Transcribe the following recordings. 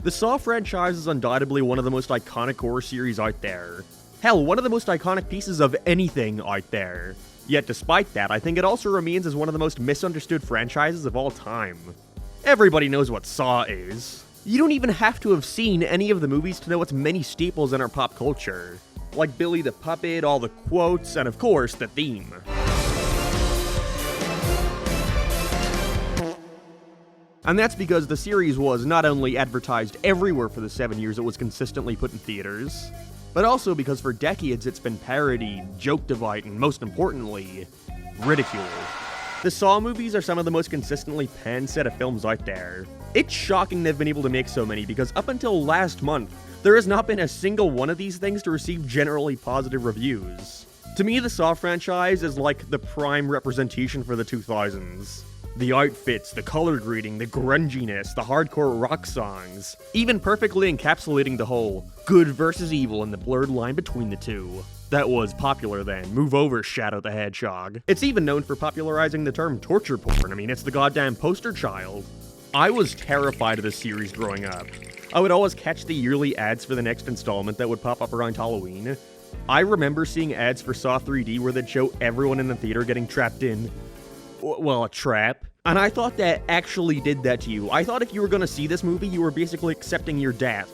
The Saw franchise is undoubtedly one of the most iconic horror series out there. Hell, one of the most iconic pieces of anything out there. Yet despite that, I think it also remains as one of the most misunderstood franchises of all time. Everybody knows what Saw is. You don't even have to have seen any of the movies to know its many staples in our pop culture. Like Billy the Puppet, all the quotes, and of course, the theme. And that's because the series was not only advertised everywhere for the 7 years it was consistently put in theaters, but also because for decades it's been parodied, joked about, and most importantly, ridiculed. The Saw movies are some of the most consistently panned set of films out there. It's shocking they've been able to make so many because up until last month, there has not been a single one of these things to receive generally positive reviews. To me, the Saw franchise is like the prime representation for the 2000s. The outfits, the color grading, the grunginess, the hardcore rock songs, even perfectly encapsulating the whole good versus evil and the blurred line between the two. That was popular then. Move over, Shadow the Hedgehog. It's even known for popularizing the term torture porn. I mean, it's the goddamn poster child. I was terrified of this series growing up. I would always catch the yearly ads for the next installment that would pop up around Halloween. I remember seeing ads for Saw 3D where they'd show everyone in the theater getting trapped in, well, a trap. And I thought that actually did that to you. I thought if you were gonna see this movie, you were basically accepting your death.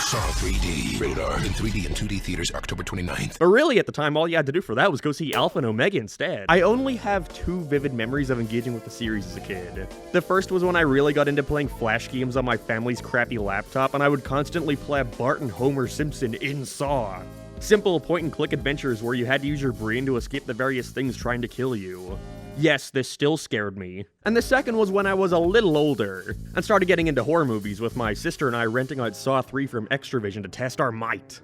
Saw 3D. Rated R. In 3D and 2D theaters October 29th. But really, at the time, all you had to do for that was go see Alpha and Omega instead. I only have two vivid memories of engaging with the series as a kid. The first was when I really got into playing Flash games on my family's crappy laptop, and I would constantly play Bart and Homer Simpson in Saw. Simple point-and-click adventures where you had to use your brain to escape the various things trying to kill you. Yes, this still scared me. And the second was when I was a little older, and started getting into horror movies with my sister and I renting out Saw 3 from Extravision to test our might.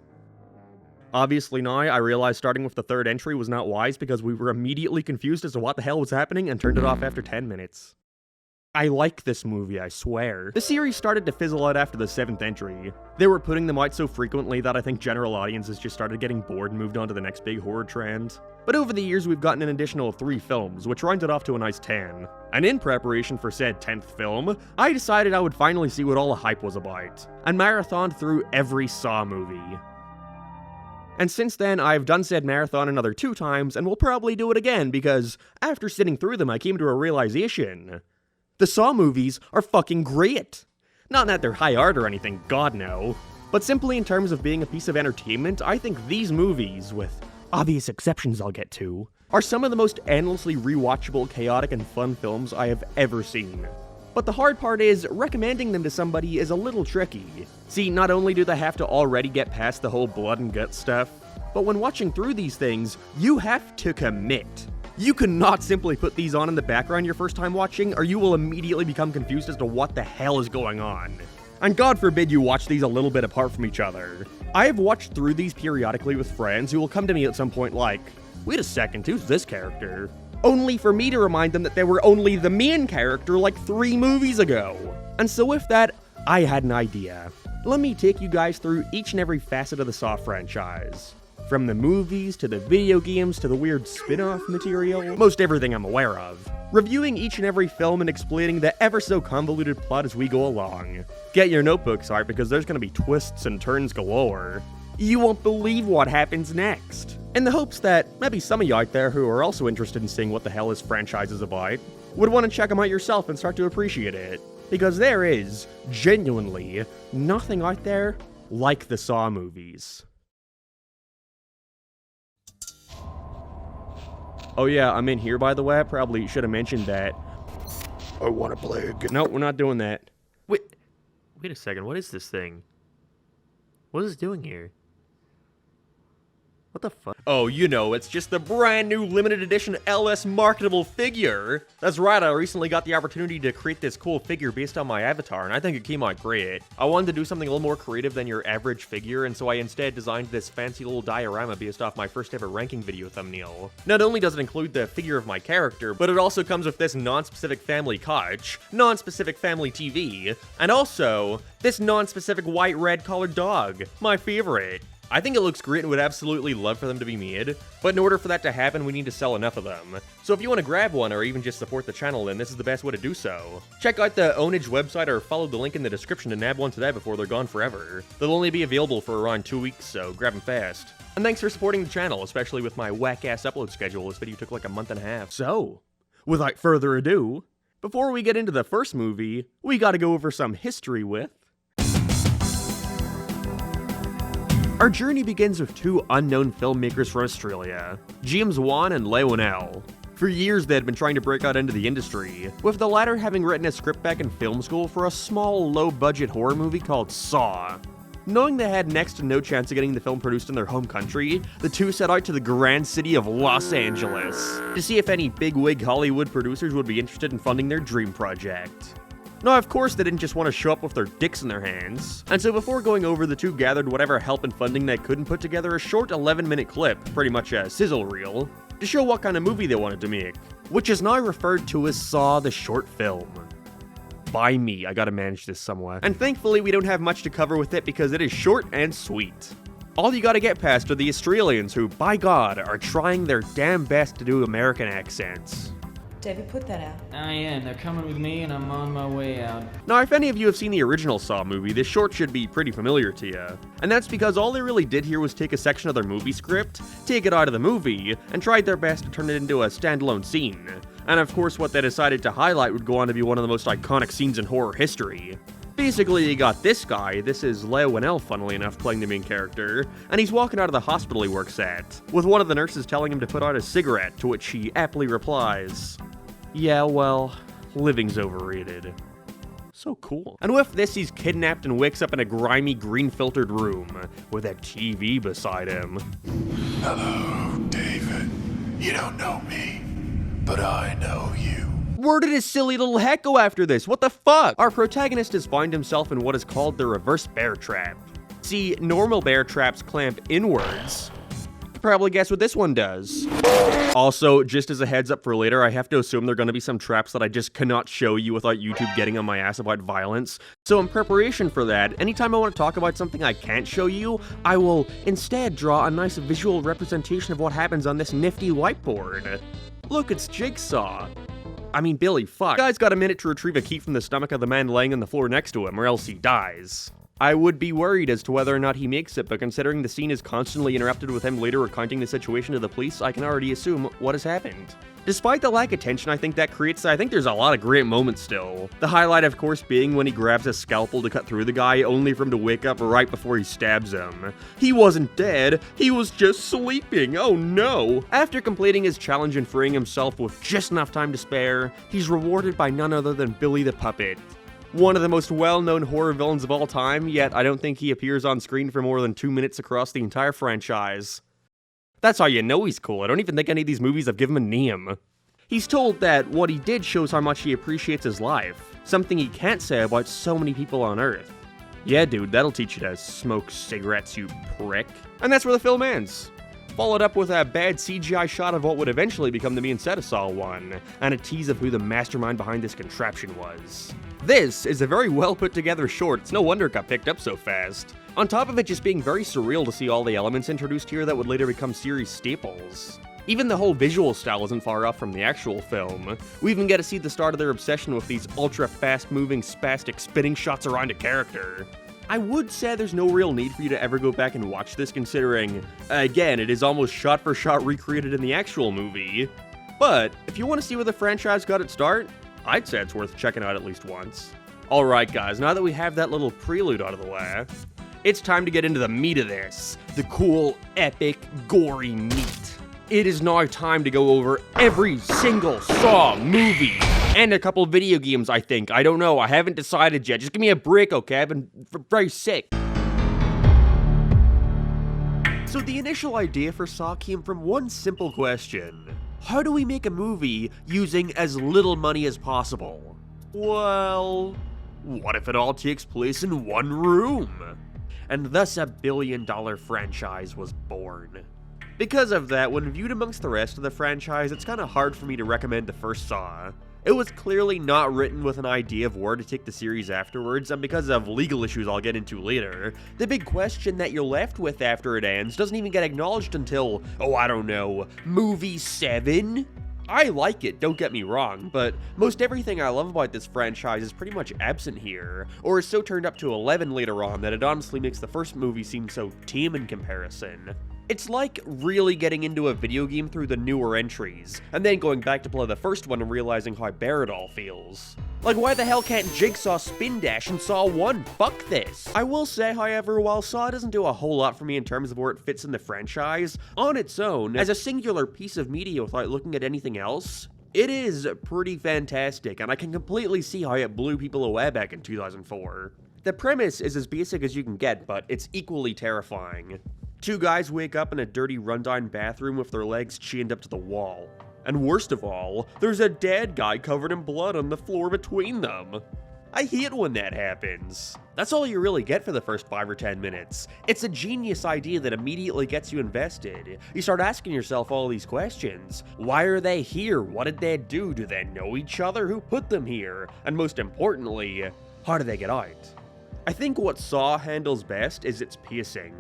Obviously now, I realized starting with the third entry was not wise because we were immediately confused as to what the hell was happening and turned it off after 10 minutes. I like this movie, I swear. The series started to fizzle out after the 7th entry. They were putting them out so frequently that I think general audiences just started getting bored and moved on to the next big horror trend. But over the years we've gotten an additional 3 films, which rounded off to a nice 10. And in preparation for said 10th film, I decided I would finally see what all the hype was about, and marathoned through every Saw movie. And since then, I've done said marathon another 2 times, and will probably do it again because, after sitting through them I came to a realization. The Saw movies are fucking great. Not that they're high art or anything, god no. But simply in terms of being a piece of entertainment, I think these movies, with obvious exceptions I'll get to, are some of the most endlessly rewatchable, chaotic, and fun films I have ever seen. But the hard part is, recommending them to somebody is a little tricky. See, not only do they have to already get past the whole blood and guts stuff, but when watching through these things, you have to commit. You cannot simply put these on in the background your first time watching, or you will immediately become confused as to what the hell is going on. And God forbid you watch these a little bit apart from each other. I have watched through these periodically with friends who will come to me at some point like, wait a second, who's this character? Only for me to remind them that they were only the main character like 3 movies ago. And so with that, I had an idea. Let me take you guys through each and every facet of the Saw franchise. From the movies, to the video games, to the weird spin-off material, most everything I'm aware of. Reviewing each and every film and explaining the ever-so-convoluted plot as we go along. Get your notebooks out because there's gonna be twists and turns galore. You won't believe what happens next. In the hopes that maybe some of you out there who are also interested in seeing what the hell this franchise is about would want to check them out yourself and start to appreciate it. Because there is, genuinely, nothing out there like the Saw movies. Oh yeah, I'm in here by the way, I probably should have mentioned that. I want to play a game. No, we're not doing that. Wait a second, what is this thing? What is it doing here? What the fuck? Oh, you know, it's just the brand new limited edition LS marketable figure. That's right, I recently got the opportunity to create this cool figure based on my avatar, and I think it came out great. I wanted to do something a little more creative than your average figure, and so I instead designed this fancy little diorama based off my first ever ranking video thumbnail. Not only does it include the figure of my character, but it also comes with this non-specific family couch, non-specific family TV, and also this non-specific white-red collared dog, my favorite. I think it looks great and would absolutely love for them to be made, but in order for that to happen, we need to sell enough of them. So if you want to grab one or even just support the channel, then this is the best way to do so. Check out the Ownage website or follow the link in the description to nab one today before they're gone forever. They'll only be available for around 2 weeks, so grab them fast. And thanks for supporting the channel, especially with my whack-ass upload schedule. This video took like a month and a half. So, without further ado, before we get into the first movie, we gotta go over some history with... Our journey begins with two unknown filmmakers from Australia, James Wan and Lionel. For years they had been trying to break out into the industry, with the latter having written a script back in film school for a small, low-budget horror movie called Saw. Knowing they had next to no chance of getting the film produced in their home country, the two set out to the grand city of Los Angeles to see if any bigwig Hollywood producers would be interested in funding their dream project. Now, of course, they didn't just want to show up with their dicks in their hands, and so before going over, the two gathered whatever help and funding they could and put together a short 11-minute clip, pretty much a sizzle reel, to show what kind of movie they wanted to make, which is now referred to as Saw the Short Film. By me, I gotta manage this somewhat. And thankfully, we don't have much to cover with it because it is short and sweet. All you gotta get past are the Australians who, by God, are trying their damn best to do American accents. David, put that out. I am. They're coming with me and I'm on my way out. Now, if any of you have seen the original Saw movie, this short should be pretty familiar to you. And that's because all they really did here was take a section of their movie script, take it out of the movie, and tried their best to turn it into a standalone scene. And of course, what they decided to highlight would go on to be one of the most iconic scenes in horror history. Basically, you got this guy, this is Lionel, funnily enough, playing the main character, and he's walking out of the hospital he works at, with one of the nurses telling him to put out a cigarette, to which he aptly replies, "Yeah, well, living's overrated." So cool. And with this, he's kidnapped and wakes up in a grimy, green-filtered room, with a TV beside him. Hello, David. You don't know me, but I know you. Where did his silly little head go after this? What the fuck? Our protagonist has found himself in what is called the reverse bear trap. See, normal bear traps clamp inwards. You can probably guess what this one does. Also, just as a heads up for later, I have to assume there are going to be some traps that I just cannot show you without YouTube getting on my ass about violence. So in preparation for that, anytime I want to talk about something I can't show you, I will instead draw a nice visual representation of what happens on this nifty whiteboard. Look, it's Jigsaw. I mean, Billy, fuck. The guy's got a minute to retrieve a key from the stomach of the man laying on the floor next to him, or else he dies. I would be worried as to whether or not he makes it, but considering the scene is constantly interrupted with him later recounting the situation to the police, I can already assume what has happened. Despite the lack of tension I think that creates, I think there's a lot of great moments still. The highlight, of course, being when he grabs a scalpel to cut through the guy, only for him to wake up right before he stabs him. He wasn't dead, he was just sleeping, oh no! After completing his challenge and freeing himself with just enough time to spare, he's rewarded by none other than Billy the Puppet. One of the most well-known horror villains of all time, yet I don't think he appears on screen for more than 2 minutes across the entire franchise. That's how you know he's cool. I don't even think any of these movies have given him a name. He's told that what he did shows how much he appreciates his life, something he can't say about so many people on Earth. Yeah, dude, that'll teach you to smoke cigarettes, you prick. And that's where the film ends. Followed up with a bad CGI shot of what would eventually become the main set of Saw 1, and a tease of who the mastermind behind this contraption was. This is a very well put together short, it's no wonder it got picked up so fast. On top of it just being very surreal to see all the elements introduced here that would later become series staples. Even the whole visual style isn't far off from the actual film. We even get to see the start of their obsession with these ultra fast moving spastic spinning shots around a character. I would say there's no real need for you to ever go back and watch this considering, again, it is almost shot for shot recreated in the actual movie. But, if you want to see where the franchise got its start, I'd say it's worth checking out at least once. Alright guys, now that we have that little prelude out of the way, it's time to get into the meat of this. The cool, epic, gory meat. It is now time to go over every single Saw movie. And a couple video games, I think. I don't know, I haven't decided yet. Just give me a break, okay? I've been very sick. So the initial idea for Saw came from one simple question. How do we make a movie using as little money as possible? Well, what if it all takes place in one room? And thus a billion-dollar franchise was born. Because of that, when viewed amongst the rest of the franchise, it's kinda hard for me to recommend the first Saw. It was clearly not written with an idea of where to take the series afterwards, and because of legal issues I'll get into later, the big question that you're left with after it ends doesn't even get acknowledged until, oh I don't know, movie 7? I like it, don't get me wrong, but most everything I love about this franchise is pretty much absent here, or is so turned up to 11 later on that it honestly makes the first movie seem so tame in comparison. It's like really getting into a video game through the newer entries, and then going back to play the first one and realizing how bare it all feels. Like, why the hell can't Jigsaw spin dash in Saw 1? Fuck this! I will say, however, while Saw doesn't do a whole lot for me in terms of where it fits in the franchise, on its own, as a singular piece of media without looking at anything else, it is pretty fantastic, and I can completely see how it blew people away back in 2004. The premise is as basic as you can get, but it's equally terrifying. Two guys wake up in a dirty rundown bathroom with their legs chained up to the wall. And worst of all, there's a dead guy covered in blood on the floor between them. I hate when that happens. That's all you really get for the first 5 or 10 minutes. It's a genius idea that immediately gets you invested. You start asking yourself all these questions. Why are they here? What did they do? Do they know each other? Who put them here? And most importantly, how do they get out? I think what Saw handles best is its pacing.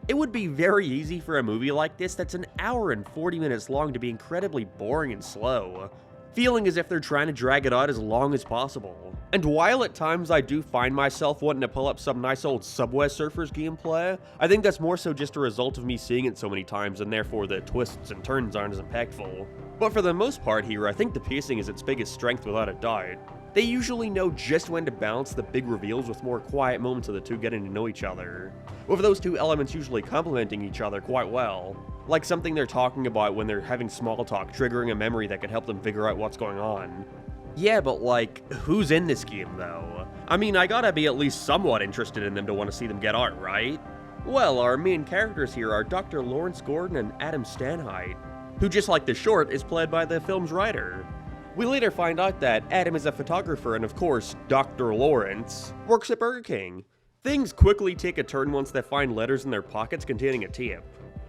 It would be very easy for a movie like this that's an hour and 40 minutes long to be incredibly boring and slow, feeling as if they're trying to drag it out as long as possible. And while at times I do find myself wanting to pull up some nice old Subway Surfers gameplay, I think that's more so just a result of me seeing it so many times and therefore the twists and turns aren't as impactful. But for the most part here, I think the pacing is its biggest strength without a doubt. They usually know just when to balance the big reveals with more quiet moments of the two getting to know each other, with those two elements usually complementing each other quite well, like something they're talking about when they're having small talk triggering a memory that can help them figure out what's going on. Yeah, but like, who's in this game though? I mean, I gotta be at least somewhat interested in them to want to see them get out, right? Well, our main characters here are Dr. Lawrence Gordon and Adam Stanhite, who, just like the short, is played by the film's writer. We later find out that Adam is a photographer and, of course, Dr. Lawrence works at Burger King. Things quickly take a turn once they find letters in their pockets containing a tip.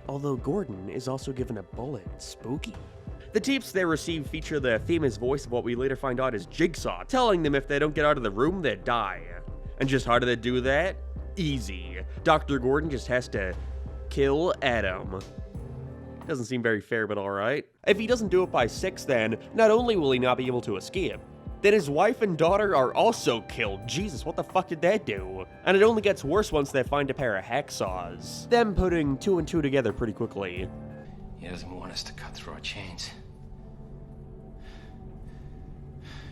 Although Gordon is also given a bullet. Spooky. The tips they receive feature the famous voice of what we later find out is Jigsaw, telling them if they don't get out of the room, they die. And just how do they do that? Easy. Dr. Gordon just has to kill Adam. Doesn't seem very fair, but alright. If he doesn't do it by 6, then not only will he not be able to escape, then his wife and daughter are also killed. Jesus, what the fuck did they do? And it only gets worse once they find a pair of hacksaws, them putting 2 and 2 together pretty quickly. He doesn't want us to cut through our chains.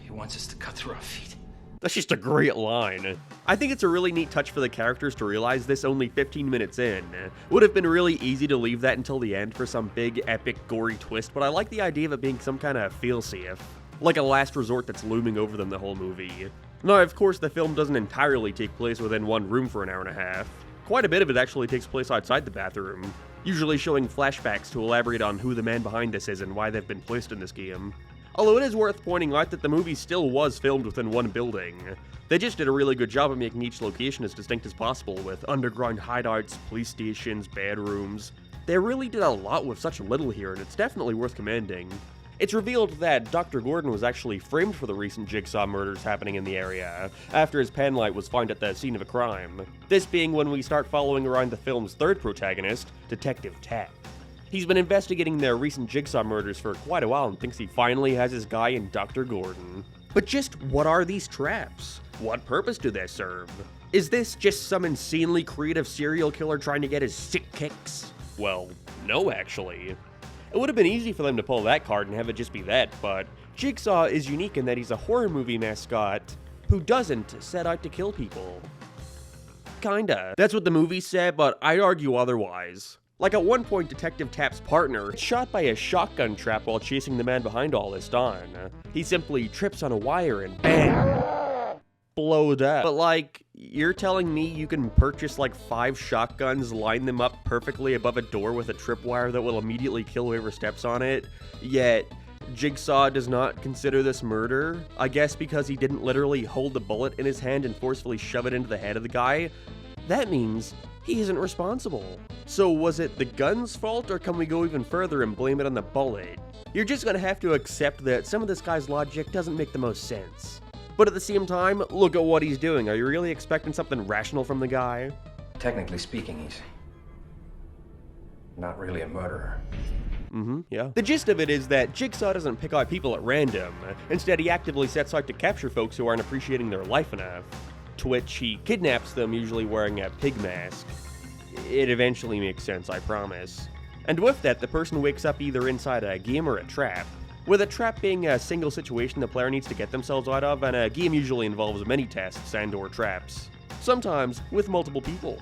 He wants us to cut through our feet. That's just a great line. I think it's a really neat touch for the characters to realize this only 15 minutes in. Would have been really easy to leave that until the end for some big, epic, gory twist, but I like the idea of it being some kind of feel-safe, like a last resort that's looming over them the whole movie. Now, of course, the film doesn't entirely take place within one room for an hour and a half. Quite a bit of it actually takes place outside the bathroom, usually showing flashbacks to elaborate on who the man behind this is and why they've been placed in this game. Although it is worth pointing out that the movie still was filmed within one building. They just did a really good job of making each location as distinct as possible, with underground hideouts, police stations, bedrooms. They really did a lot with such little here, and it's definitely worth commending. It's revealed that Dr. Gordon was actually framed for the recent Jigsaw murders happening in the area, after his penlight was found at the scene of a crime. This being when we start following around the film's third protagonist, Detective Tibb. He's been investigating the recent Jigsaw murders for quite a while and thinks he finally has his guy in Dr. Gordon. But just what are these traps? What purpose do they serve? Is this just some insanely creative serial killer trying to get his sick kicks? Well, no actually. It would have been easy for them to pull that card and have it just be that, but Jigsaw is unique in that he's a horror movie mascot who doesn't set out to kill people. Kinda. That's what the movies said, but I'd argue otherwise. Like at one point, Detective Tapp's partner is shot by a shotgun trap while chasing the man behind all this on. He simply trips on a wire and bam! Blowed up. But like, you're telling me you can purchase like 5 shotguns, line them up perfectly above a door with a tripwire that will immediately kill whoever steps on it, yet Jigsaw does not consider this murder? I guess because he didn't literally hold the bullet in his hand and forcefully shove it into the head of the guy? That means he isn't responsible. So was it the gun's fault, or can we go even further and blame it on the bullet? You're just gonna have to accept that some of this guy's logic doesn't make the most sense. But at the same time, look at what he's doing. Are you really expecting something rational from the guy? Technically speaking, he's not really a murderer. Yeah. The gist of it is that Jigsaw doesn't pick out people at random. Instead, he actively sets out to capture folks who aren't appreciating their life enough. To which he kidnaps them, usually wearing a pig mask. It eventually makes sense, I promise. And with that, the person wakes up either inside a game or a trap. With a trap being a single situation the player needs to get themselves out of, and a game usually involves many tests and/or traps. Sometimes with multiple people.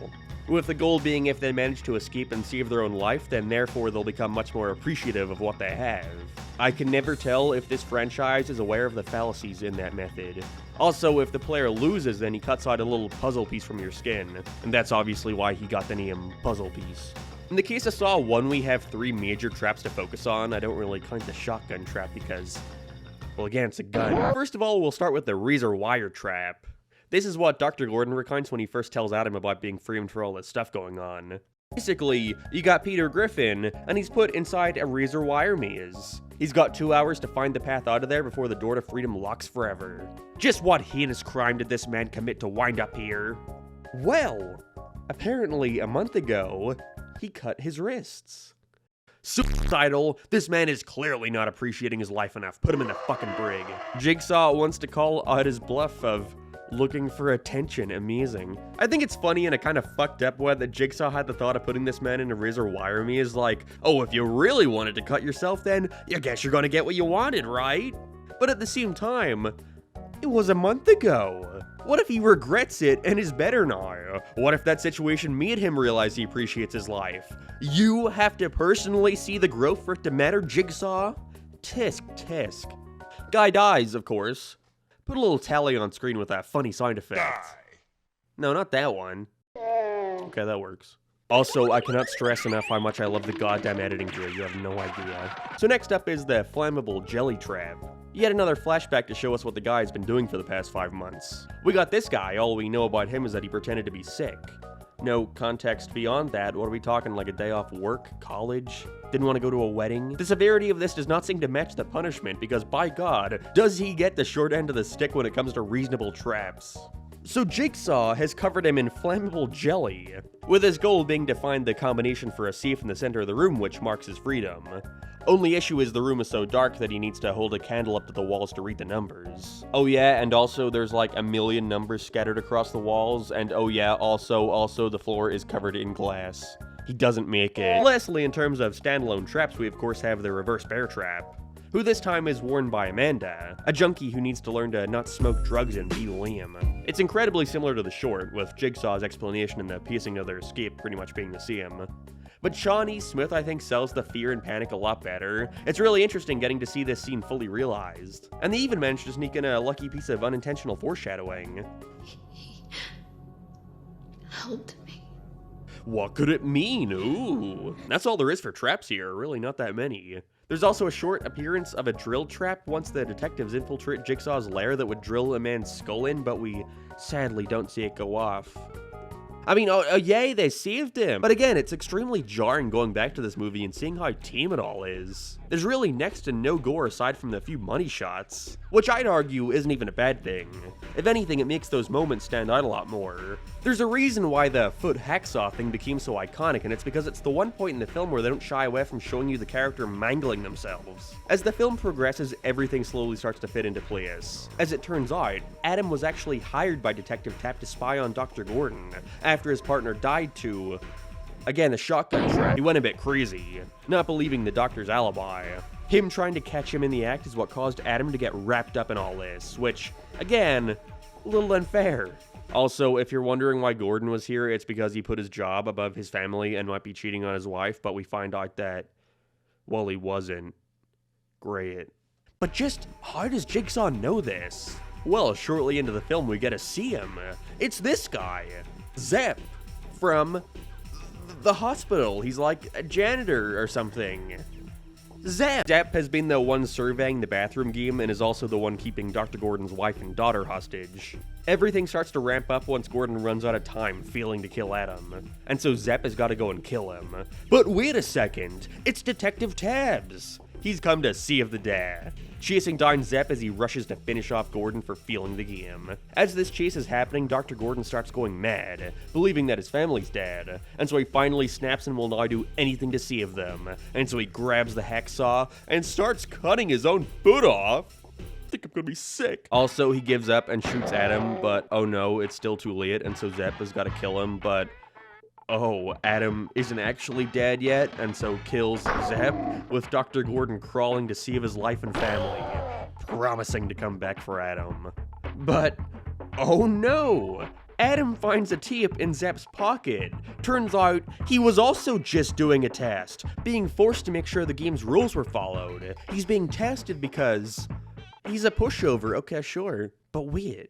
With the goal being if they manage to escape and save their own life, then therefore they'll become much more appreciative of what they have. I can never tell if this franchise is aware of the fallacies in that method. Also, if the player loses, then he cuts out a little puzzle piece from your skin, and that's obviously why he got the name Puzzle Piece. In the case of Saw 1, we have 3 major traps to focus on. I don't really count the shotgun trap because, well, again, it's a gun. First of all, we'll start with the razor wire trap. This is what Dr. Gordon recounts when he first tells Adam about being framed for all this stuff going on. Basically, you got Peter Griffin, and he's put inside a razor wire maze. He's got 2 hours to find the path out of there before the door to freedom locks forever. Just what heinous crime did this man commit to wind up here? Well, apparently a month ago, he cut his wrists. Suicidal, this man is clearly not appreciating his life enough. Put him in the fucking brig. Jigsaw wants to call out his bluff of looking for attention. Amazing. I think it's funny in a kind of fucked up way that Jigsaw had the thought of putting this man in a razor wire maze like, oh, if you really wanted to cut yourself, then I guess you're gonna get what you wanted, right? But at the same time, it was a month ago. What if he regrets it and is better now? What if that situation made him realize he appreciates his life? You have to personally see the growth for it to matter, Jigsaw? Tisk, tisk. Guy dies, of course. Put a little tally on screen with that funny sound effect. No, not that one. Okay, that works. Also, I cannot stress enough how much I love the goddamn editing here. You have no idea. So next up is the flammable jelly trap. Yet another flashback to show us what the guy's been doing for the past 5 months. We got this guy, all we know about him is that he pretended to be sick. No context beyond that. What are we talking, like a day off work, college? Didn't want to go to a wedding? The severity of this does not seem to match the punishment because, by God, does he get the short end of the stick when it comes to reasonable traps. So Jigsaw has covered him in flammable jelly, with his goal being to find the combination for a safe in the center of the room which marks his freedom. Only issue is the room is so dark that he needs to hold a candle up to the walls to read the numbers. Oh yeah, and also there's like a million numbers scattered across the walls, and oh yeah, also the floor is covered in glass. He doesn't make it. Lastly, in terms of standalone traps, we of course have the reverse bear trap, who this time is worn by Amanda, a junkie who needs to learn to not smoke drugs and be lame. It's incredibly similar to the short, with Jigsaw's explanation and the pacing of their escape pretty much being the same. But Shawnee Smith, I think, sells the fear and panic a lot better. It's really interesting getting to see this scene fully realized. And they even managed to sneak in a lucky piece of unintentional foreshadowing. He helped me. What could it mean? Ooh. That's all there is for traps here, really not that many. There's also a short appearance of a drill trap once the detectives infiltrate Jigsaw's lair that would drill a man's skull in, but we sadly don't see it go off. I mean, oh yay, they saved him! But again, it's extremely jarring going back to this movie and seeing how tame it all is. There's really next to no gore aside from the few money shots, which I'd argue isn't even a bad thing. If anything, it makes those moments stand out a lot more. There's a reason why the foot hacksaw thing became so iconic, and it's because it's the one point in the film where they don't shy away from showing you the character mangling themselves. As the film progresses, everything slowly starts to fit into place. As it turns out, Adam was actually hired by Detective Tapp to spy on Dr. Gordon, after his partner died to, again, the shotgun trap. He went a bit crazy, not believing the doctor's alibi. Him trying to catch him in the act is what caused Adam to get wrapped up in all this, which, again, a little unfair. Also, if you're wondering why Gordon was here, it's because he put his job above his family and might be cheating on his wife, but we find out that, well, he wasn't. Great. But just how does Jigsaw know this? Well, shortly into the film, we get to see him. It's this guy, Zep, from the hospital. He's like a janitor or something. Zep has been the one surveying the bathroom game and is also the one keeping Dr. Gordon's wife and daughter hostage. Everything starts to ramp up once Gordon runs out of time failing to kill Adam, and so Zepp has got to go and kill him. But wait a second, it's Detective Tabbs! He's come to save the day, chasing down Zepp as he rushes to finish off Gordon for failing the game. As this chase is happening, Dr. Gordon starts going mad, believing that his family's dead, and so he finally snaps and will now do anything to save them, and so he grabs the hacksaw and starts cutting his own foot off. I think I'm gonna be sick. Also, he gives up and shoots Adam, but oh no, it's still too late, and so Zepp has got to kill him, but oh, Adam isn't actually dead yet, and so kills Zepp, with Dr. Gordon crawling to save his life and family, promising to come back for Adam. But oh no! Adam finds a tape in Zepp's pocket. Turns out, he was also just doing a test, being forced to make sure the game's rules were followed. He's being tested because he's a pushover, okay, sure. But wait,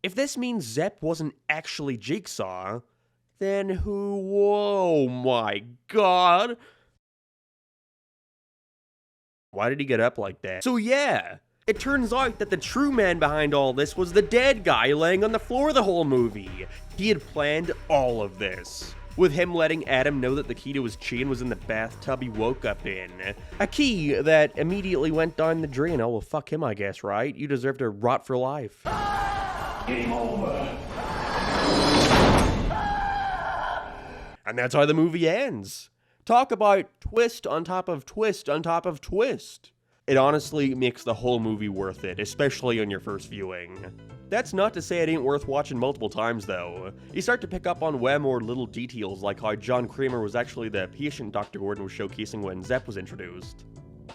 if this means Zepp wasn't actually Jigsaw, then who? Whoa, my god! Why did he get up like that? So yeah, it turns out that the true man behind all this was the dead guy laying on the floor the whole movie. He had planned all of this, with him letting Adam know that the key to his chain was in the bathtub he woke up in. A key that immediately went down the drain. Oh, well, fuck him, I guess, right? You deserve to rot for life. Game over. And that's how the movie ends. Talk about twist on top of twist on top of twist. It honestly makes the whole movie worth it, especially on your first viewing. That's not to say it ain't worth watching multiple times though. You start to pick up on way more little details, like how John Kramer was actually the patient Dr. Gordon was showcasing when Zepp was introduced.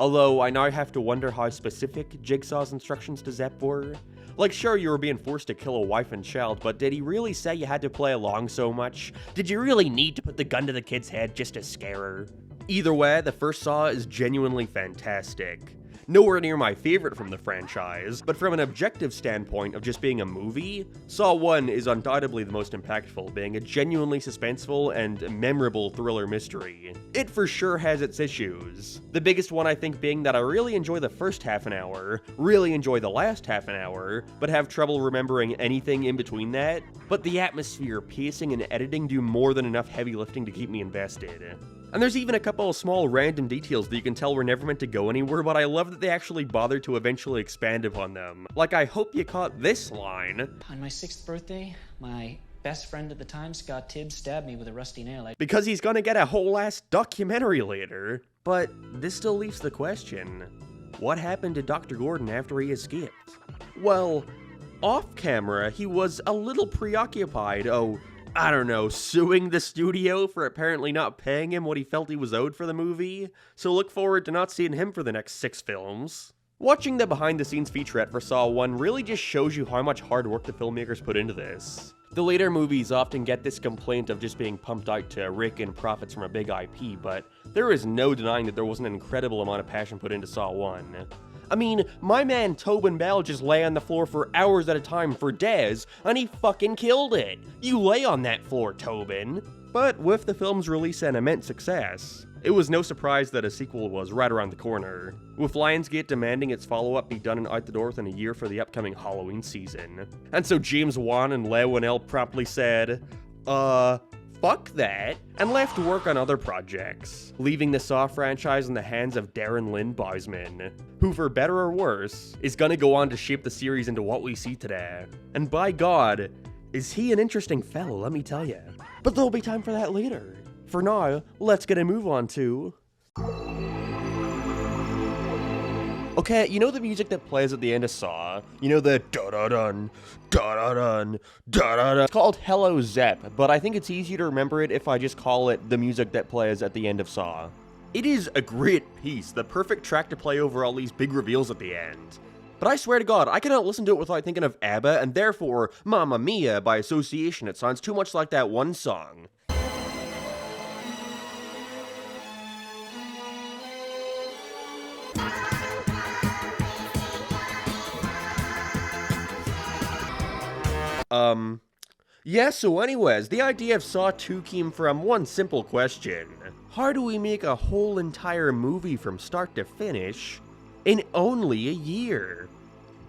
Although I now have to wonder how specific Jigsaw's instructions to Zepp were. Like, sure, you were being forced to kill a wife and child, but did he really say you had to play along so much? Did you really need to put the gun to the kid's head just to scare her? Either way, the first Saw is genuinely fantastic. Nowhere near my favorite from the franchise, but from an objective standpoint of just being a movie, Saw 1 is undoubtedly the most impactful, being a genuinely suspenseful and memorable thriller mystery. It for sure has its issues. The biggest one I think being that I really enjoy the first half an hour, really enjoy the last half an hour, but have trouble remembering anything in between that. But the atmosphere, pacing, and editing do more than enough heavy lifting to keep me invested. And there's even a couple of small random details that you can tell were never meant to go anywhere, but I love that they actually bothered to eventually expand upon them. Like, I hope you caught this line. On my 6th birthday, my best friend at the time, Scott Tibb, stabbed me with a rusty nail. Because he's gonna get a whole ass documentary later. But this still leaves the question, what happened to Dr. Gordon after he escaped? Well, off camera, he was a little preoccupied, I don't know, suing the studio for apparently not paying him what he felt he was owed for the movie, so look forward to not seeing him for the next 6 films. Watching the behind-the-scenes featurette for Saw 1 really just shows you how much hard work the filmmakers put into this. The later movies often get this complaint of just being pumped out to rake in profits from a big IP, but there is no denying that there was an incredible amount of passion put into Saw 1. I mean, my man Tobin Bell just lay on the floor for hours at a time for days, and he fucking killed it! You lay on that floor, Tobin! But with the film's release and immense success, it was no surprise that a sequel was right around the corner, with Lionsgate demanding its follow-up be done and out the door within a year for the upcoming Halloween season. And so James Wan and Leigh Whannell promptly said, fuck that, and left to work on other projects, leaving the Saw franchise in the hands of Darren Lynn Bousman, who, for better or worse, is gonna go on to shape the series into what we see today. And by God, is he an interesting fellow, let me tell ya. But there'll be time for that later. For now, let's get a move on to... Okay, you know the music that plays at the end of Saw? You know the da-da-dun, da-da-dun, da-da-dun? It's called Hello Zepp, but I think it's easier to remember it if I just call it the music that plays at the end of Saw. It is a great piece, the perfect track to play over all these big reveals at the end. But I swear to God, I cannot listen to it without thinking of ABBA, and therefore, Mamma Mia by association. It sounds too much like that one song. Yeah, so anyways, the idea of Saw 2 came from one simple question. How do we make a whole entire movie from start to finish in only a year?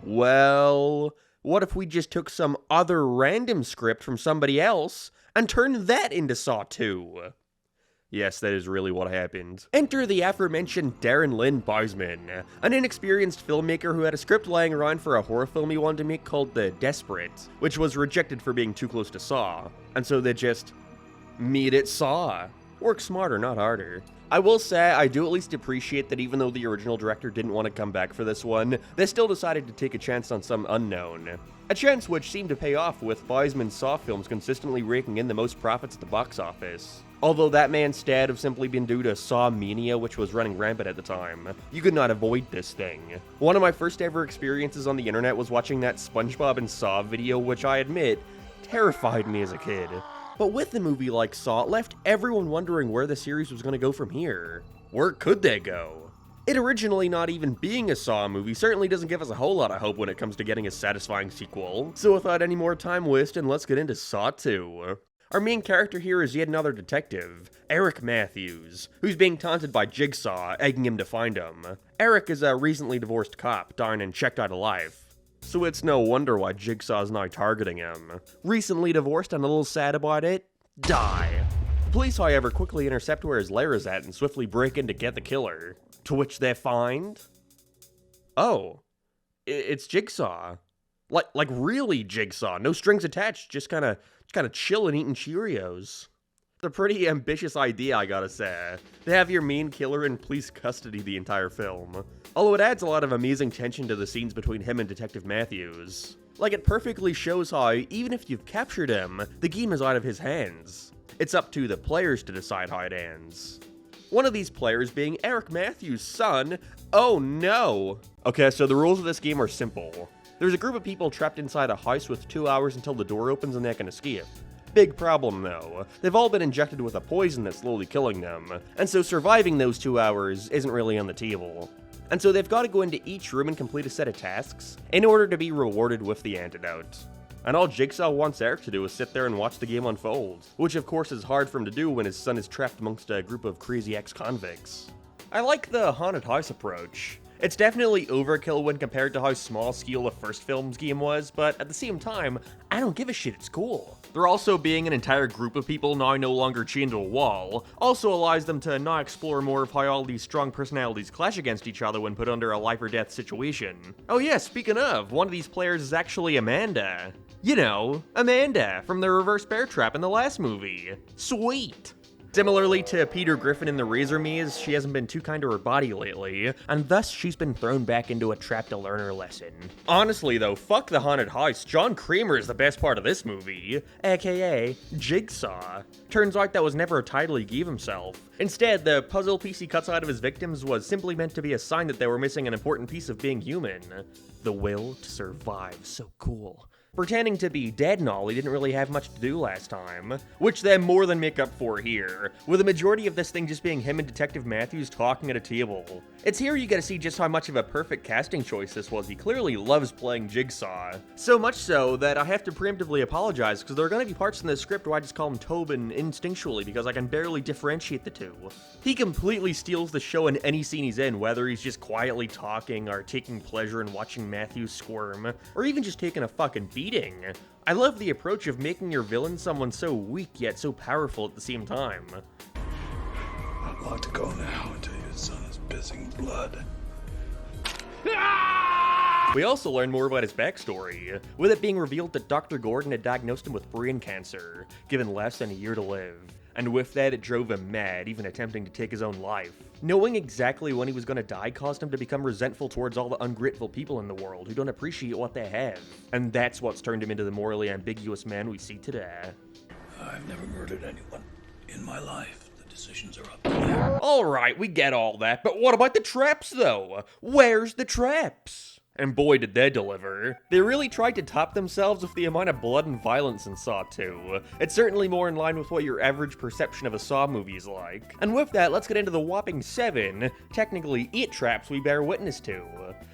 Well, What if we just took some other random script from somebody else and turned that into Saw 2? Yes, that is really what happened. Enter the aforementioned Darren Lynn Bousman, an inexperienced filmmaker who had a script lying around for a horror film he wanted to make called The Desperate, which was rejected for being too close to Saw, and so they just made it Saw. Work smarter, not harder. I will say, I do at least appreciate that even though the original director didn't want to come back for this one, they still decided to take a chance on some unknown. A chance which seemed to pay off, with Bousman's Saw films consistently raking in the most profits at the box office. Although that may instead have simply been due to Saw mania, which was running rampant at the time. You could not avoid this thing. One of my first ever experiences on the internet was watching that SpongeBob and Saw video, which I admit, terrified me as a kid. But with the movie like Saw, it left everyone wondering where the series was going to go from here. Where could they go? It originally not even being a Saw movie certainly doesn't give us a whole lot of hope when it comes to getting a satisfying sequel. So without any more time wasted, let's get into Saw 2. Our main character here is yet another detective, Eric Matthews, who's being taunted by Jigsaw, egging him to find him. Eric is a recently divorced cop, down and checked out of life. So it's no wonder why Jigsaw's now targeting him. Recently divorced and a little sad about it? Die. The police, however, quickly intercept where his lair is at and swiftly break in to get the killer. To which they find... oh. It's Jigsaw. Like really Jigsaw. No strings attached, just kinda chillin' eating Cheerios. It's a pretty ambitious idea, I gotta say. They have your main killer in police custody the entire film. Although it adds a lot of amazing tension to the scenes between him and Detective Matthews. Like, it perfectly shows how, even if you've captured him, the game is out of his hands. It's up to the players to decide how it ends. One of these players being Eric Matthews' son. Oh no! Okay, so the rules of this game are simple. There's a group of people trapped inside a house with 2 hours until the door opens and they can escape. Big problem though, they've all been injected with a poison that's slowly killing them, and so surviving those 2 hours isn't really on the table. And so they've got to go into each room and complete a set of tasks in order to be rewarded with the antidote. And all Jigsaw wants Eric to do is sit there and watch the game unfold, which of course is hard for him to do when his son is trapped amongst a group of crazy ex-convicts. I like the haunted house approach. It's definitely overkill when compared to how small scale the first film's game was, but at the same time, I don't give a shit, it's cool. There also being an entire group of people now no longer chained to a wall also allows them to now explore more of how all these strong personalities clash against each other when put under a life or death situation. Oh yeah, speaking of, one of these players is actually Amanda. You know, Amanda from the reverse bear trap in the last movie. Sweet! Similarly to Peter Griffin in the Razor Maze, she hasn't been too kind to her body lately, and thus she's been thrown back into a trap to learn her lesson. Honestly though, fuck the haunted house, John Kramer is the best part of this movie, aka Jigsaw. Turns out that was never a title he gave himself. Instead, the puzzle piece he cuts out of his victims was simply meant to be a sign that they were missing an important piece of being human. The will to survive, so cool. Pretending to be dead and all, he didn't really have much to do last time, which they more than make up for here, with the majority of this thing just being him and Detective Matthews talking at a table. It's here you get to see just how much of a perfect casting choice this was. He clearly loves playing Jigsaw. So much so that I have to preemptively apologize, because there are going to be parts in the script where I just call him Tobin instinctually because I can barely differentiate the two. He completely steals the show in any scene he's in, whether he's just quietly talking or taking pleasure in watching Matthews squirm, or even just taking a fucking beating. I love the approach of making your villain someone so weak yet so powerful at the same time. I'd like to go now until your son is pissing blood. We also learn more about his backstory, with it being revealed that Dr. Gordon had diagnosed him with brain cancer, given less than a year to live. And with that, it drove him mad, even attempting to take his own life. Knowing exactly when he was going to die caused him to become resentful towards all the ungrateful people in the world who don't appreciate what they have. And that's what's turned him into the morally ambiguous man we see today. I've never murdered anyone in my life. The decisions are up to you. Alright, we get all that, but what about the traps though? Where's the traps? And boy did they deliver. They really tried to top themselves with the amount of blood and violence in Saw 2. It's certainly more in line with what your average perception of a Saw movie is like. And with that, let's get into the whopping 7, technically 8 traps we bear witness to.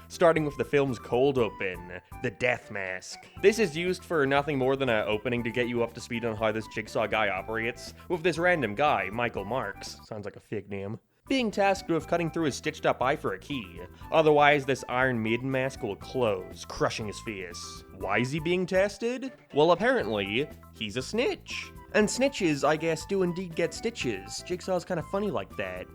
Starting with the film's cold open, the death mask. This is used for nothing more than an opening to get you up to speed on how this Jigsaw guy operates, with this random guy, Michael Marks, sounds like a fake name, being tasked with cutting through his stitched up eye for a key. Otherwise, this Iron Maiden mask will close, crushing his face. Why is he being tested? Well, apparently, he's a snitch. And snitches, I guess, do indeed get stitches. Jigsaw's kind of funny like that.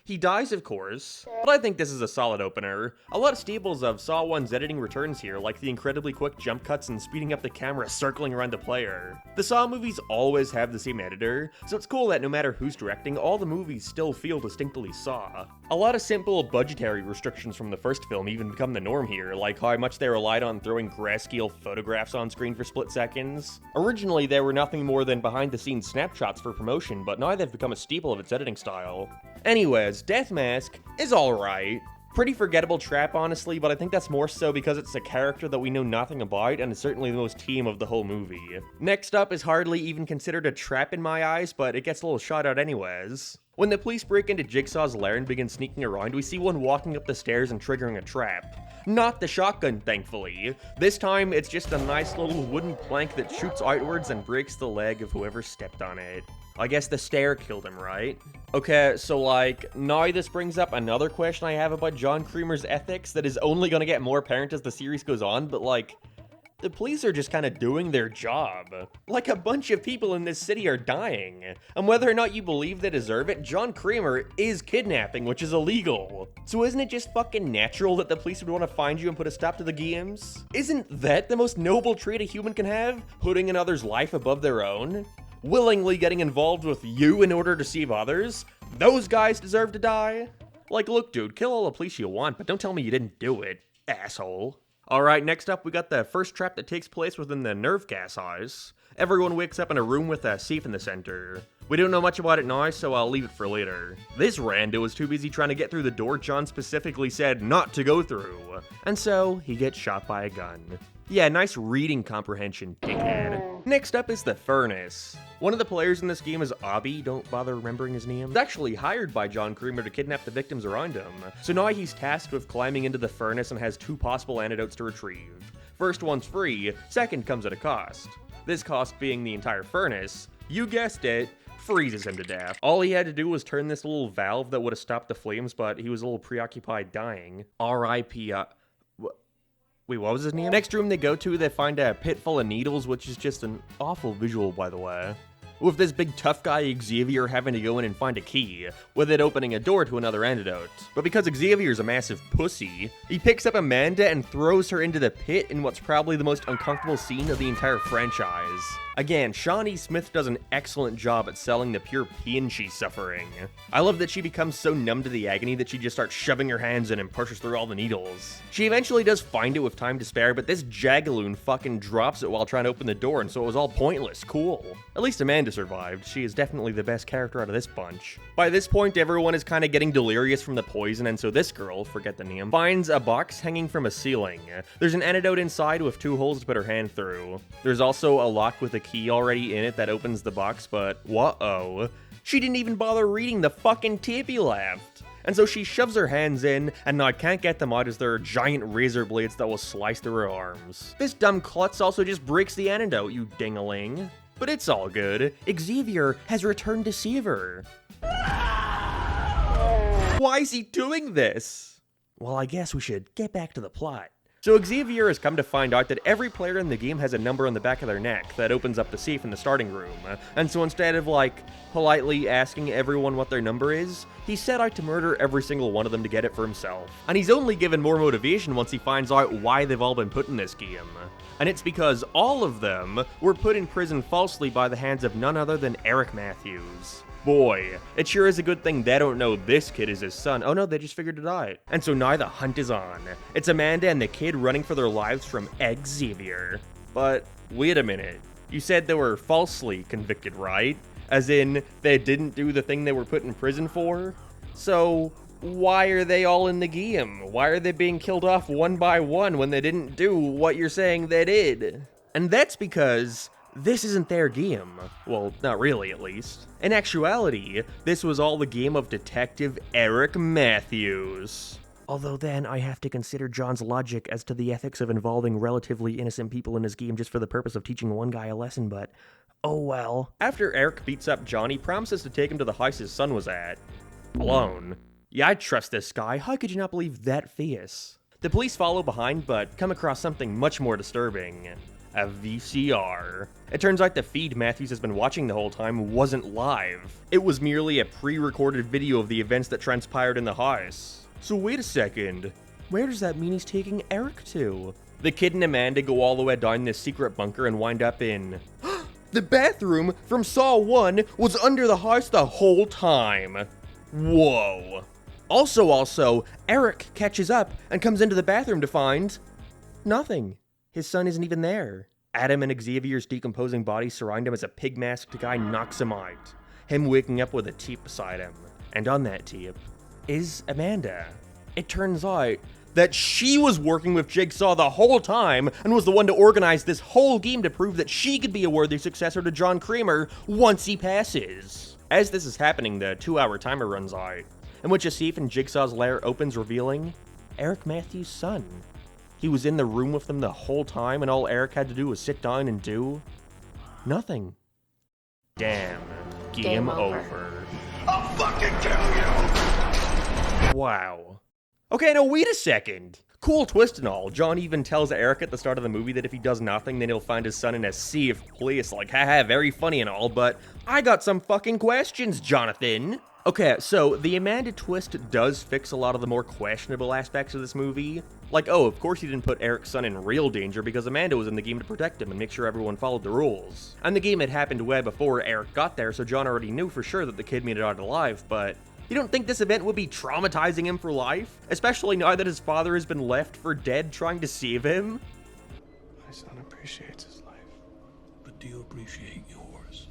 He dies, of course, but I think this is a solid opener. A lot of staples of Saw 1's editing returns here, like the incredibly quick jump cuts and speeding up the camera circling around the player. The Saw movies always have the same editor, so it's cool that no matter who's directing, all the movies still feel distinctly Saw. A lot of simple budgetary restrictions from the first film even become the norm here, like how much they relied on throwing grayscale photographs on screen for split seconds. Originally, they were nothing more than behind-the-scenes snapshots for promotion, but now they've become a staple of its editing style. Anyways, Death Mask is alright. Pretty forgettable trap, honestly, but I think that's more so because it's a character that we know nothing about, and is certainly the most tame of the whole movie. Next up is hardly even considered a trap in my eyes, but it gets a little shot out anyways. When the police break into Jigsaw's lair and begin sneaking around, we see one walking up the stairs and triggering a trap. Not the shotgun, thankfully. This time, it's just a nice little wooden plank that shoots outwards and breaks the leg of whoever stepped on it. I guess the stair killed him, right? Okay, so like, now this brings up another question I have about John Creamer's ethics that is only gonna get more apparent as the series goes on, but like, the police are just kind of doing their job. Like, a bunch of people in this city are dying. And whether or not you believe they deserve it, John Creamer is kidnapping, which is illegal. So isn't it just fucking natural that the police would want to find you and put a stop to the games? Isn't that the most noble trait a human can have? Putting another's life above their own? Willingly getting involved with you in order to save others? Those guys deserve to die? Like, look dude, kill all the police you want, but don't tell me you didn't do it, asshole. Alright, next up we got the first trap that takes place within the nerve gas house. Everyone wakes up in a room with a safe in the center. We don't know much about it now, so I'll leave it for later. This rando was too busy trying to get through the door John specifically said not to go through. And so, he gets shot by a gun. Yeah, nice reading comprehension, dickhead. Next up is the furnace. One of the players in this game is Obby, don't bother remembering his name. He's actually hired by John Creamer to kidnap the victims around him. So now he's tasked with climbing into the furnace and has two possible antidotes to retrieve. First one's free, second comes at a cost. This cost being the entire furnace, you guessed it, freezes him to death. All he had to do was turn this little valve that would have stopped the flames, but he was a little preoccupied dying. R.I.P. Wait, what was his name? Next room they go to, they find a pit full of needles, which is just an awful visual, by the way. With this big tough guy Xavier having to go in and find a key, with it opening a door to another antidote. But because Xavier's a massive pussy, he picks up Amanda and throws her into the pit in what's probably the most uncomfortable scene of the entire franchise. Again, Shawnee Smith does an excellent job at selling the pure pain she's suffering. I love that she becomes so numb to the agony that she just starts shoving her hands in and pushes through all the needles. She eventually does find it with time to spare, but this jagaloon fucking drops it while trying to open the door, and so it was all pointless. Cool. At least Amanda survived. She is definitely the best character out of this bunch. By this point, everyone is kind of getting delirious from the poison, and so this girl, forget the name, finds a box hanging from a ceiling. There's an antidote inside with 2 holes to put her hand through. There's also a lock with a key already in it that opens the box, but whoa, she didn't even bother reading the fucking tape he left. And so she shoves her hands in, and now I can't get them out as there are giant razor blades that will slice through her arms. This dumb klutz also just breaks the antidote, you ding-a-ling. But it's all good. Xavier has returned to save her. Why is he doing this? Well, I guess we should get back to the plot. So Xavier has come to find out that every player in the game has a number on the back of their neck that opens up the safe in the starting room. And so instead of, like, politely asking everyone what their number is, he set out to murder every single one of them to get it for himself. And he's only given more motivation once he finds out why they've all been put in this game. And it's because all of them were put in prison falsely by the hands of none other than Eric Matthews. Boy, it sure is a good thing they don't know this kid is his son. Oh no, they just figured it out. And so now the hunt is on. It's Amanda and the kid running for their lives from Xavier. But wait a minute. You said they were falsely convicted, right? As in, they didn't do the thing they were put in prison for? So, why are they all in the game? Why are they being killed off one by one when they didn't do what you're saying they did? And that's because this isn't their game. Well, not really, at least. In actuality, this was all the game of Detective Eric Matthews. Although then, I have to consider John's logic as to the ethics of involving relatively innocent people in his game just for the purpose of teaching one guy a lesson, but oh well. After Eric beats up John, he promises to take him to the house his son was at. alone. Yeah, I trust this guy. How could you not believe that face? The police follow behind, but come across something much more disturbing. A VCR. It turns out the feed Matthews has been watching the whole time wasn't live. It was merely a pre-recorded video of the events that transpired in the house. So wait a second. Where does that mean he's taking Eric to? The kid and Amanda go all the way down this secret bunker and wind up in... The bathroom from Saw 1 was under the house the whole time. Whoa. Also, Eric catches up and comes into the bathroom to find... nothing. His son isn't even there. Adam and Xavier's decomposing bodies surround him as a pig-masked guy knocks him out. Him waking up with a tape beside him. And on that tape is Amanda. It turns out that she was working with Jigsaw the whole time and was the one to organize this whole game to prove that she could be a worthy successor to John Kramer once he passes. As this is happening, the 2-hour timer runs out, in which a safe in Jigsaw's lair opens, revealing Eric Matthews' son. He was in the room with them the whole time, and all Eric had to do was sit down and do nothing. Damn. Game over. I'll fucking kill you! Wow. Okay, now wait a second. Cool twist and all. John even tells Eric at the start of the movie that if he does nothing, then he'll find his son in a safe place. Like, haha, very funny and all, but I got some fucking questions, Jonathan. Okay, so the Amanda twist does fix a lot of the more questionable aspects of this movie. Like, oh, of course he didn't put Eric's son in real danger because Amanda was in the game to protect him and make sure everyone followed the rules. And the game had happened way before Eric got there, so John already knew for sure that the kid made it out alive, but you don't think this event would be traumatizing him for life? Especially now that his father has been left for dead trying to save him? My son appreciates his life. But do you appreciate yours?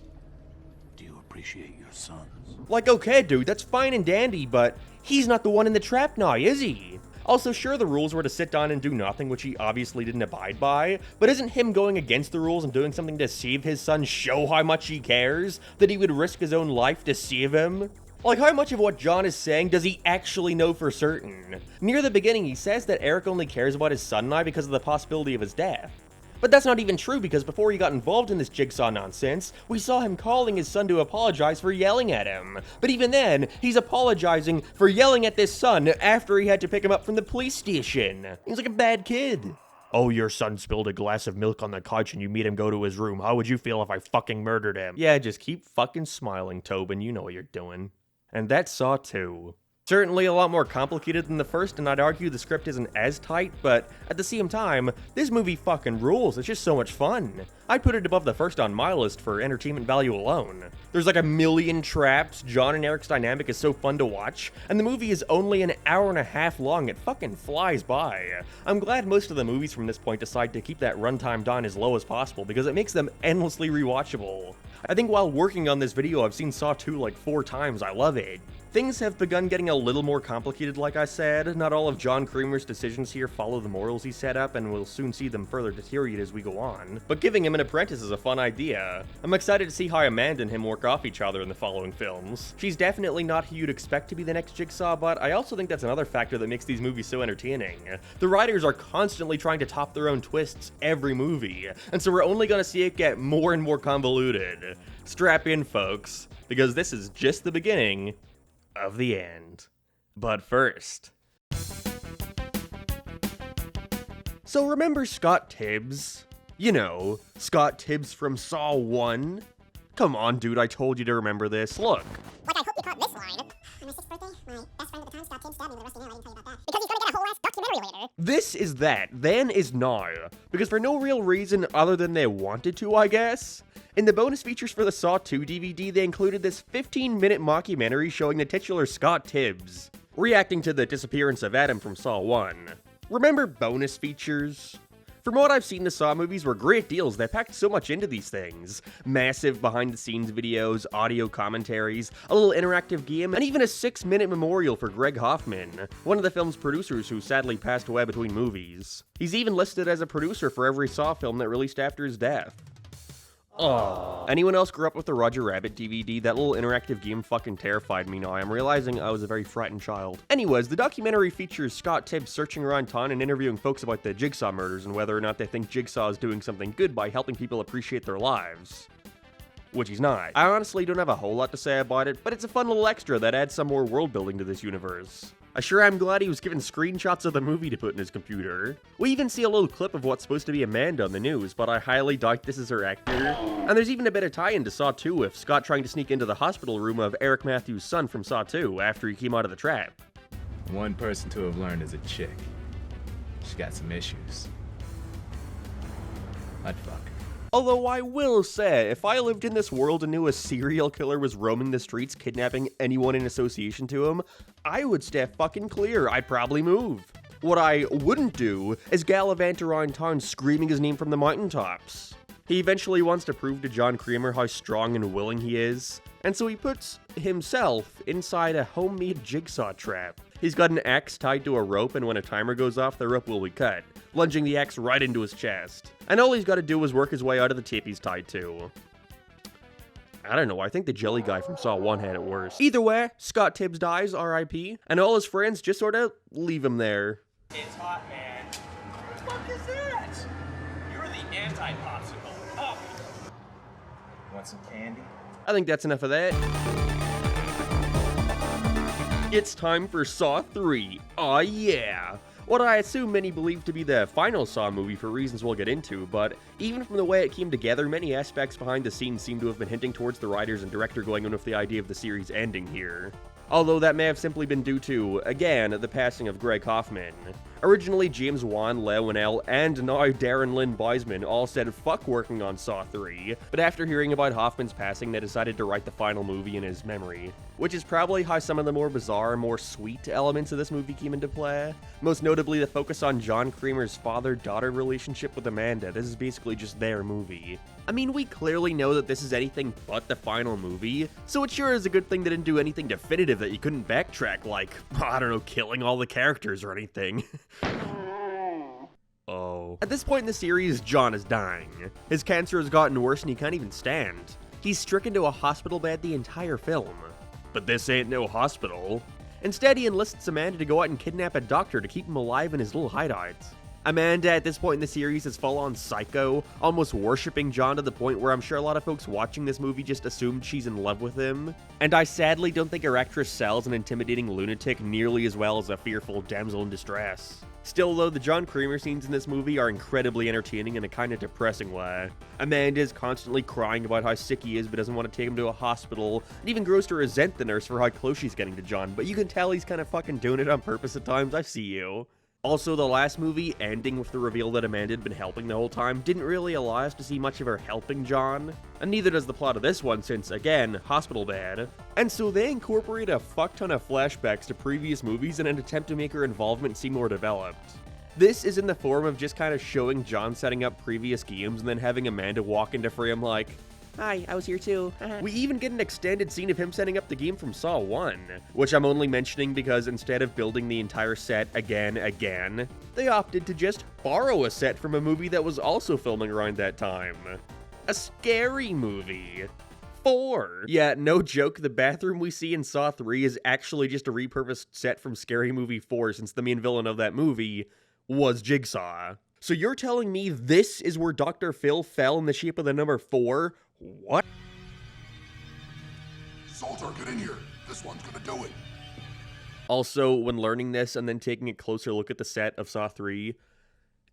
Do you appreciate your son's? Like, okay, dude, that's fine and dandy, but he's not the one in the trap now, is he? Also, sure, the rules were to sit down and do nothing, which he obviously didn't abide by, but isn't him going against the rules and doing something to save his son show how much he cares? That he would risk his own life to save him? Like, how much of what John is saying does he actually know for certain? Near the beginning, he says that Eric only cares about his son now because of the possibility of his death. But that's not even true, because before he got involved in this Jigsaw nonsense, we saw him calling his son to apologize for yelling at him. But even then, he's apologizing for yelling at this son after he had to pick him up from the police station. He's like a bad kid. Oh, your son spilled a glass of milk on the couch and you made him go to his room. How would you feel if I fucking murdered him? Yeah, just keep fucking smiling, Tobin. You know what you're doing. And that's Saw 2. Certainly a lot more complicated than the first, and I'd argue the script isn't as tight, but at the same time, this movie fucking rules. It's just so much fun. I'd put it above the first on my list for entertainment value alone. There's like a million traps, John and Eric's dynamic is so fun to watch, and the movie is only an hour and a half long. It fucking flies by. I'm glad most of the movies from this point decide to keep that runtime down as low as possible, because it makes them endlessly rewatchable. I think while working on this video, I've seen Saw 2 like 4 times. I love it. Things have begun getting a little more complicated, like I said. Not all of John Kramer's decisions here follow the morals he set up, and we'll soon see them further deteriorate as we go on. But giving him an apprentice is a fun idea. I'm excited to see how Amanda and him work off each other in the following films. She's definitely not who you'd expect to be the next Jigsaw, but I also think that's another factor that makes these movies so entertaining. The writers are constantly trying to top their own twists every movie, and so we're only gonna see it get more and more convoluted. Strap in, folks, because this is just the beginning of the end. But first... So remember Scott Tibbs? You know, Scott Tibbs from Saw 1? Come on, dude, I told you to remember this. Look. Like, I hope you caught this line. On my 6th birthday, my best friend at the time, Scott Tibb, stabbed me the rest of the year. I didn't tell you about that. Because he's gonna get a whole ass documentary later. This is that, then is now. Because for no real reason other than they wanted to, I guess. In the bonus features for the Saw 2 DVD, they included this 15-minute mockumentary showing the titular Scott Tibbs reacting to the disappearance of Adam from Saw 1. Remember bonus features? From what I've seen, the Saw movies were great deals that packed so much into these things. Massive behind-the-scenes videos, audio commentaries, a little interactive game, and even a 6-minute memorial for Greg Hoffman, one of the film's producers who sadly passed away between movies. He's even listed as a producer for every Saw film that released after his death. Aww. Anyone else grew up with the Roger Rabbit DVD? That little interactive game fucking terrified me now. I'm realizing I was a very frightened child. Anyways, the documentary features Scott Tibbs searching around town and interviewing folks about the Jigsaw murders and whether or not they think Jigsaw is doing something good by helping people appreciate their lives. which he's not. I honestly don't have a whole lot to say about it, but it's a fun little extra that adds some more world building to this universe. I sure am glad he was given screenshots of the movie to put in his computer. We even see a little clip of what's supposed to be Amanda on the news, but I highly doubt this is her actor. And there's even a bit of tie-in to Saw 2 with Scott trying to sneak into the hospital room of Eric Matthews' son from Saw 2 after he came out of the trap. One person to have learned is a chick. She's got some issues. I'd fuck her. Although I will say, if I lived in this world and knew a serial killer was roaming the streets kidnapping anyone in association to him, I would stay fucking clear. I'd probably move. What I wouldn't do is gallivant around town screaming his name from the mountaintops. He eventually wants to prove to John Kramer how strong and willing he is, and so he puts himself inside a homemade jigsaw trap. He's got an axe tied to a rope, and when a timer goes off, the rope will be cut, lunging the axe right into his chest. And all he's got to do is work his way out of the tape he's tied to. I don't know, I think the jelly guy from Saw 1 had it worse. Either way, Scott Tibbs dies, R.I.P., and all his friends just sort of leave him there. It's hot, man. What the fuck is that? You're the anti-popsicle. Oh. Want some candy? I think that's enough of that. It's time for Saw 3. Aw yeah! What I assume many believe to be the final Saw movie for reasons we'll get into, but even from the way it came together, many aspects behind the scenes seem to have been hinting towards the writers and director going in with the idea of the series ending here. Although that may have simply been due to, again, the passing of Greg Hoffman. Originally, James Wan, Lau Whannell, and now Darren Lynn Bousman all said fuck working on Saw 3, but after hearing about Hoffman's passing, they decided to write the final movie in his memory. Which is probably how some of the more bizarre, more sweet elements of this movie came into play. Most notably, the focus on John Kramer's father-daughter relationship with Amanda. This is basically just their movie. I mean, we clearly know that this is anything but the final movie, so it sure is a good thing they didn't do anything definitive that you couldn't backtrack, like, I don't know, killing all the characters or anything. Oh. At this point in the series, John is dying. His cancer has gotten worse and he can't even stand. He's stricken to a hospital bed the entire film. But this ain't no hospital. Instead, he enlists Amanda to go out and kidnap a doctor to keep him alive in his little hideout. Amanda, at this point in the series, is full-on psycho, almost worshipping John to the point where I'm sure a lot of folks watching this movie just assumed she's in love with him. And I sadly don't think her actress sells an intimidating lunatic nearly as well as a fearful damsel in distress. Still though, the John Kramer scenes in this movie are incredibly entertaining in a kinda depressing way. Amanda is constantly crying about how sick he is but doesn't want to take him to a hospital, and even grows to resent the nurse for how close she's getting to John, but you can tell he's kinda fucking doing it on purpose at times, I see you. Also, the last movie, ending with the reveal that Amanda had been helping the whole time, didn't really allow us to see much of her helping John, and neither does the plot of this one since, again, hospital bed. And so they incorporate a fuck ton of flashbacks to previous movies in an attempt to make her involvement seem more developed. This is in the form of just kind of showing John setting up previous games and then having Amanda walk into frame like, "Hi, I was here too." We even get an extended scene of him setting up the game from Saw 1, which I'm only mentioning because instead of building the entire set again, they opted to just borrow a set from a movie that was also filming around that time. A scary movie. 4. Yeah, no joke, the bathroom we see in Saw 3 is actually just a repurposed set from Scary Movie 4 since the main villain of that movie was Jigsaw. So you're telling me this is where Dr. Phil fell in the shape of the number 4? What? Soldier, get in here. This one's gonna do it. Also, when learning this and then taking a closer look at the set of Saw 3,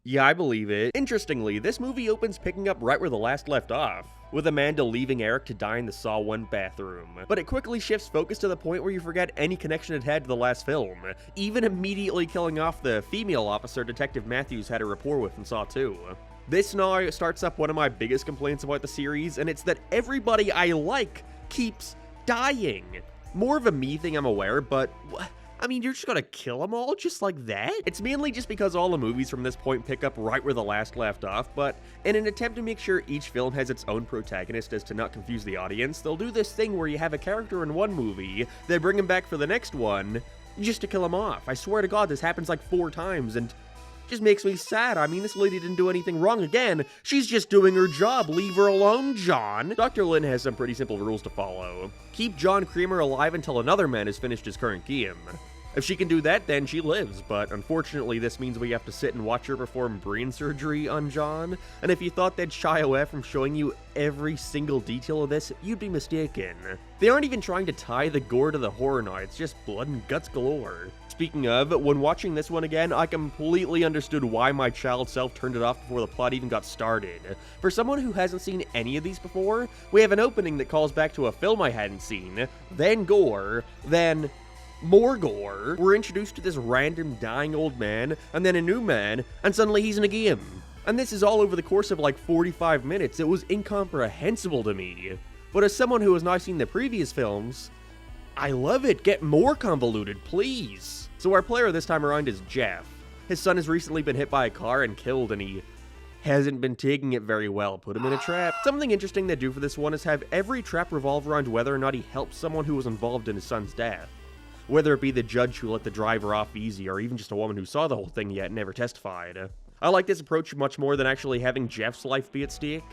yeah, I believe it. Interestingly, this movie opens picking up right where the last left off, with Amanda leaving Eric to die in the Saw 1 bathroom. But it quickly shifts focus to the point where you forget any connection it had to the last film, even immediately killing off the female officer Detective Matthews had a rapport with in Saw 2. This now starts up one of my biggest complaints about the series, and it's that everybody I like keeps dying. More of a me thing, I'm aware, but I mean, you're just gonna kill them all just like that? It's mainly just because all the movies from this point pick up right where the last left off, but in an attempt to make sure each film has its own protagonist as to not confuse the audience, they'll do this thing where you have a character in one movie, they bring him back for the next one, just to kill him off. I swear to God, this happens like 4 times, and just makes me sad. I mean, this lady didn't do anything wrong again. She's just doing her job. Leave her alone, John. Dr. Lynn has some pretty simple rules to follow. Keep John Kramer alive until another man has finished his current game. If she can do that, then she lives, but unfortunately this means we have to sit and watch her perform brain surgery on John, and if you thought they'd shy away from showing you every single detail of this, you'd be mistaken. They aren't even trying to tie the gore to the horror now, it's just blood and guts galore. Speaking of, when watching this one again, I completely understood why my child self turned it off before the plot even got started. For someone who hasn't seen any of these before, we have an opening that calls back to a film I hadn't seen, then gore, then more gore. We're introduced to this random dying old man, and then a new man, and suddenly he's in a game. And this is all over the course of like 45 minutes. It was incomprehensible to me. But as someone who has now seen the previous films, I love it. Get more convoluted, please. So our player this time around is Jeff. His son has recently been hit by a car and killed, and he hasn't been taking it very well. Put him in a trap. Something interesting they do for this one is have every trap revolve around whether or not he helps someone who was involved in his son's death. Whether it be the judge who let the driver off easy, or even just a woman who saw the whole thing yet never testified. I like this approach much more than actually having Jeff's life be at stake.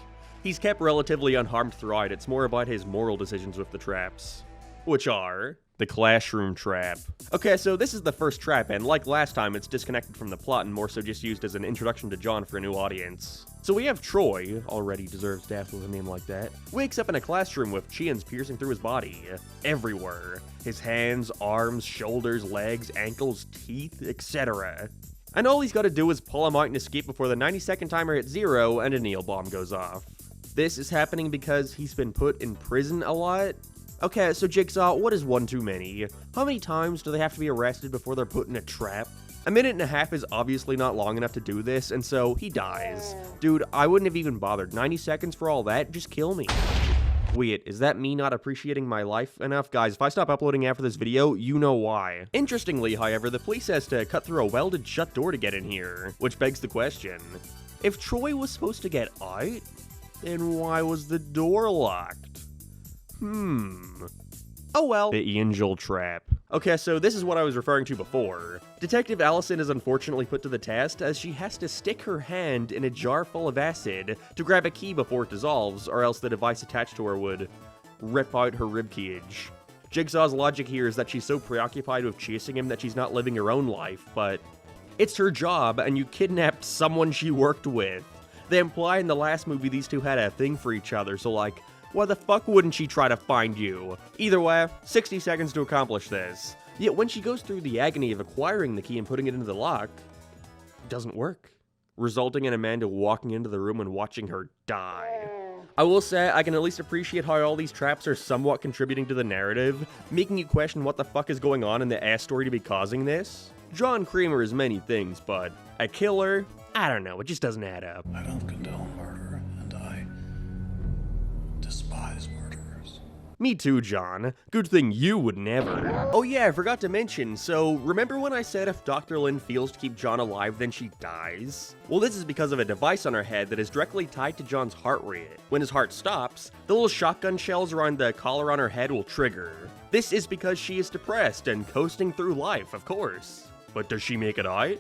He's kept relatively unharmed throughout, it's more about his moral decisions with the traps. Which are the classroom trap. Okay, so this is the first trap, and like last time, it's disconnected from the plot and more so just used as an introduction to John for a new audience. So we have Troy, already deserves death with a name like that, wakes up in a classroom with chains piercing through his body. Everywhere. His hands, arms, shoulders, legs, ankles, teeth, etc. And all he's got to do is pull him out and escape before the 90-second timer hits 0 and a nail bomb goes off. This is happening because he's been put in prison a lot. Okay, so Jigsaw, what is one too many? How many times do they have to be arrested before they're put in a trap? A minute and a half is obviously not long enough to do this, and so he dies. Dude, I wouldn't have even bothered. 90 seconds for all that? Just kill me. Wait, is that me not appreciating my life enough? Guys, if I stop uploading after this video, you know why. Interestingly, however, the police has to cut through a welded shut door to get in here, which begs the question. If Troy was supposed to get out, then why was the door locked? Oh well. The angel trap. Okay, so this is what I was referring to before. Detective Allison is unfortunately put to the test as she has to stick her hand in a jar full of acid to grab a key before it dissolves, or else the device attached to her would rip out her ribcage. Jigsaw's logic here is that she's so preoccupied with chasing him that she's not living her own life, but it's her job, and you kidnapped someone she worked with. They imply in the last movie these two had a thing for each other, so like, why the fuck wouldn't she try to find you? Either way, 60 seconds to accomplish this. Yet when she goes through the agony of acquiring the key and putting it into the lock, it doesn't work, resulting in Amanda walking into the room and watching her die. I will say, I can at least appreciate how all these traps are somewhat contributing to the narrative, making you question what the fuck is going on in the ass story to be causing this. John Kramer is many things, but a killer? I don't know, it just doesn't add up. I don't condone murder, and I despise murderers. Me too, John. Good thing you would never. Oh yeah, I forgot to mention, so remember when I said if Dr. Lynn feels to keep John alive, then she dies? Well, this is because of a device on her head that is directly tied to John's heart rate. When his heart stops, the little shotgun shells around the collar on her head will trigger. This is because she is depressed and coasting through life, of course. But does she make it out?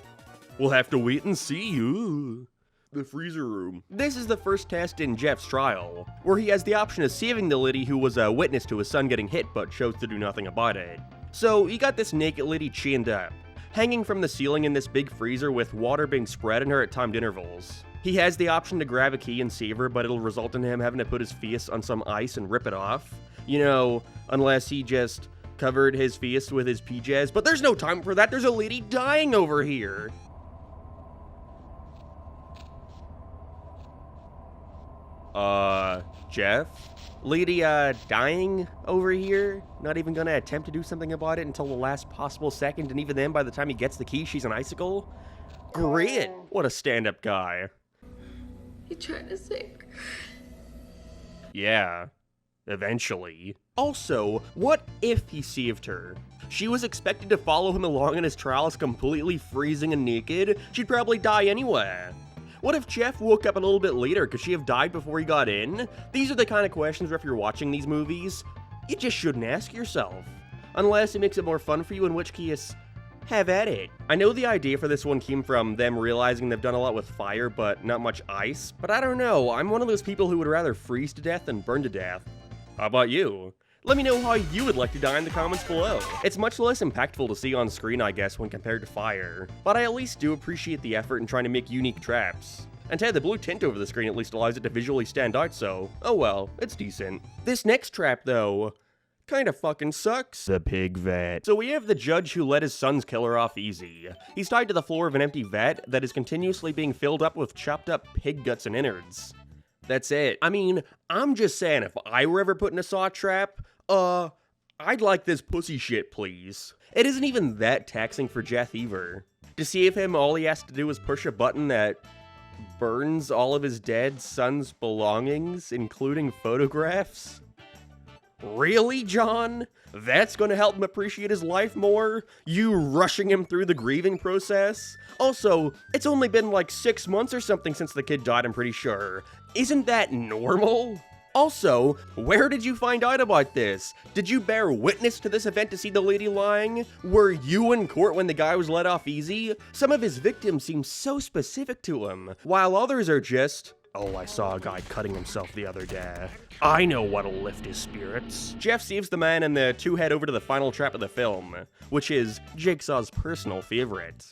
We'll have to wait and see. Ooh. The freezer room. This is the first test in Jeff's trial, where he has the option of saving the lady who was a witness to his son getting hit but chose to do nothing about it. So he got this naked lady chained up, hanging from the ceiling in this big freezer with water being spread on her at timed intervals. He has the option to grab a key and save her, but it'll result in him having to put his face on some ice and rip it off. You know, unless he just covered his face with his PJs, but there's no time for that, there's a lady dying over here. Jeff? Lady, dying over here? Not even gonna attempt to do something about it until the last possible second, and even then, by the time he gets the key, she's an icicle? Great! What a stand-up guy. You trying to save her? Yeah. Eventually. Also, what if he saved her? She was expected to follow him along in his trials completely freezing and naked. She'd probably die anyway. What if Jeff woke up a little bit later? Could she have died before he got in? These are the kind of questions where if you're watching these movies, you just shouldn't ask yourself. Unless it makes it more fun for you, in which case, have at it. I know the idea for this one came from them realizing they've done a lot with fire, but not much ice. But I don't know, I'm one of those people who would rather freeze to death than burn to death. How about you? Let me know how you would like to die in the comments below. It's much less impactful to see on screen, I guess, when compared to Fire, but I at least do appreciate the effort in trying to make unique traps. And hey, the blue tint over the screen at least allows it to visually stand out, so, oh well, it's decent. This next trap, though, kinda fucking sucks. The pig vat. So we have the judge who let his son's killer off easy. He's tied to the floor of an empty vat that is continuously being filled up with chopped up pig guts and innards. That's it. I mean, I'm just saying, if I were ever put in a saw trap, I'd like this pussy shit, please. It isn't even that taxing for Jeff either. To save him, all he has to do is push a button that burns all of his dead son's belongings, including photographs. Really, John? That's gonna help him appreciate his life more? You rushing him through the grieving process? Also, it's only been like 6 months or something since the kid died, I'm pretty sure. Isn't that normal? Also, where did you find out about this? Did you bear witness to this event to see the lady lying? Were you in court when the guy was let off easy? Some of his victims seem so specific to him, while others are just, oh, I saw a guy cutting himself the other day. I know what'll lift his spirits. Jeff saves the man and the two head over to the final trap of the film, which is Jigsaw's personal favorite.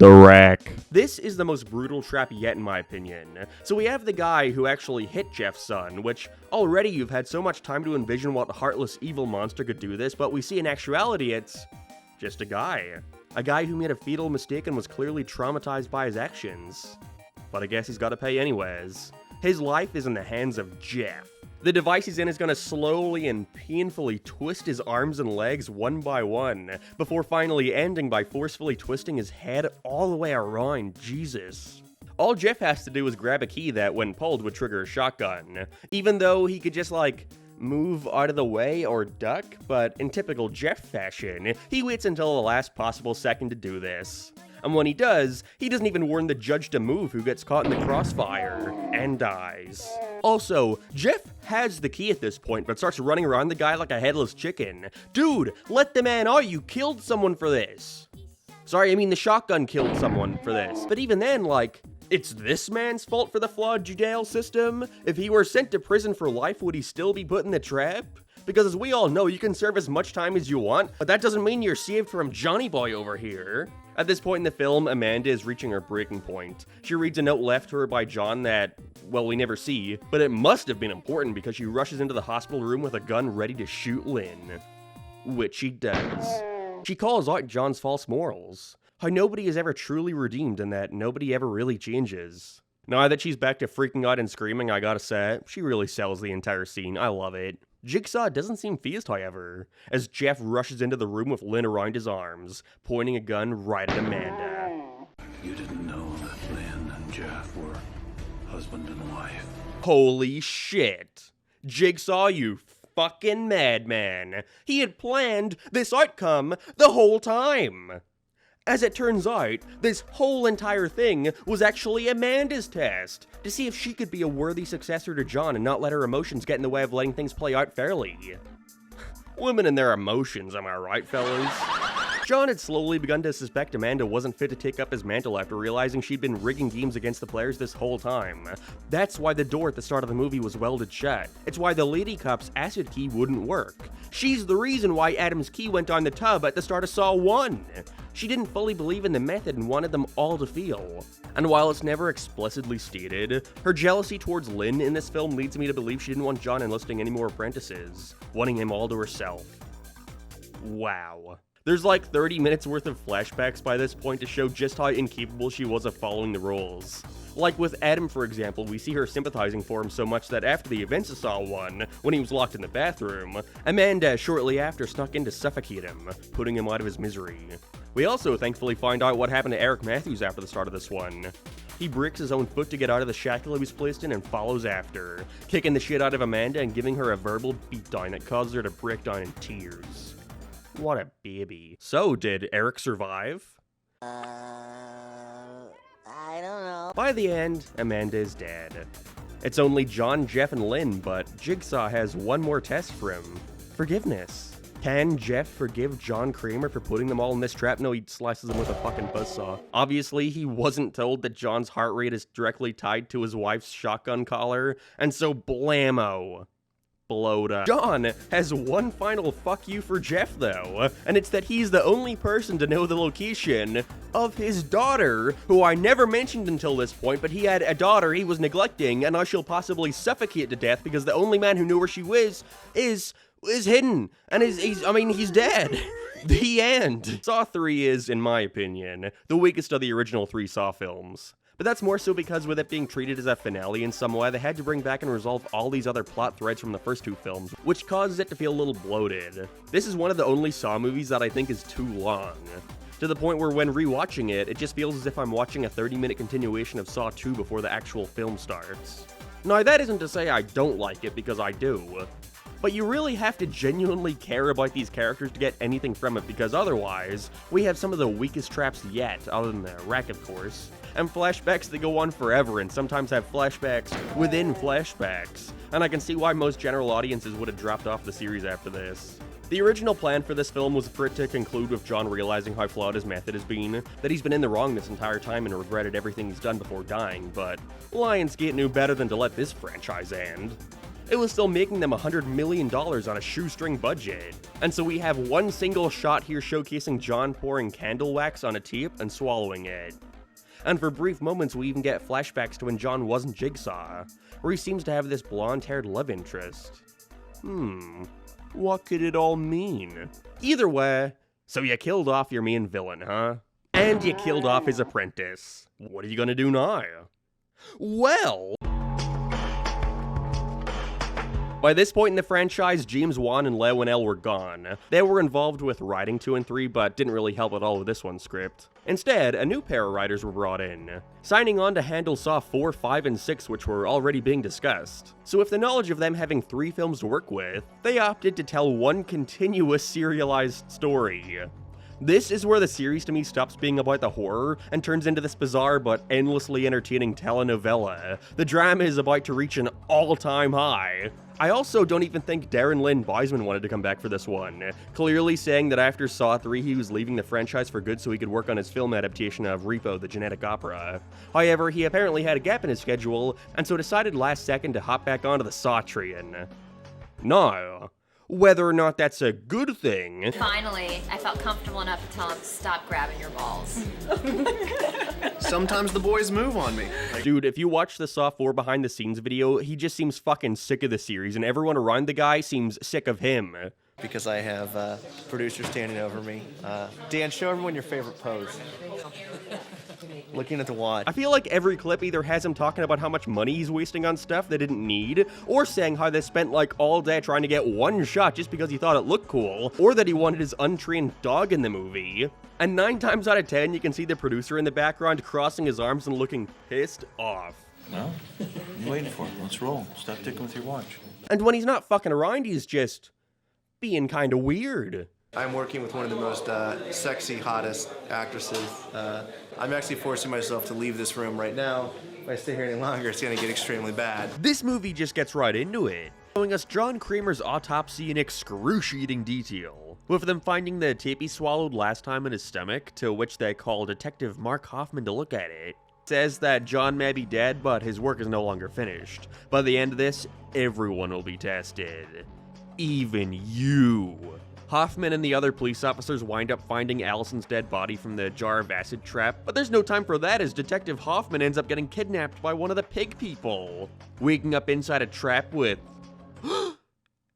The rack. This is the most brutal trap yet in my opinion. So we have the guy who actually hit Jeff's son, which already you've had so much time to envision what heartless evil monster could do this, but we see in actuality it's just a guy. A guy who made a fatal mistake and was clearly traumatized by his actions. But I guess he's gotta pay anyways. His life is in the hands of Jeff. The device he's in is gonna slowly and painfully twist his arms and legs one by one, before finally ending by forcefully twisting his head all the way around. Jesus. All Jeff has to do is grab a key that, when pulled, would trigger a shotgun, even though he could just, like, move out of the way or duck, but in typical Jeff fashion, he waits until the last possible second to do this. And when he does, he doesn't even warn the judge to move, who gets caught in the crossfire and dies. Also, Jeff has the key at this point, but starts running around the guy like a headless chicken. Dude, let the man out, you killed someone for this. Sorry, I mean the shotgun killed someone for this. But even then, like, it's this man's fault for the flawed judicial system? If he were sent to prison for life, would he still be put in the trap? Because as we all know, you can serve as much time as you want, but that doesn't mean you're saved from Johnny Boy over here. At this point in the film, Amanda is reaching her breaking point. She reads a note left to her by John that, well, we never see, but it must have been important because she rushes into the hospital room with a gun ready to shoot Lynn. Which she does. She calls out John's false morals. How nobody is ever truly redeemed and that nobody ever really changes. Now that she's back to freaking out and screaming, I gotta say, she really sells the entire scene. I love it. Jigsaw doesn't seem fazed, however, as Jeff rushes into the room with Lynn around his arms, pointing a gun right at Amanda. You didn't know that Lynn and Jeff were husband and wife. Holy shit. Jigsaw, you fucking madman. He had planned this outcome the whole time. As it turns out, this whole entire thing was actually Amanda's test, to see if she could be a worthy successor to John and not let her emotions get in the way of letting things play out fairly. Women and their emotions, am I right, fellas? John had slowly begun to suspect Amanda wasn't fit to take up his mantle after realizing she'd been rigging games against the players this whole time. That's why the door at the start of the movie was welded shut. It's why the lady cop's acid key wouldn't work. She's the reason why Adam's key went down the tub at the start of Saw 1. She didn't fully believe in the method and wanted them all to feel. And while it's never explicitly stated, her jealousy towards Lynn in this film leads me to believe she didn't want John enlisting any more apprentices, wanting him all to herself. Wow. There's like 30 minutes worth of flashbacks by this point to show just how incapable she was of following the rules. Like with Adam, for example, we see her sympathizing for him so much that after the events of Saw 1, when he was locked in the bathroom, Amanda shortly after snuck in to suffocate him, putting him out of his misery. We also thankfully find out what happened to Eric Matthews after the start of this one. He breaks his own foot to get out of the shackle he was placed in and follows after, kicking the shit out of Amanda and giving her a verbal beatdown that causes her to break down in tears. What a baby. So, did Eric survive? I don't know. By the end, Amanda is dead. It's only John, Jeff, and Lynn, but Jigsaw has one more test for him. Forgiveness. Can Jeff forgive John Kramer for putting them all in this trap? No, he slices them with a fucking buzzsaw. Obviously, he wasn't told that John's heart rate is directly tied to his wife's shotgun collar, and so blammo. explode. John has one final fuck you for Jeff though, and it's that he's the only person to know the location of his daughter, who I never mentioned until this point, but he had a daughter he was neglecting, and now she'll possibly suffocate to death because the only man who knew where she was is hidden, and he's dead. The end. Saw 3 is, in my opinion, the weakest of the original 3 Saw films. But that's more so because with it being treated as a finale in some way, they had to bring back and resolve all these other plot threads from the first 2 films, which causes it to feel a little bloated. This is one of the only Saw movies that I think is too long, to the point where when rewatching it, it just feels as if I'm watching a 30-minute continuation of Saw 2 before the actual film starts. Now, that isn't to say I don't like it, because I do. But you really have to genuinely care about these characters to get anything from it, because otherwise, we have some of the weakest traps yet, other than the wreck, of course, and flashbacks that go on forever and sometimes have flashbacks within flashbacks, and I can see why most general audiences would have dropped off the series after this. The original plan for this film was for it to conclude with John realizing how flawed his method has been, that he's been in the wrong this entire time and regretted everything he's done before dying, but Lionsgate knew better than to let this franchise end. It was still making them $100 million on a shoestring budget. And so we have one single shot here showcasing John pouring candle wax on a tape and swallowing it. And for brief moments we even get flashbacks to when John wasn't Jigsaw, where he seems to have this blonde-haired love interest. What could it all mean? Either way, so you killed off your main villain, huh? And you killed off his apprentice. What are you gonna do now? Well, by this point in the franchise, James Wan and Leo Whannell were gone. They were involved with writing 2 and 3, but didn't really help at all with this one's script. Instead, a new pair of writers were brought in, signing on to handle Saw 4, 5, and 6, which were already being discussed. So with the knowledge of them having 3 films to work with, they opted to tell one continuous serialized story. This is where the series to me stops being about the horror and turns into this bizarre but endlessly entertaining telenovela. The drama is about to reach an all-time high. I also don't even think Darren Lynn Bousman wanted to come back for this one, clearly saying that after Saw 3 he was leaving the franchise for good so he could work on his film adaptation of Repo, the Genetic Opera. However, he apparently had a gap in his schedule, and so decided last second to hop back onto the Saw train. Now, whether or not that's a good thing... Finally, I felt comfortable enough to tell him to stop grabbing your balls. Sometimes the boys move on me. Dude, if you watch the Saw 4 behind the scenes video, he just seems fucking sick of the series, and everyone around the guy seems sick of him. Because I have a producer standing over me. Dan, show everyone your favorite pose. Looking at the watch. I feel like every clip either has him talking about how much money he's wasting on stuff they didn't need, or saying how they spent like all day trying to get one shot just because he thought it looked cool, or that he wanted his untrained dog in the movie. And 9 times out of 10, you can see the producer in the background crossing his arms and looking pissed off. Well, I'm waiting for it. Let's roll. Stop ticking with your watch. And when he's not fucking around, he's just being kinda weird. I'm working with one of the most sexy, hottest actresses. I'm actually forcing myself to leave this room right now. If I stay here any longer, it's gonna get extremely bad. This movie just gets right into it, showing us John Kramer's autopsy in excruciating detail, with them finding the tape he swallowed last time in his stomach, to which they call Detective Mark Hoffman to look at it. Says that John may be dead, but his work is no longer finished. By the end of this, everyone will be tested. Even you. Hoffman and the other police officers wind up finding Allison's dead body from the jar of acid trap, but there's no time for that as Detective Hoffman ends up getting kidnapped by one of the pig people, waking up inside a trap with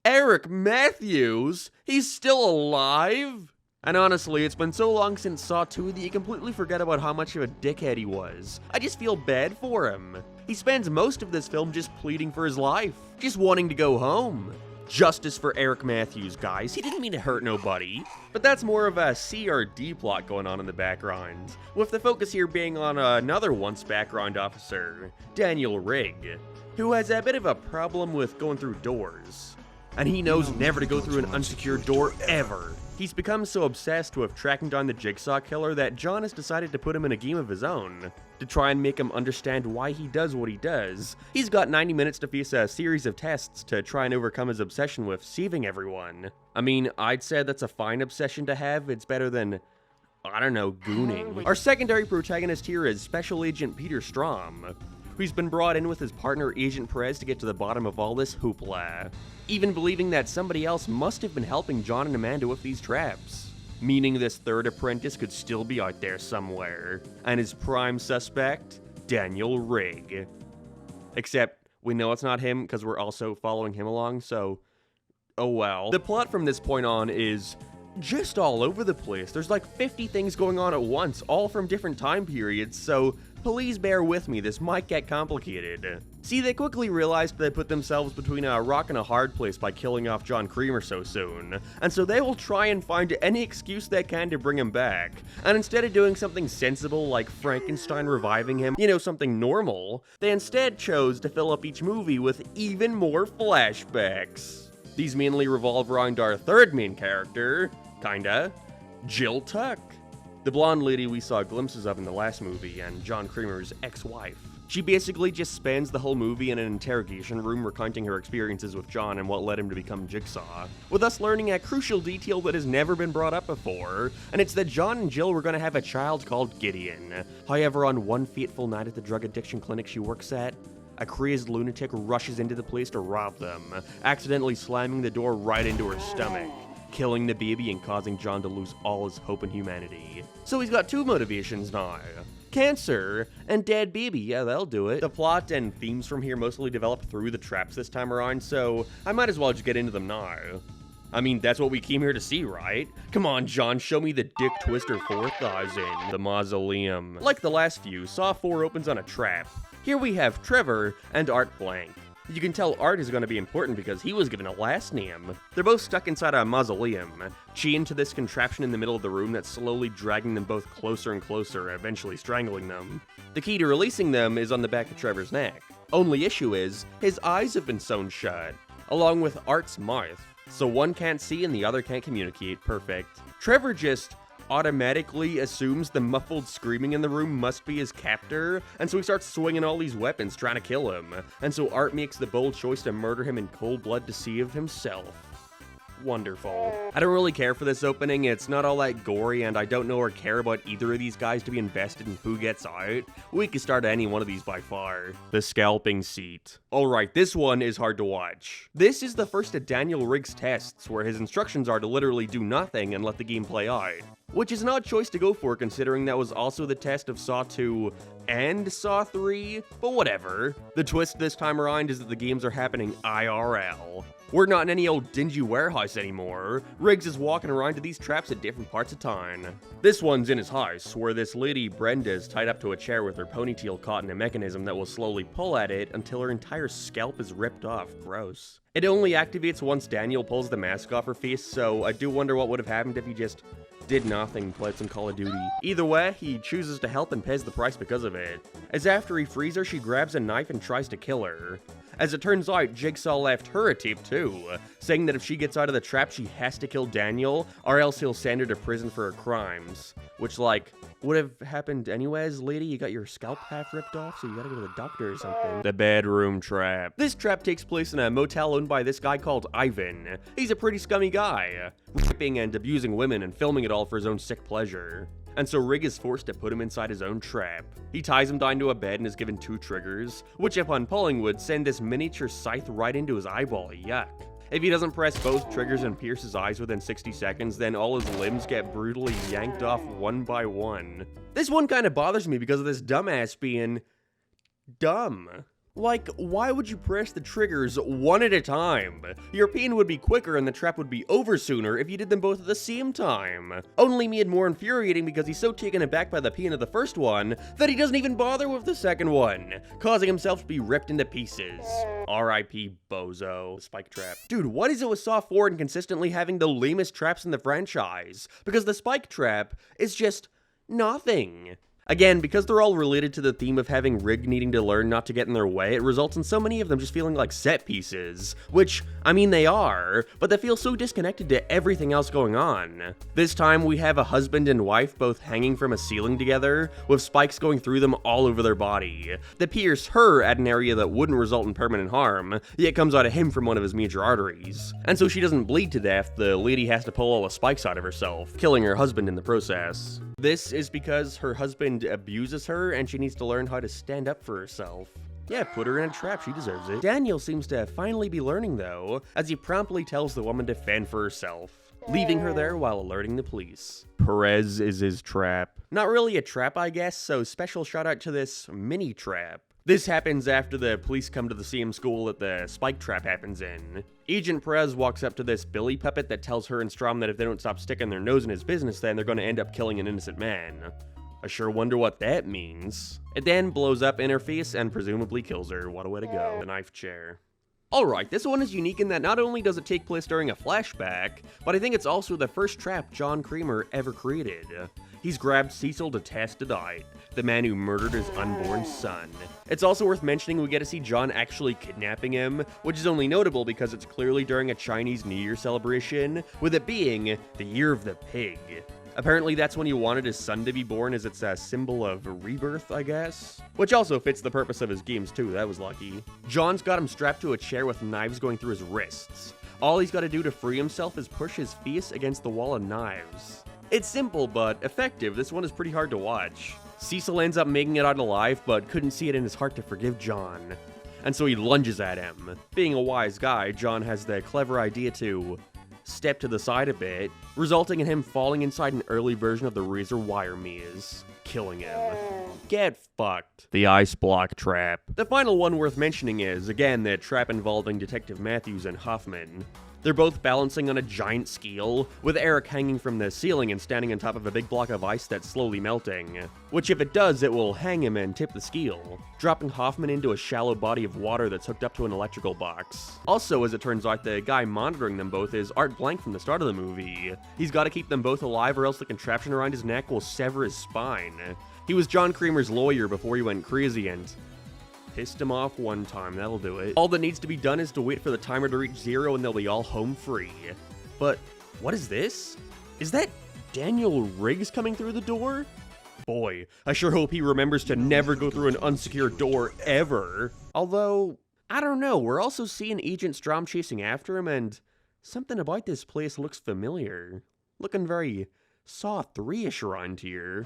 Eric Matthews? He's still alive? And honestly, it's been so long since Saw 2 that you completely forget about how much of a dickhead he was. I just feel bad for him. He spends most of this film just pleading for his life, just wanting to go home. Justice for Eric Matthews, guys. He didn't mean to hurt nobody. But that's more of a C or D plot going on in the background, with the focus here being on another once background officer, Daniel Rigg, who has a bit of a problem with going through doors. And he knows never to go through an unsecured door ever. He's become so obsessed with tracking down the Jigsaw killer that John has decided to put him in a game of his own, to try and make him understand why he does what he does. He's got 90 minutes to face a series of tests to try and overcome his obsession with saving everyone. I mean, I'd say that's a fine obsession to have. It's better than, I don't know, gooning. Our secondary protagonist here is Special Agent Peter Strom, who's been brought in with his partner Agent Perez to get to the bottom of all this hoopla, even believing that somebody else must have been helping John and Amanda with these traps, meaning this third apprentice could still be out there somewhere, and his prime suspect, Daniel Rigg. Except, we know it's not him because we're also following him along, so oh well. The plot from this point on is just all over the place. There's like 50 things going on at once, all from different time periods, so please bear with me, this might get complicated. See, they quickly realized they put themselves between a rock and a hard place by killing off John Creamer so soon, and so they will try and find any excuse they can to bring him back, and instead of doing something sensible like Frankenstein reviving him, something normal, they instead chose to fill up each movie with even more flashbacks. These mainly revolve around our third main character, kinda, Jill Tuck, the blonde lady we saw glimpses of in the last movie, and John Creamer's ex-wife. She basically just spends the whole movie in an interrogation room recounting her experiences with John and what led him to become Jigsaw, with us learning a crucial detail that has never been brought up before, and it's that John and Jill were going to have a child called Gideon. However, on one fateful night at the drug addiction clinic she works at, a crazed lunatic rushes into the place to rob them, accidentally slamming the door right into her stomach, killing the baby and causing John to lose all his hope in humanity. So he's got two motivations now. Cancer and dead baby, yeah, they'll do it. The plot and themes from here mostly develop through the traps this time around, so I might as well just get into them now. I mean, that's what we came here to see, right? Come on, John, show me the Dick Twister 4000, the mausoleum. Like the last few, Saw 4 opens on a trap. Here we have Trevor and Art Blank. You can tell Art is going to be important because he was given a last name. They're both stuck inside a mausoleum, chained to this contraption in the middle of the room that's slowly dragging them both closer and closer, eventually strangling them. The key to releasing them is on the back of Trevor's neck. Only issue is, his eyes have been sewn shut, along with Art's mouth, so one can't see and the other can't communicate. Perfect. Trevor just automatically assumes the muffled screaming in the room must be his captor, and so he starts swinging all these weapons trying to kill him, and so Art makes the bold choice to murder him in cold blood to save himself. Wonderful. I don't really care for this opening, it's not all that gory, and I don't know or care about either of these guys to be invested in who gets out. We could start any one of these by far. The scalping seat. Alright, this one is hard to watch. This is the first of Daniel Rigg's tests, where his instructions are to literally do nothing and let the game play out. Which is an odd choice to go for, considering that was also the test of Saw 2 and Saw 3, but whatever. The twist this time around is that the games are happening IRL. We're not in any old dingy warehouse anymore. Riggs is walking around to these traps at different parts of town. This one's in his house, where this lady Brenda is tied up to a chair with her ponytail caught in a mechanism that will slowly pull at it until her entire scalp is ripped off. Gross. It only activates once Daniel pulls the mask off her face, so I do wonder what would have happened if he just did nothing, played some Call of Duty. Either way, he chooses to help and pays the price because of it. As after he frees her, she grabs a knife and tries to kill her. As it turns out, Jigsaw left her a tape too, saying that if she gets out of the trap, she has to kill Daniel, or else he'll send her to prison for her crimes. Which, like, would have happened anyways, lady. You got your scalp half ripped off, so you gotta go to the doctor or something. The bedroom trap. This trap takes place in a motel owned by this guy called Ivan. He's a pretty scummy guy, raping and abusing women and filming it all for his own sick pleasure. And so Rigg is forced to put him inside his own trap. He ties him down to a bed and is given 2 triggers, which upon pulling would send this miniature scythe right into his eyeball. Yuck. If he doesn't press both triggers and pierce his eyes within 60 seconds, then all his limbs get brutally yanked off one by one. This one kind of bothers me because of this dumbass being dumb. Like, why would you press the triggers one at a time? Your pain would be quicker and the trap would be over sooner if you did them both at the same time. Only made more infuriating because he's so taken aback by the pain of the first one that he doesn't even bother with the second one, causing himself to be ripped into pieces. R.I.P. Bozo. Spike trap. Dude, what is it with Saw 4 and consistently having the lamest traps in the franchise? Because the spike trap is just nothing. Again, because they're all related to the theme of having Rigg needing to learn not to get in their way, it results in so many of them just feeling like set pieces. Which, I mean they are, but they feel so disconnected to everything else going on. This time we have a husband and wife both hanging from a ceiling together, with spikes going through them all over their body. They pierce her at an area that wouldn't result in permanent harm, yet comes out of him from one of his major arteries. And so she doesn't bleed to death, the lady has to pull all the spikes out of herself, killing her husband in the process. This is because her husband abuses her and she needs to learn how to stand up for herself. Yeah, put her in a trap, she deserves it. Daniel seems to finally be learning though, as he promptly tells the woman to fend for herself, leaving her there while alerting the police. Perez is his trap. Not really a trap, I guess, so special shout out to this mini trap. This happens after the police come to the same school that the spike trap happens in. Agent Perez walks up to this Billy puppet that tells her and Strom that if they don't stop sticking their nose in his business, then they're going to end up killing an innocent man. I sure wonder what that means. It then blows up in her face and presumably kills her. What a way to go. The knife chair. Alright, this one is unique in that not only does it take place during a flashback, but I think it's also the first trap John Kramer ever created. He's grabbed Cecil to test it out, the man who murdered his unborn son. It's also worth mentioning we get to see John actually kidnapping him, which is only notable because it's clearly during a Chinese New Year celebration, with it being the Year of the Pig. Apparently that's when he wanted his son to be born, as it's a symbol of rebirth, I guess. Which also fits the purpose of his games too, that was lucky. John's got him strapped to a chair with knives going through his wrists. All he's got to do to free himself is push his face against the wall of knives. It's simple, but effective. This one is pretty hard to watch. Cecil ends up making it out alive, but couldn't see it in his heart to forgive John. And so he lunges at him. Being a wise guy, John has the clever idea to step to the side a bit, resulting in him falling inside an early version of the razor wire maze, killing him. Get fucked. The ice block trap. The final one worth mentioning is, again, the trap involving Detective Matthews and Hoffman. They're both balancing on a giant scale, with Eric hanging from the ceiling and standing on top of a big block of ice that's slowly melting. Which if it does, it will hang him and tip the scale, dropping Hoffman into a shallow body of water that's hooked up to an electrical box. Also, as it turns out, the guy monitoring them both is Art Blank from the start of the movie. He's got to keep them both alive or else the contraption around his neck will sever his spine. He was John Kramer's lawyer before he went crazy and pissed him off one time, that'll do it. All that needs to be done is to wait for the timer to reach 0 and they'll be all home free. But what is this? Is that Daniel Riggs coming through the door? Boy, I sure hope he remembers to never go through an unsecured door ever. Although, I don't know, we're also seeing Agent Strom chasing after him and something about this place looks familiar. Looking very Saw 3-ish around here.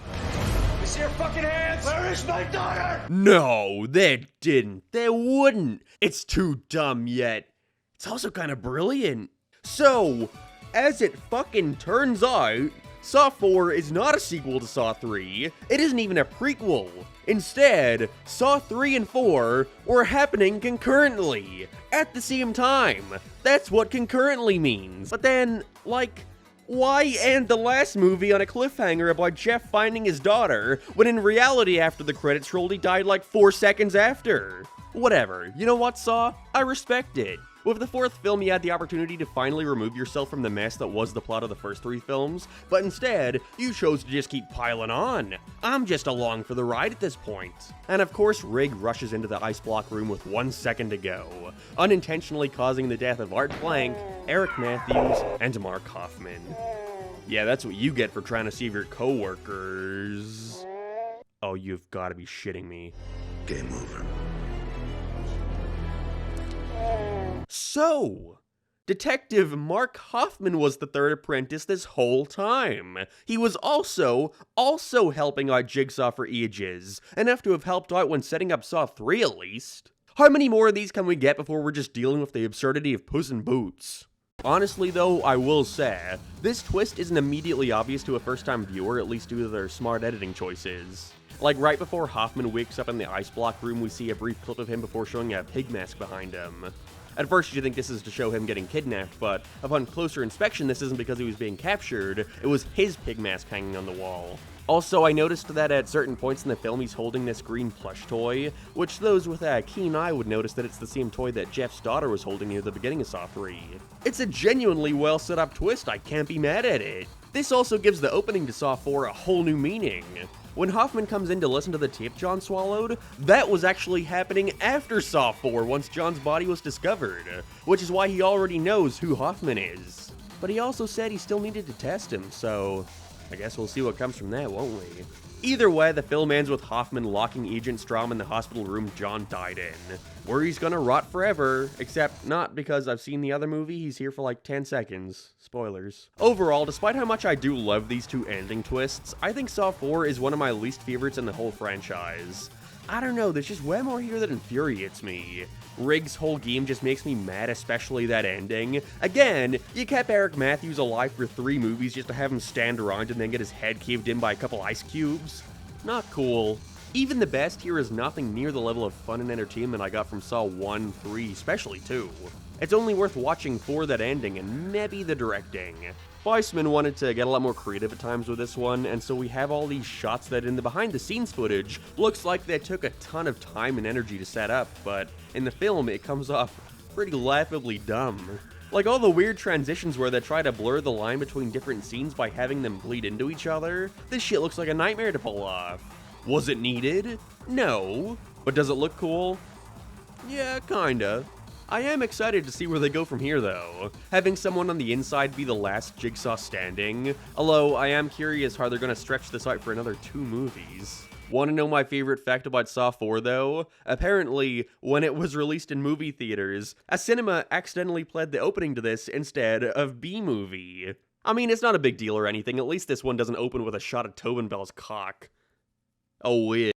You see your fucking hands? Where is my daughter? No, that didn't. That wouldn't. It's too dumb yet. It's also kind of brilliant. So, as it fucking turns out, Saw 4 is not a sequel to Saw 3. It isn't even a prequel. Instead, Saw 3 and 4 were happening concurrently, at the same time. That's what concurrently means. But then, like, why end the last movie on a cliffhanger about Jeff finding his daughter, when in reality after the credits rolled he died like 4 seconds after? Whatever, you know what, Saw? I respect it. With the 4th film, you had the opportunity to finally remove yourself from the mess that was the plot of the first 3 films, but instead, you chose to just keep piling on. I'm just along for the ride at this point. And of course, Rig rushes into the ice block room with 1 second to go, unintentionally causing the death of Art Blank, Eric Matthews, and Mark Hoffman. Yeah, that's what you get for trying to save your co-workers. Oh, you've got to be shitting me. Game over. So, Detective Mark Hoffman was the 3rd apprentice this whole time. He was also helping out Jigsaw for ages, enough to have helped out when setting up Saw 3 at least. How many more of these can we get before we're just dealing with the absurdity of Puss in Boots? Honestly though, I will say, this twist isn't immediately obvious to a first-time viewer, at least due to their smart editing choices. Like right before Hoffman wakes up in the ice block room, we see a brief clip of him before showing a pig mask behind him. At first you think this is to show him getting kidnapped, but upon closer inspection this isn't because he was being captured, it was his pig mask hanging on the wall. Also, I noticed that at certain points in the film he's holding this green plush toy, which those with a keen eye would notice that it's the same toy that Jeff's daughter was holding near the beginning of Saw 3. It's a genuinely well set up twist, I can't be mad at it. This also gives the opening to Saw 4 a whole new meaning. When Hoffman comes in to listen to the tape John swallowed, that was actually happening after Saw 4 once John's body was discovered, which is why he already knows who Hoffman is. But he also said he still needed to test him, so I guess we'll see what comes from that, won't we? Either way, the film ends with Hoffman locking Agent Strom in the hospital room John died in, where he's gonna rot forever, except not because I've seen the other movie, he's here for like 10 seconds. Spoilers. Overall, despite how much I do love these two ending twists, I think Saw 4 is one of my least favorites in the whole franchise. I don't know, there's just way more here that infuriates me. Riggs' whole game just makes me mad, especially that ending. Again, you kept Eric Matthews alive for 3 movies just to have him stand around and then get his head caved in by a couple ice cubes. Not cool. Even the best here is nothing near the level of fun and entertainment I got from Saw 1, 3, especially 2. It's only worth watching for that ending and maybe the directing. Weissman wanted to get a lot more creative at times with this one, and so we have all these shots that in the behind the scenes footage looks like they took a ton of time and energy to set up, but in the film it comes off pretty laughably dumb. Like all the weird transitions where they try to blur the line between different scenes by having them bleed into each other, this shit looks like a nightmare to pull off. Was it needed? No. But does it look cool? Yeah, kinda. I am excited to see where they go from here though, having someone on the inside be the last Jigsaw standing, although I am curious how they're going to stretch this out for another 2 movies. Want to know my favorite fact about Saw 4 though? Apparently, when it was released in movie theaters, a cinema accidentally played the opening to this instead of B-movie. I mean, it's not a big deal or anything, at least this one doesn't open with a shot of Tobin Bell's cock. Oh, weird.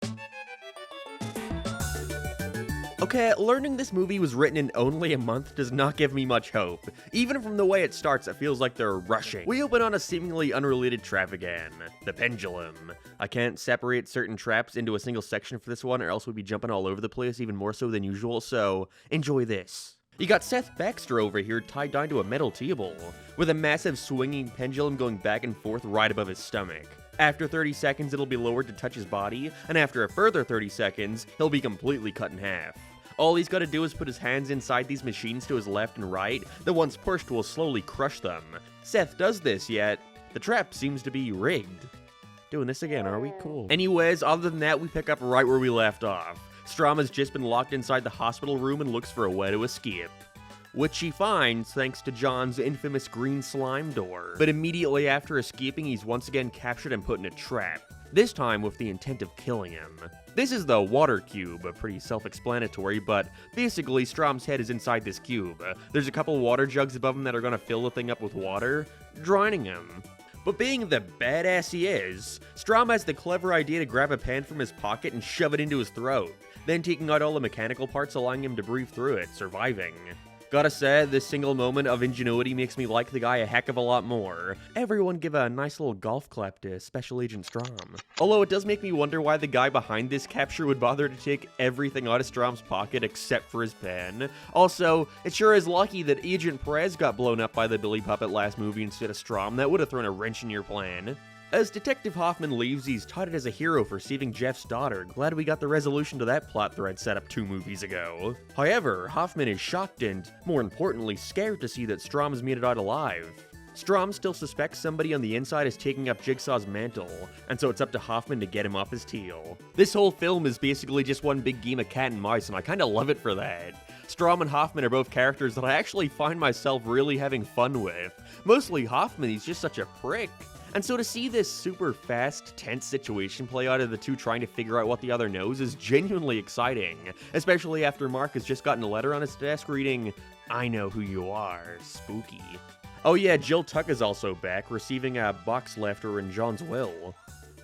Okay, learning this movie was written in only a month does not give me much hope. Even from the way it starts, it feels like they're rushing. We open on a seemingly unrelated trap again. The pendulum. I can't separate certain traps into a single section for this one, or else we'd be jumping all over the place even more so than usual, so enjoy this. You got Seth Baxter over here tied down to a metal table, with a massive swinging pendulum going back and forth right above his stomach. After 30 seconds, it'll be lowered to touch his body, and after a further 30 seconds, he'll be completely cut in half. All he's got to do is put his hands inside these machines to his left and right, that once pushed will slowly crush them. Seth does this, yet the trap seems to be rigged. Doing this again, are we? Cool. Anyways, other than that, we pick up right where we left off. Strom has just been locked inside the hospital room and looks for a way to escape, which he finds thanks to John's infamous green slime door. But immediately after escaping, he's once again captured and put in a trap, this time with the intent of killing him. This is the water cube, pretty self-explanatory, but basically Strom's head is inside this cube. There's a couple water jugs above him that are gonna fill the thing up with water, drowning him. But being the badass he is, Strom has the clever idea to grab a pan from his pocket and shove it into his throat, then taking out all the mechanical parts, allowing him to breathe through it, surviving. Gotta say, this single moment of ingenuity makes me like the guy a heck of a lot more. Everyone give a nice little golf clap to Special Agent Strom. Although it does make me wonder why the guy behind this capture would bother to take everything out of Strom's pocket except for his pen. Also, it sure is lucky that Agent Perez got blown up by the Billy Puppet last movie instead of Strom. That would have thrown a wrench in your plan. As Detective Hoffman leaves, he's touted as a hero for saving Jeff's daughter. Glad we got the resolution to that plot thread set up 2 movies ago. However, Hoffman is shocked and, more importantly, scared to see that Strom has made it out alive. Strom still suspects somebody on the inside is taking up Jigsaw's mantle, and so it's up to Hoffman to get him off his tail. This whole film is basically just one big game of cat and mouse, and I kinda love it for that. Strom and Hoffman are both characters that I actually find myself really having fun with. Mostly Hoffman, he's just such a prick. And so to see this super fast, tense situation play out of the 2 trying to figure out what the other knows is genuinely exciting, especially after Mark has just gotten a letter on his desk reading, "I know who you are, spooky." Oh yeah, Jill Tuck is also back, receiving a box left her in John's will.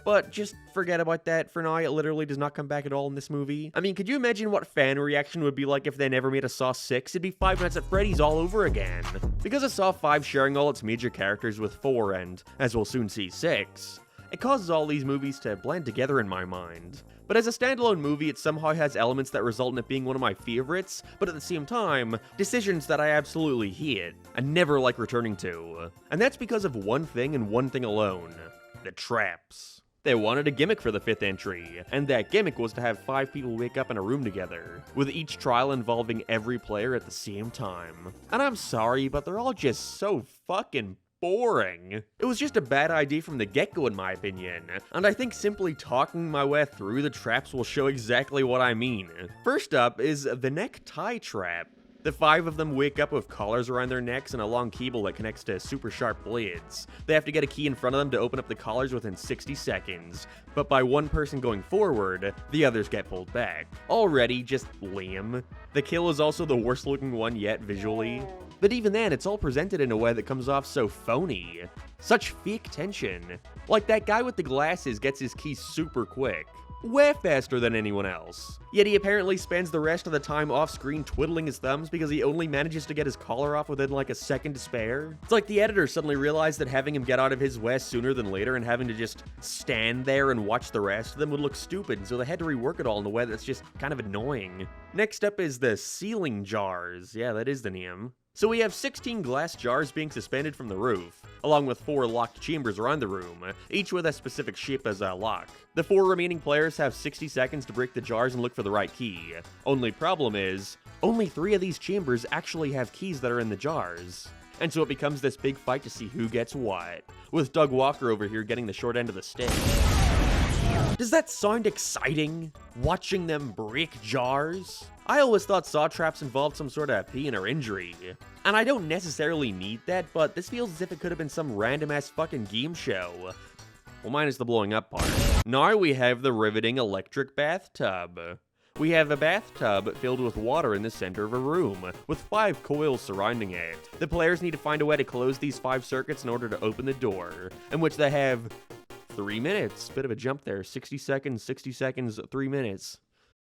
But just forget about that for now, it literally does not come back at all in this movie. I mean, could you imagine what fan reaction would be like if they never made a Saw 6? It'd be Five Nights at Freddy's all over again. Because of Saw 5 sharing all its major characters with 4 and, as we'll soon see, 6, it causes all these movies to blend together in my mind. But as a standalone movie, it somehow has elements that result in it being one of my favorites, but at the same time, decisions that I absolutely hate, and never like returning to. And that's because of one thing and one thing alone: the traps. They wanted a gimmick for the 5th entry, and that gimmick was to have 5 people wake up in a room together, with each trial involving every player at the same time. And I'm sorry, but they're all just so fucking boring. It was just a bad idea from the get-go in my opinion, and I think simply talking my way through the traps will show exactly what I mean. First up is the necktie trap. The 5 of them wake up with collars around their necks and a long cable that connects to super sharp blades. They have to get a key in front of them to open up the collars within 60 seconds, but by one person going forward, the others get pulled back. Already just lame. The kill is also the worst looking one yet visually, but even then, it's all presented in a way that comes off so phony. Such fake tension. Like that guy with the glasses gets his key super quick. way faster than anyone else. Yet he apparently spends the rest of the time off-screen twiddling his thumbs because he only manages to get his collar off within like a second to spare. It's like the editor suddenly realized that having him get out of his way sooner than later and having to just stand there and watch the rest of them would look stupid, so they had to rework it all in a way that's just kind of annoying. Next up is the ceiling jars. Yeah, that is the name. So we have 16 glass jars being suspended from the roof, along with 4 locked chambers around the room, each with a specific shape as a lock. The 4 remaining players have 60 seconds to break the jars and look for the right key. Only problem is, only 3 of these chambers actually have keys that are in the jars. And so it becomes this big fight to see who gets what, with Doug Walker over here getting the short end of the stick. Does that sound exciting? Watching them break jars? I always thought saw traps involved some sort of pain or injury. And I don't necessarily need that, but this feels as if it could have been some random ass fucking game show. Well, minus the blowing up part. Now we have the riveting electric bathtub. We have a bathtub filled with water in the center of a room, with 5 coils surrounding it. The players need to find a way to close these 5 circuits in order to open the door, in which they have 3 minutes. Bit of a jump there. 60 seconds, 3 minutes.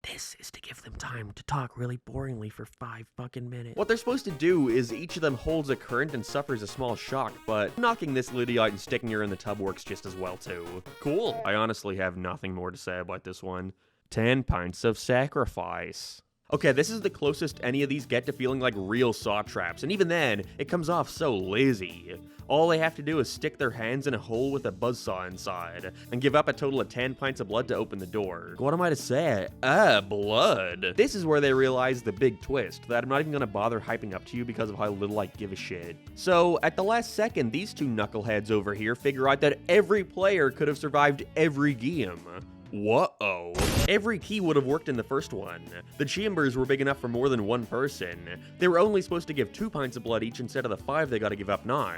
This is to give them time to talk really boringly for 5 fucking minutes. What they're supposed to do is each of them holds a current and suffers a small shock, but knocking this lady out and sticking her in the tub works just as well too. Cool. I honestly have nothing more to say about this one. 10 pints of sacrifice. Okay, this is the closest any of these get to feeling like real saw traps, and even then, it comes off so lazy. All they have to do is stick their hands in a hole with a buzzsaw inside, and give up a total of 10 pints of blood to open the door. What am I to say? Blood. This is where they realize the big twist, that I'm not even gonna bother hyping up to you because of how little I give a shit. So, at the last second, these 2 knuckleheads over here figure out that every player could have survived every game. Whoa. Every key would have worked in the first one. The chambers were big enough for more than 1 person. They were only supposed to give 2 pints of blood each instead of the 5 they gotta give up now.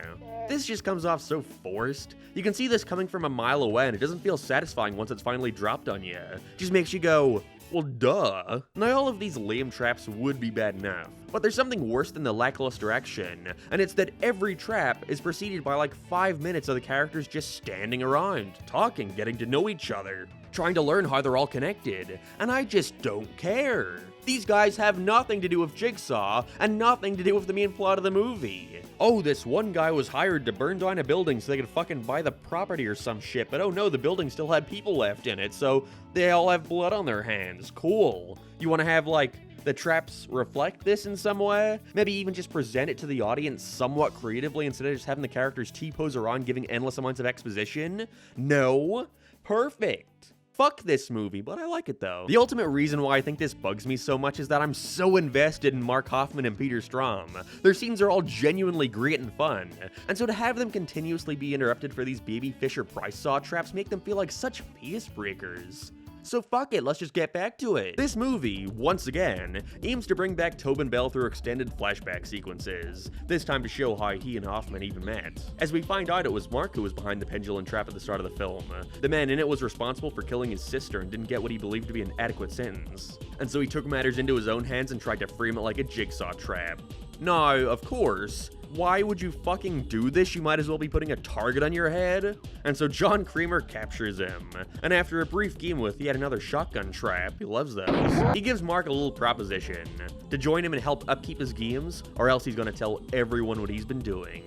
This just comes off so forced. You can see this coming from a mile away and it doesn't feel satisfying once it's finally dropped on you. Just makes you go, well, duh. Now, all of these lame traps would be bad enough, but there's something worse than the lackluster action, and it's that every trap is preceded by like 5 minutes of the characters just standing around, talking, getting to know each other, trying to learn how they're all connected, and I just don't care. These guys have nothing to do with Jigsaw, and nothing to do with the main plot of the movie. Oh, this one guy was hired to burn down a building so they could fucking buy the property or some shit, but oh no, the building still had people left in it, so they all have blood on their hands. Cool. You wanna have, like, the traps reflect this in some way? Maybe even just present it to the audience somewhat creatively instead of just having the characters T-pose around giving endless amounts of exposition? No? Perfect. Fuck this movie, but I like it though. The ultimate reason why I think this bugs me so much is that I'm so invested in Mark Hoffman and Peter Strahm. Their scenes are all genuinely great and fun, and so to have them continuously be interrupted for these baby Fisher-Price saw traps make them feel like such pace breakers. So fuck it, let's just get back to it. This movie, once again, aims to bring back Tobin Bell through extended flashback sequences, this time to show how he and Hoffman even met. As we find out, it was Mark who was behind the pendulum trap at the start of the film. The man in it was responsible for killing his sister and didn't get what he believed to be an adequate sentence. And so he took matters into his own hands and tried to frame it like a jigsaw trap. Now, of course, why would you fucking do this? You might as well be putting a target on your head. And so John Kramer captures him. And after a brief game with yet another shotgun trap, he loves those, he gives Mark a little proposition. To join him and help upkeep his games, or else he's gonna tell everyone what he's been doing.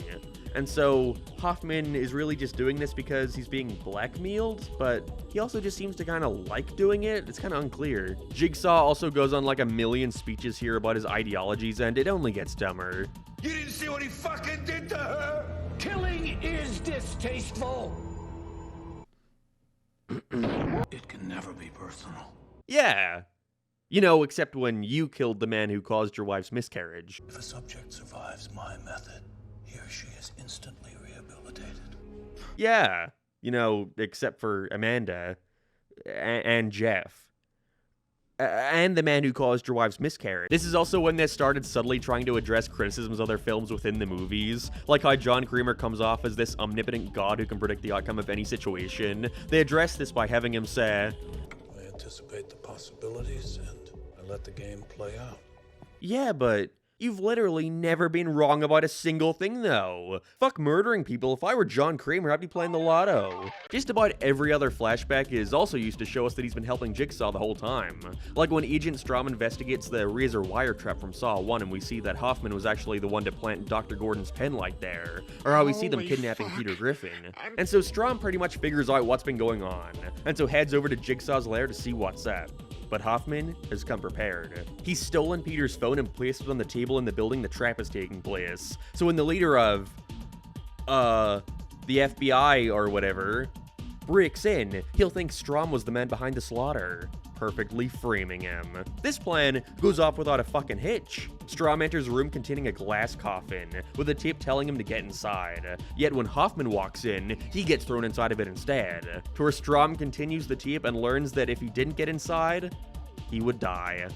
And so Hoffman is really just doing this because he's being blackmailed, but he also just seems to kind of like doing it. It's kind of unclear. Jigsaw also goes on like a million speeches here about his ideologies, and it only gets dumber. You didn't see what he fucking did to her? Killing is distasteful. It can never be personal. Yeah. You know, except when you killed the man who caused your wife's miscarriage. If a subject survives my method, he or she is instantly rehabilitated. Yeah. You know, except for Amanda and Jeff. And the man who caused your wife's miscarriage. This is also when they started subtly trying to address criticisms of their films within the movies, like how John Kramer comes off as this omnipotent god who can predict the outcome of any situation. They address this by having him say, I anticipate the possibilities and I let the game play out. Yeah, but You've literally never been wrong about a single thing, though. Fuck murdering people. If I were John Kramer, I'd be playing the lotto. Just about every other flashback is also used to show us that he's been helping Jigsaw the whole time. Like when Agent Strahm investigates the razor wire trap from Saw 1 and we see that Hoffman was actually the one to plant Dr. Gordon's pen light there. Or how we see them kidnapping Peter Griffin. And so Strahm pretty much figures out what's been going on, and so heads over to Jigsaw's lair to see what's up. But Hoffman has come prepared. He's stolen Peter's phone and placed it on the table in the building the trap is taking place. So when the leader of, the FBI or whatever, breaks in, he'll think Strahm was the man behind the slaughter, perfectly framing him. This plan goes off without a fucking hitch. Strahm enters a room containing a glass coffin, with a tape telling him to get inside. Yet when Hoffman walks in, he gets thrown inside of it instead. To where Strahm continues the tape and learns that if he didn't get inside, he would die.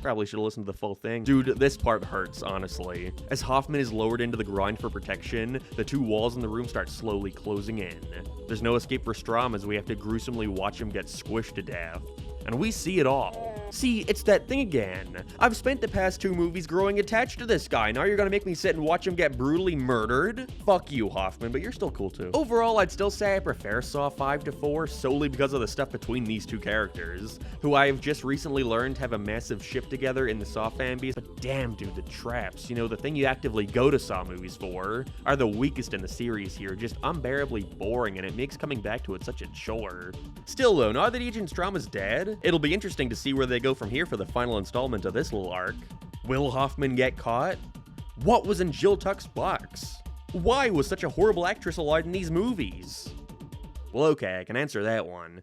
Probably should have listened to the full thing. Dude, this part hurts, honestly. As Hoffman is lowered into the ground for protection, the two walls in the room start slowly closing in. There's no escape for Strahm as we have to gruesomely watch him get squished to death. And we see it all. See, it's that thing again. I've spent the past 2 movies growing attached to this guy. Now you're gonna make me sit and watch him get brutally murdered? Fuck you, Hoffman, but you're still cool too. Overall, I'd still say I prefer Saw 5 to 4 solely because of the stuff between these 2 characters, who I have just recently learned have a massive shift together in the Saw fanbase. But damn, dude, the traps, you know, the thing you actively go to Saw movies for, are the weakest in the series here, just unbearably boring, and it makes coming back to it such a chore. Still though, now that Agent Strahm is dead, it'll be interesting to see where they go from here for the final installment of this little arc. Will Hoffman get caught? What was in Jill Tuck's box? Why was such a horrible actress allowed in these movies? Well, okay, I can answer that one.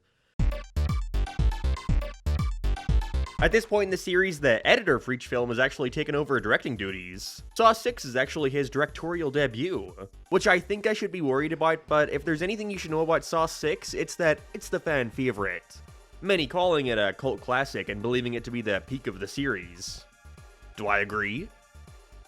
At this point in the series, the editor for each film has actually taken over directing duties. Saw 6 is actually his directorial debut, which I think I should be worried about, but if there's anything you should know about Saw 6, it's that it's the fan favorite. Many calling it a cult classic and believing it to be the peak of the series. Do I agree?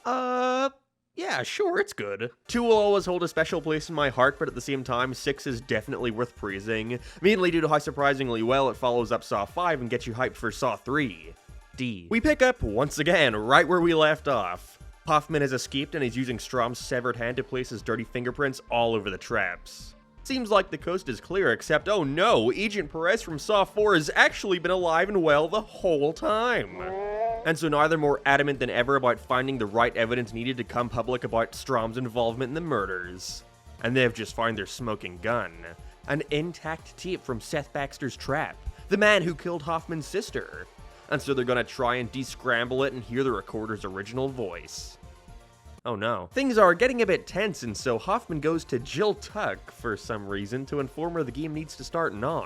Yeah, sure, it's good. 2 will always hold a special place in my heart, but at the same time, 6 is definitely worth praising, mainly due to how surprisingly well it follows up Saw 5 and gets you hyped for Saw 3. D. We pick up, once again, right where we left off. Hoffman has escaped and is using Strahm's severed hand to place his dirty fingerprints all over the traps. Seems like the coast is clear, except oh no, Agent Perez from Saw 4 has actually been alive and well the whole time. And so now they're more adamant than ever about finding the right evidence needed to come public about Strahm's involvement in the murders. And they've just found their smoking gun. An intact tape from Seth Baxter's trap, the man who killed Hoffman's sister. And so they're gonna try and descramble it and hear the recorder's original voice. Oh no. Things are getting a bit tense, and so Hoffman goes to Jill Tuck for some reason to inform her the game needs to start now.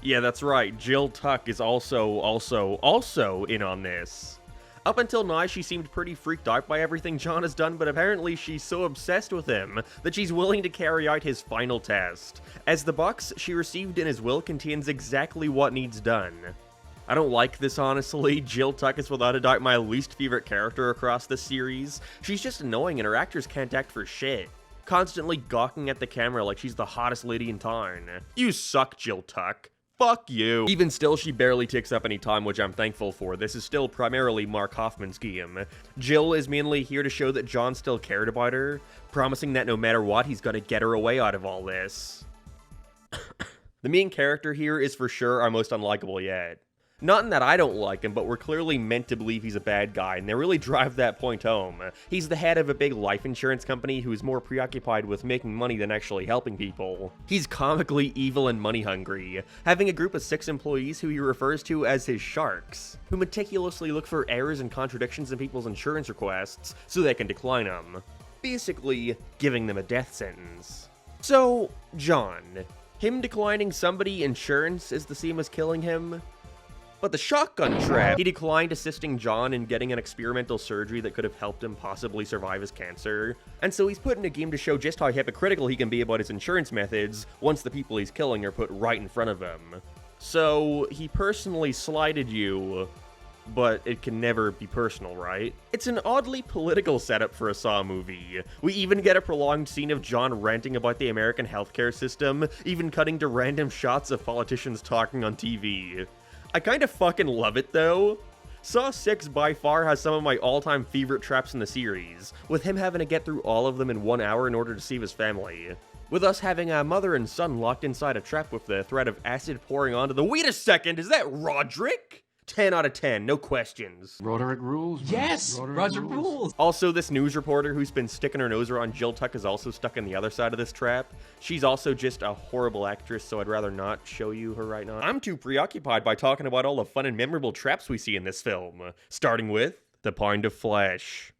Yeah, that's right, Jill Tuck is also in on this. Up until now, she seemed pretty freaked out by everything John has done, but apparently she's so obsessed with him that she's willing to carry out his final test, as the box she received in his will contains exactly what needs done. I don't like this, honestly. Jill Tuck is without a doubt my least favorite character across this series. She's just annoying and her actors can't act for shit. Constantly gawking at the camera like she's the hottest lady in town. You suck, Jill Tuck. Fuck you. Even still, she barely takes up any time, which I'm thankful for. This is still primarily Mark Hoffman's game. Jill is mainly here to show that John still cared about her, promising that no matter what, he's gonna get her away out of all this. The main character here is for sure our most unlikable yet. Not in that I don't like him, but we're clearly meant to believe he's a bad guy, and they really drive that point home. He's the head of a big life insurance company who's more preoccupied with making money than actually helping people. He's comically evil and money hungry, having a group of 6 employees who he refers to as his sharks, who meticulously look for errors and contradictions in people's insurance requests so they can decline them. Basically, giving them a death sentence. So, John. Him declining somebody insurance is the same as killing him? But the shotgun trap, he declined assisting John in getting an experimental surgery that could have helped him possibly survive his cancer. And so he's put in a game to show just how hypocritical he can be about his insurance methods once the people he's killing are put right in front of him. So he personally slighted you, but it can never be personal, right? It's an oddly political setup for a Saw movie. We even get a prolonged scene of John ranting about the American healthcare system, even cutting to random shots of politicians talking on TV. I kind of fucking love it though. Saw 6 by far has some of my all-time favorite traps in the series, with him having to get through all of them in 1 hour in order to save his family. With us having a mother and son locked inside a trap with the threat of acid pouring onto the— wait a second, is that Roderick? 10 out of 10, no questions. Roderick rules. Yes! Roger rules! Also, this news reporter who's been sticking her nose around Jill Tuck is also stuck on the other side of this trap. She's also just a horrible actress, so I'd rather not show you her right now. I'm too preoccupied by talking about all the fun and memorable traps we see in this film, starting with the pound of flesh.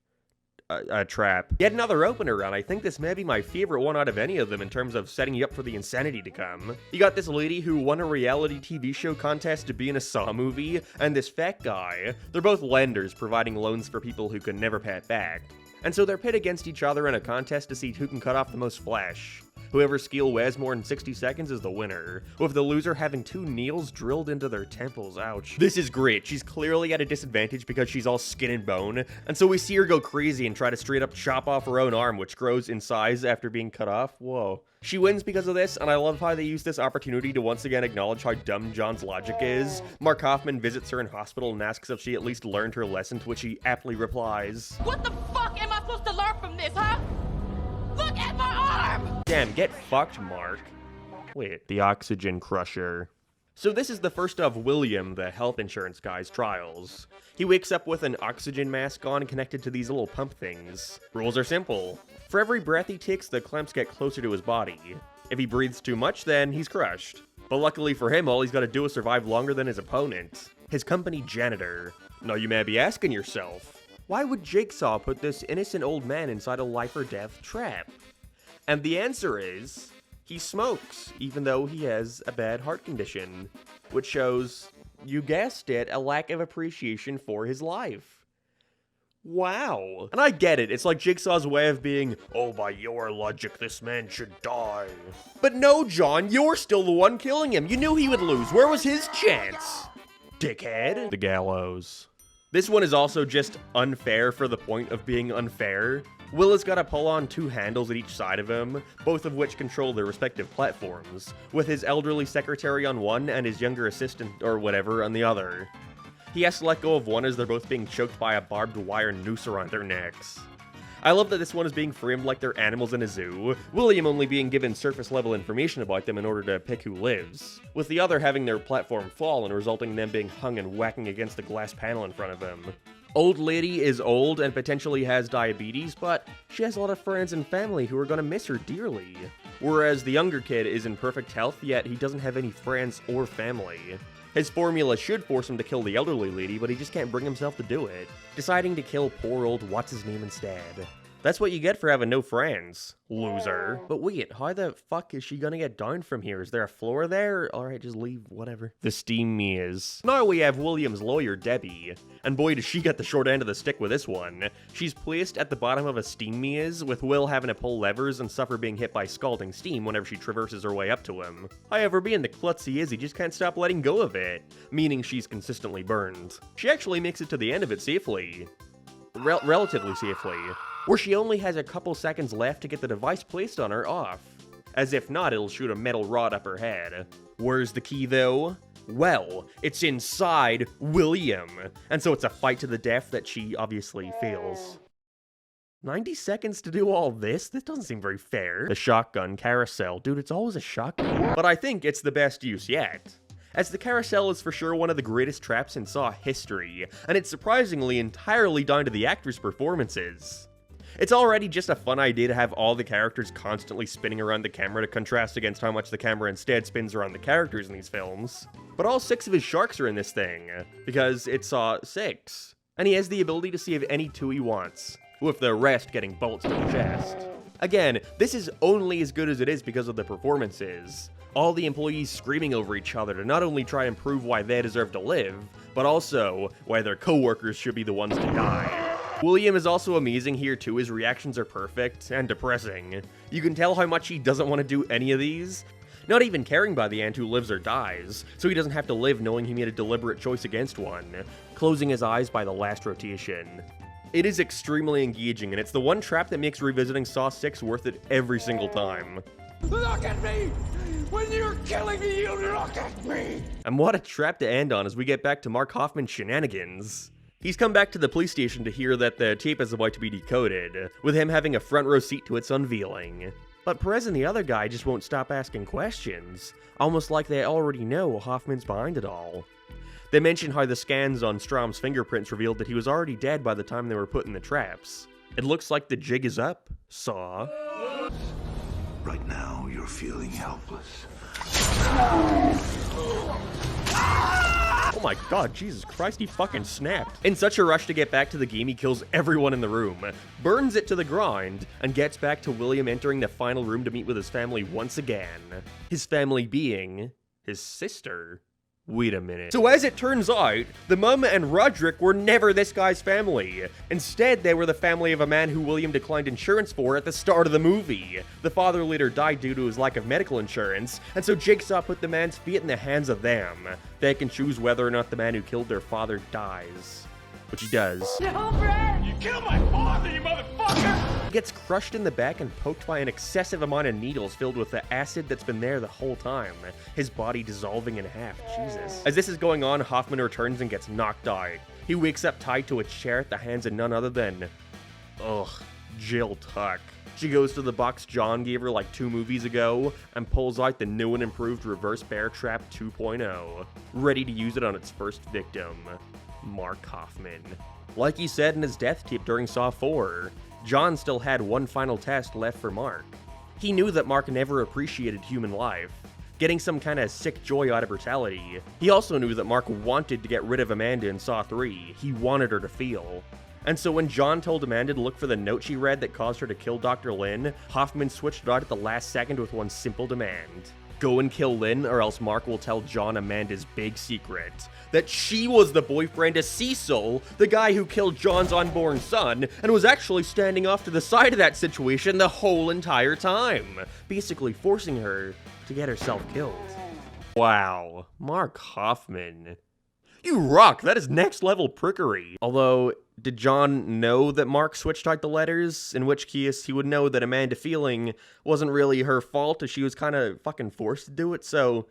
A trap. Yet another opener, and I think this may be my favorite one out of any of them in terms of setting you up for the insanity to come. You got this lady who won a reality TV show contest to be in a Saw movie, and this fat guy. They're both lenders providing loans for people who can never pay it back. And so they're pit against each other in a contest to see who can cut off the most flesh. Whoever's skill weighs more than 60 seconds is the winner, with the loser having 2 nails drilled into their temples, ouch. This is great, she's clearly at a disadvantage because she's all skin and bone, and so we see her go crazy and try to straight up chop off her own arm, which grows in size after being cut off, whoa. She wins because of this, and I love how they use this opportunity to once again acknowledge how dumb John's logic is. Mark Hoffman visits her in hospital and asks if she at least learned her lesson, to which she aptly replies, "What the fuck am I supposed to learn from this, huh? Look at my arm!" Damn, get fucked, Mark. Wait, the oxygen crusher. So this is the first of William, the health insurance guy's trials. He wakes up with an oxygen mask on connected to these little pump things. Rules are simple. For every breath he takes, the clamps get closer to his body. If he breathes too much, then he's crushed. But luckily for him, all he's got to do is survive longer than his opponent, his company janitor. Now you may be asking yourself, why would Jigsaw put this innocent old man inside a life or death trap? And the answer is, he smokes, even though he has a bad heart condition, which shows, you guessed it, a lack of appreciation for his life. Wow. And I get it, it's like Jigsaw's way of being, oh, by your logic, this man should die. But no, John, you're still the one killing him. You knew he would lose. Where was his chance? Dickhead. The gallows. This one is also just unfair for the point of being unfair. Will has got to pull on 2 handles at each side of him, both of which control their respective platforms, with his elderly secretary on one and his younger assistant, or whatever, on the other. He has to let go of one as they're both being choked by a barbed wire noose around their necks. I love that this one is being framed like they're animals in a zoo, William only being given surface level information about them in order to pick who lives, with the other having their platform fall and resulting in them being hung and whacking against the glass panel in front of him. Old lady is old and potentially has diabetes, but she has a lot of friends and family who are gonna miss her dearly. Whereas the younger kid is in perfect health, yet he doesn't have any friends or family. His formula should force him to kill the elderly lady, but he just can't bring himself to do it, deciding to kill poor old what's-his-name instead. That's what you get for having no friends, loser. But wait, how the fuck is she gonna get down from here? Is there a floor there? Alright, just leave, whatever. The steam maze. Now we have William's lawyer, Debbie. And boy, does she get the short end of the stick with this one. She's placed at the bottom of a steam maze, with Will having to pull levers and suffer being hit by scalding steam whenever she traverses her way up to him. However, being the klutz he is, he just can't stop letting go of it, meaning she's consistently burned. She actually makes it to the end of it safely. Relatively safely. Where she only has a couple seconds left to get the device placed on her off. As if not, it'll shoot a metal rod up her head. Where's the key though? Well, it's inside William. And so it's a fight to the death that she obviously fails. 90 seconds to do all this? This doesn't seem very fair. The shotgun carousel. Dude, it's always a shotgun. But I think it's the best use yet, as the carousel is for sure one of the greatest traps in Saw history, and it's surprisingly entirely down to the actors' performances. It's already just a fun idea to have all the characters constantly spinning around the camera to contrast against how much the camera instead spins around the characters in these films. But all 6 of his sharks are in this thing, because it's Saw 6, and he has the ability to save any 2 he wants, with the rest getting bullets to the chest. Again, this is only as good as it is because of the performances. All the employees screaming over each other to not only try and prove why they deserve to live, but also why their co-workers should be the ones to die. William is also amazing here too, his reactions are perfect and depressing. You can tell how much he doesn't want to do any of these, not even caring by the end who lives or dies, so he doesn't have to live knowing he made a deliberate choice against one, closing his eyes by the last rotation. It is extremely engaging, and it's the one trap that makes revisiting Saw 6 worth it every single time. Look at me! When you're killing me, you look at me! And what a trap to end on as we get back to Mark Hoffman's shenanigans. He's come back to the police station to hear that the tape is about to be decoded, with him having a front row seat to its unveiling. But Perez and the other guy just won't stop asking questions, almost like they already know Hoffman's behind it all. They mention how the scans on Strom's fingerprints revealed that he was already dead by the time they were put in the traps. It looks like the jig is up, Saw. Right now, you're feeling helpless. Oh my god, Jesus Christ, he fucking snapped. In such a rush to get back to the game, he kills everyone in the room, burns it to the ground, and gets back to William entering the final room to meet with his family once again. His family being his sister. Wait a minute. So as it turns out, the mum and Roderick were never this guy's family. Instead, they were the family of a man who William declined insurance for at the start of the movie. The father later died due to his lack of medical insurance, and so Jigsaw put the man's fate in the hands of them. They can choose whether or not the man who killed their father dies. Which he does. No, Brad! You killed my father, you motherfucker! He gets crushed in the back and poked by an excessive amount of needles filled with the acid that's been there the whole time, his body dissolving in half. Jesus. As this is going on, Hoffman returns and gets knocked out. He wakes up tied to a chair at the hands of none other than... Jill Tuck. She goes to the box John gave her like 2 movies ago and pulls out the new and improved Reverse Bear Trap 2.0, ready to use it on its first victim, Mark Hoffman. Like he said in his death tape during Saw 4, John still had one final test left for Mark. He knew that Mark never appreciated human life, getting some kind of sick joy out of brutality. He also knew that Mark wanted to get rid of Amanda in Saw 3. He wanted her to feel. And so when John told Amanda to look for the note she read that caused her to kill Dr. Lin, Hoffman switched it out at the last second with one simple demand. Go and kill Lin, or else Mark will tell John Amanda's big secret. That she was the boyfriend of Cecil, the guy who killed John's unborn son, and was actually standing off to the side of that situation the whole entire time, basically forcing her to get herself killed. Wow, Mark Hoffman. You rock, that is next level prickery. Although, did John know that Mark switched out the letters? In which case, he would know that Amanda feeling wasn't really her fault, as she was kind of fucking forced to do it, so...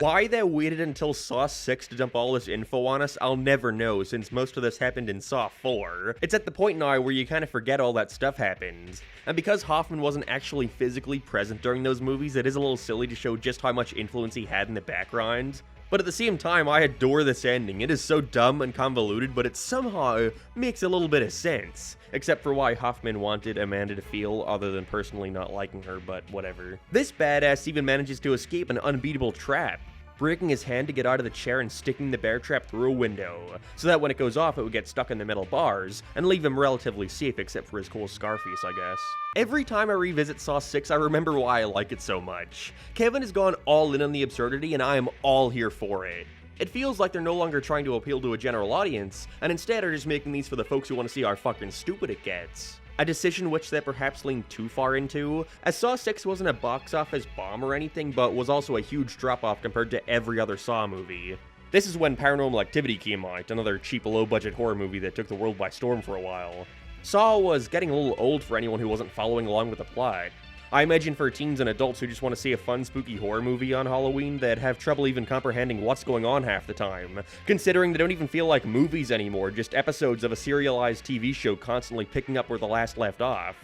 Why they waited until Saw 6 to dump all this info on us, I'll never know, since most of this happened in Saw 4. It's at the point now where you kind of forget all that stuff happened. And because Hoffman wasn't actually physically present during those movies, it is a little silly to show just how much influence he had in the background. But at the same time, I adore this ending. It is so dumb and convoluted, but it somehow makes a little bit of sense. Except for why Hoffman wanted Amanda to feel, other than personally not liking her, but whatever. This badass even manages to escape an unbeatable trap, breaking his hand to get out of the chair and sticking the bear trap through a window, so that when it goes off it would get stuck in the metal bars, and leave him relatively safe except for his cool scar face, I guess. Every time I revisit Saw 6, I remember why I like it so much. Kevin has gone all in on the absurdity, and I am all here for it. It feels like they're no longer trying to appeal to a general audience, and instead are just making these for the folks who want to see how fucking stupid it gets. A decision which they perhaps leaned too far into, as Saw 6 wasn't a box office bomb or anything, but was also a huge drop-off compared to every other Saw movie. This is when Paranormal Activity came out, another cheap, low-budget horror movie that took the world by storm for a while. Saw was getting a little old for anyone who wasn't following along with the plot. I imagine for teens and adults who just want to see a fun, spooky horror movie on Halloween, they'd have trouble even comprehending what's going on half the time, considering they don't even feel like movies anymore, just episodes of a serialized TV show constantly picking up where the last left off.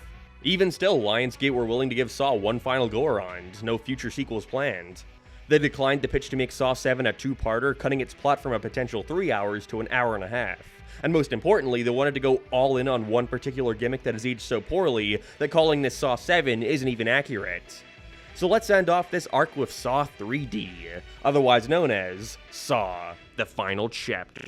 Even still, Lionsgate were willing to give Saw one final go-around, no future sequels planned. They declined the pitch to make Saw 7 a 2-parter, cutting its plot from a potential 3 hours to an hour and a half. And most importantly, they wanted to go all in on one particular gimmick that has aged so poorly that calling this Saw 7 isn't even accurate. So let's end off this arc with Saw 3D, otherwise known as Saw, the Final Chapter.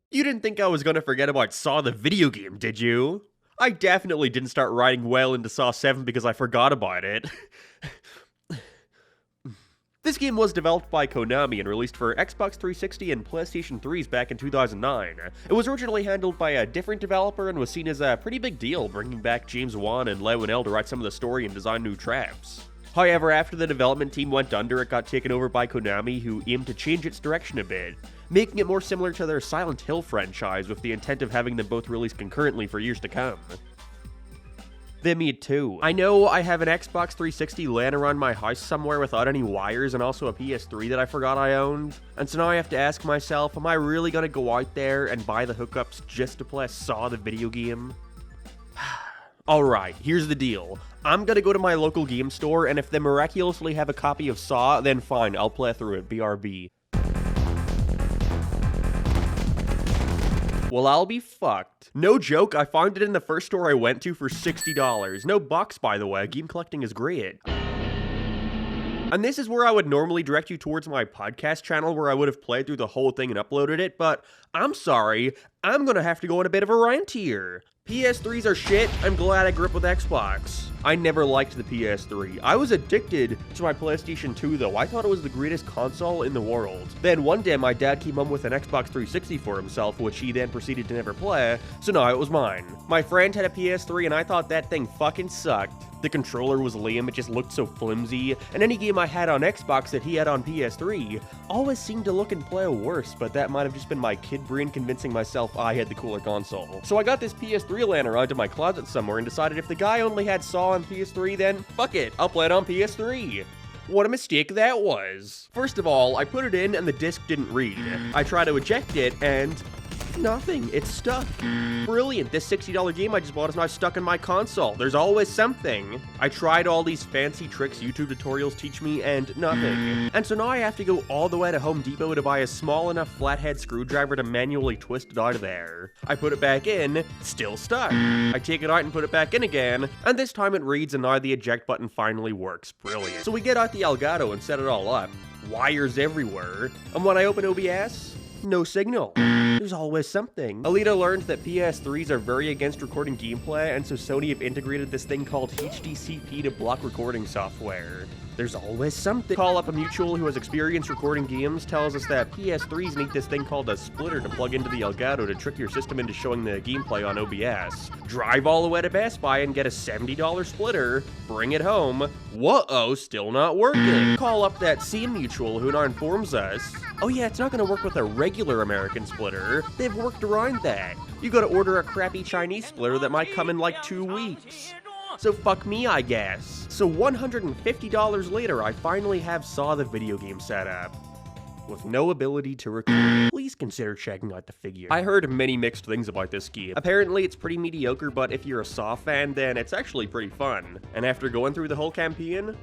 You didn't think I was gonna forget about Saw the video game, did you? I definitely didn't start writing well into Saw 7 because I forgot about it. This game was developed by Konami and released for Xbox 360 and PlayStation 3s back in 2009. It was originally handled by a different developer and was seen as a pretty big deal, bringing back James Wan and Lee Winnell to write some of the story and design new traps. However, after the development team went under, it got taken over by Konami, who aimed to change its direction a bit, making it more similar to their Silent Hill franchise with the intent of having them both released concurrently for years to come. Then me too. I know I have an Xbox 360 laying around my house somewhere without any wires and also a PS3 that I forgot I owned. And so now I have to ask myself, am I really gonna go out there and buy the hookups just to play Saw the video game? Alright, here's the deal. I'm gonna go to my local game store, and if they miraculously have a copy of Saw, then fine, I'll play through it, BRB. Well, I'll be fucked. No joke, I found it in the first store I went to for $60. No box, by the way, game collecting is great. And this is where I would normally direct you towards my podcast channel where I would have played through the whole thing and uploaded it, but I'm sorry, I'm gonna have to go on a bit of a rant here. PS3s are shit, I'm glad I grew up with Xbox. I never liked the PS3. I was addicted to my PlayStation 2 though, I thought it was the greatest console in the world. Then one day my dad came home with an Xbox 360 for himself, which he then proceeded to never play, so now it was mine. My friend had a PS3 and I thought that thing fucking sucked. The controller was lame, it just looked so flimsy, and any game I had on Xbox that he had on PS3 always seemed to look and play worse, but that might have just been my kid brain convincing myself I had the cooler console. So I got this PS3 laying around in my closet somewhere and decided if the guy only had Saw on PS3, then fuck it, I'll play it on PS3. What a mistake that was. First of all, I put it in and the disc didn't read. I tried to eject it and nothing, it's stuck. Brilliant, this $60 game I just bought is now stuck in my console. There's always something. I tried all these fancy tricks YouTube tutorials teach me and nothing. And so now I have to go all the way to Home Depot to buy a small enough flathead screwdriver to manually twist it out of there. I put it back in, still stuck. I take it out and put it back in again, and this time it reads and now the eject button finally works. Brilliant. So we get out the Elgato and set it all up. Wires everywhere. And when I open OBS, no signal. There's always something. Alita learned that PS3s are very against recording gameplay, and so Sony have integrated this thing called HDCP to block recording software. There's always something. Call up a mutual who has experience recording games, tells us that PS3s need this thing called a splitter to plug into the Elgato to trick your system into showing the gameplay on OBS. Drive all the way to Best Buy and get a $70 splitter, bring it home, whoa-oh, still not working. Call up that same mutual who now informs us, oh yeah, it's not gonna work with a regular American splitter, they've worked around that. You gotta order a crappy Chinese splitter that might come in like 2 weeks. So fuck me, I guess. So $150 later, I finally have Saw the video game set up. With no ability to record. Please consider checking out the figure. I heard many mixed things about this game. Apparently it's pretty mediocre, but if you're a Saw fan, then it's actually pretty fun. And after going through the whole campaign,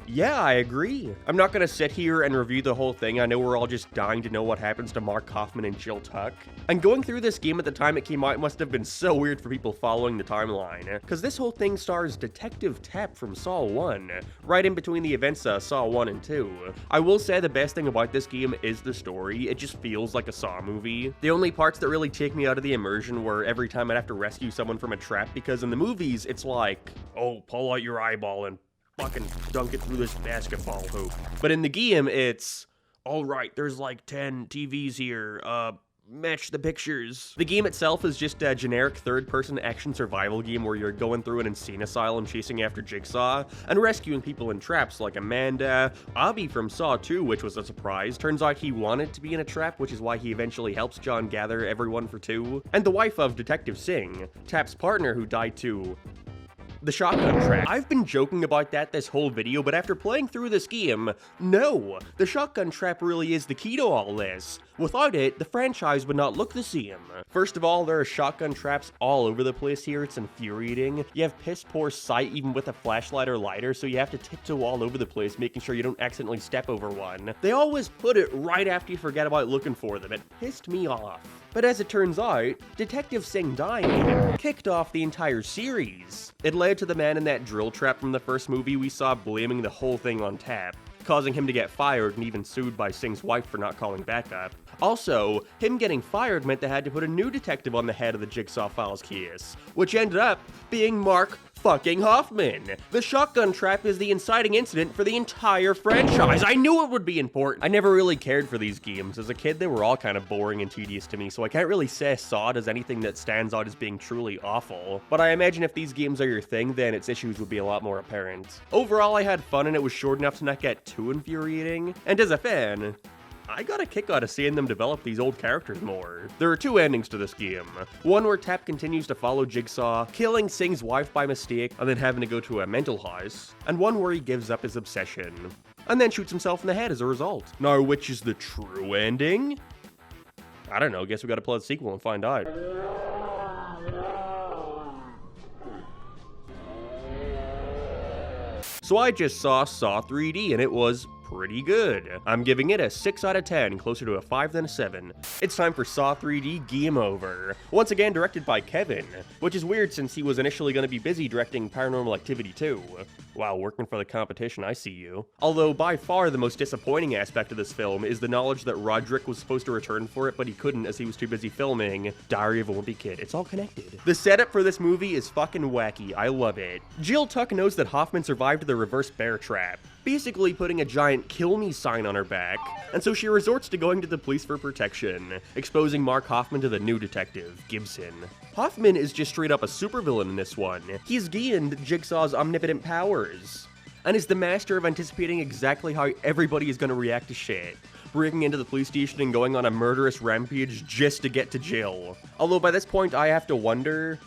yeah, I agree. I'm not gonna sit here and review the whole thing. I know we're all just dying to know what happens to Mark Kaufman and Jill Tuck. And going through this game at the time it came out must have been so weird for people following the timeline. Cause this whole thing stars Detective Tapp from Saw 1, right in between the events of Saw 1 and 2. I will say the best thing about this game is the story. It just feels like a Saw movie. The only parts that really take me out of the immersion were every time I'd have to rescue someone from a trap, because in the movies it's like, oh, pull out your eyeball and fucking dunk it through this basketball hoop. But in the game, it's, alright, there's like 10 TVs here, match the pictures. The game itself is just a generic third-person action survival game where you're going through an insane asylum chasing after Jigsaw and rescuing people in traps like Amanda. Abby from Saw 2, which was a surprise. Turns out he wanted to be in a trap, which is why he eventually helps John gather everyone for 2. And the wife of Detective Singh, Tapp's partner who died too. The shotgun trap. I've been joking about that this whole video, but after playing through this game, no, the shotgun trap really is the key to all this. Without it, the franchise would not look the same. First of all, there are shotgun traps all over the place here, it's infuriating. You have piss poor sight even with a flashlight or lighter, so you have to tiptoe all over the place, making sure you don't accidentally step over one. They always put it right after you forget about looking for them. It pissed me off. But as it turns out, Detective Singh dying kicked off the entire series. It led to the man in that drill trap from the first movie we saw blaming the whole thing on Tapp, causing him to get fired and even sued by Singh's wife for not calling backup. Also, him getting fired meant they had to put a new detective on the head of the Jigsaw Files case, which ended up being Mark fucking Hoffman. The shotgun trap is the inciting incident for the entire franchise. I knew it would be important. I never really cared for these games. As a kid, they were all kind of boring and tedious to me, so I can't really say Saw does anything that stands out as being truly awful. But I imagine if these games are your thing, then its issues would be a lot more apparent. Overall, I had fun and it was short enough to not get too infuriating. And as a fan, I got a kick out of seeing them develop these old characters more. There are two endings to this game. One where Tapp continues to follow Jigsaw, killing Sing's wife by mistake, and then having to go to a mental house, and one where he gives up his obsession, and then shoots himself in the head as a result. Now, which is the true ending? I don't know, guess we gotta play the sequel and find out. So I just saw Saw 3D and it was pretty good. I'm giving it a 6 out of 10, closer to a 5 than a 7. It's time for Saw 3D Game Over. Once again directed by Kevin, which is weird since he was initially going to be busy directing Paranormal Activity 2. Wow, working for the competition, I see you. Although by far the most disappointing aspect of this film is the knowledge that Roderick was supposed to return for it, but he couldn't as he was too busy filming Diary of a Wimpy Kid. It's all connected. The setup for this movie is fucking wacky. I love it. Jill Tuck knows that Hoffman survived the reverse bear trap, basically putting a giant kill me sign on her back, and so she resorts to going to the police for protection, exposing Mark Hoffman to the new detective, Gibson. Hoffman is just straight up a supervillain in this one. He's gained Jigsaw's omnipotent powers, and is the master of anticipating exactly how everybody is going to react to shit, breaking into the police station and going on a murderous rampage just to get to Jill. Although by this point I have to wonder,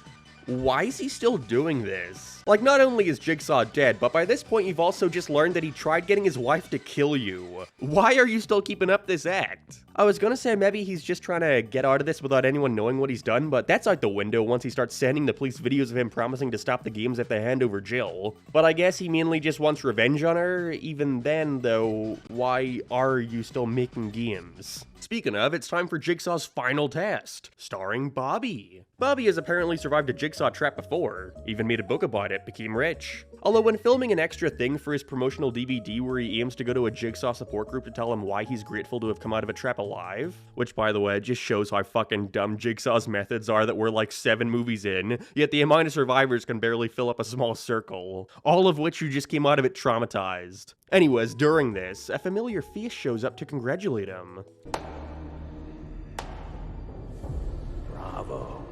why is he still doing this? Like, not only is Jigsaw dead, but by this point you've also just learned that he tried getting his wife to kill you. Why are you still keeping up this act? I was gonna say maybe he's just trying to get out of this without anyone knowing what he's done, but that's out the window once he starts sending the police videos of him promising to stop the games if they hand over Jill. But I guess he mainly just wants revenge on her. Even then, though, why are you still making games? Speaking of, it's time for Jigsaw's final test, starring Bobby. Bobby has apparently survived a Jigsaw trap before, even made a book about it, became rich. Although when filming an extra thing for his promotional DVD where he aims to go to a Jigsaw support group to tell him why he's grateful to have come out of a trap alive, which by the way just shows how fucking dumb Jigsaw's methods are that we're like 7 movies in, yet the amount of survivors can barely fill up a small circle, all of which you just came out of it traumatized. Anyways, during this, a familiar face shows up to congratulate him. Bravo.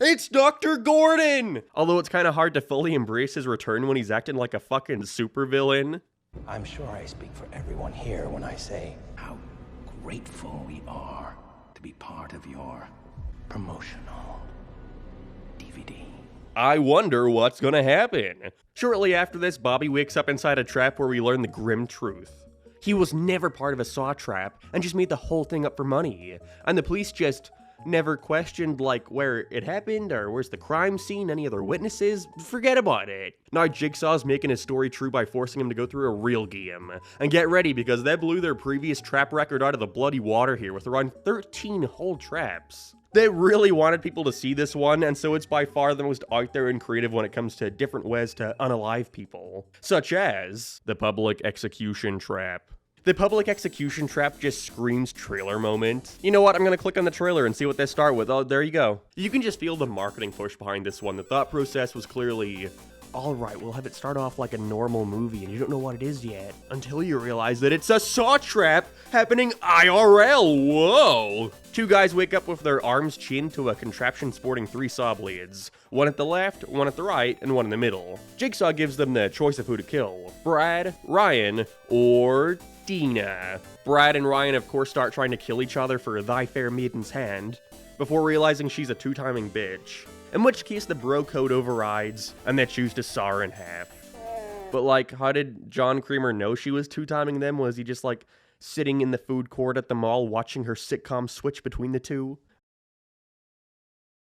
It's Dr. Gordon! Although it's kind of hard to fully embrace his return when he's acting like a fucking supervillain. I'm sure I speak for everyone here when I say How grateful we are to be part of your promotional DVD. I wonder what's gonna happen. Shortly after this, Bobby wakes up inside a trap where we learn the grim truth. He was never part of a Saw trap and just made the whole thing up for money. And the police just never questioned, like, where it happened or where's the crime scene, any other witnesses. Forget about it. Now Jigsaw's making his story true by forcing him to go through a real game. And get ready, because they blew their previous trap record out of the bloody water here with around 13 whole traps. They really wanted people to see this one, and so it's by far the most out there and creative when it comes to different ways to unalive people. Such as the public execution trap. The public execution trap just screams trailer moment. You know what, I'm gonna click on the trailer and see what they start with. Oh, there you go. You can just feel the marketing push behind this one. The thought process was clearly, alright, we'll have it start off like a normal movie and you don't know what it is yet, until you realize that it's a Saw trap happening IRL, whoa! 2 guys wake up with their arms chained to a contraption sporting 3 saw blades. One at the left, one at the right, and one in the middle. Jigsaw gives them the choice of who to kill. Brad, Ryan, or Dina. Brad and Ryan of course start trying to kill each other for thy fair maiden's hand, before realizing she's a 2-timing bitch. In which case the bro code overrides, and they choose to saw her in half. But like, how did John Creamer know she was 2-timing them? Was he just like sitting in the food court at the mall watching her sitcom switch between the two?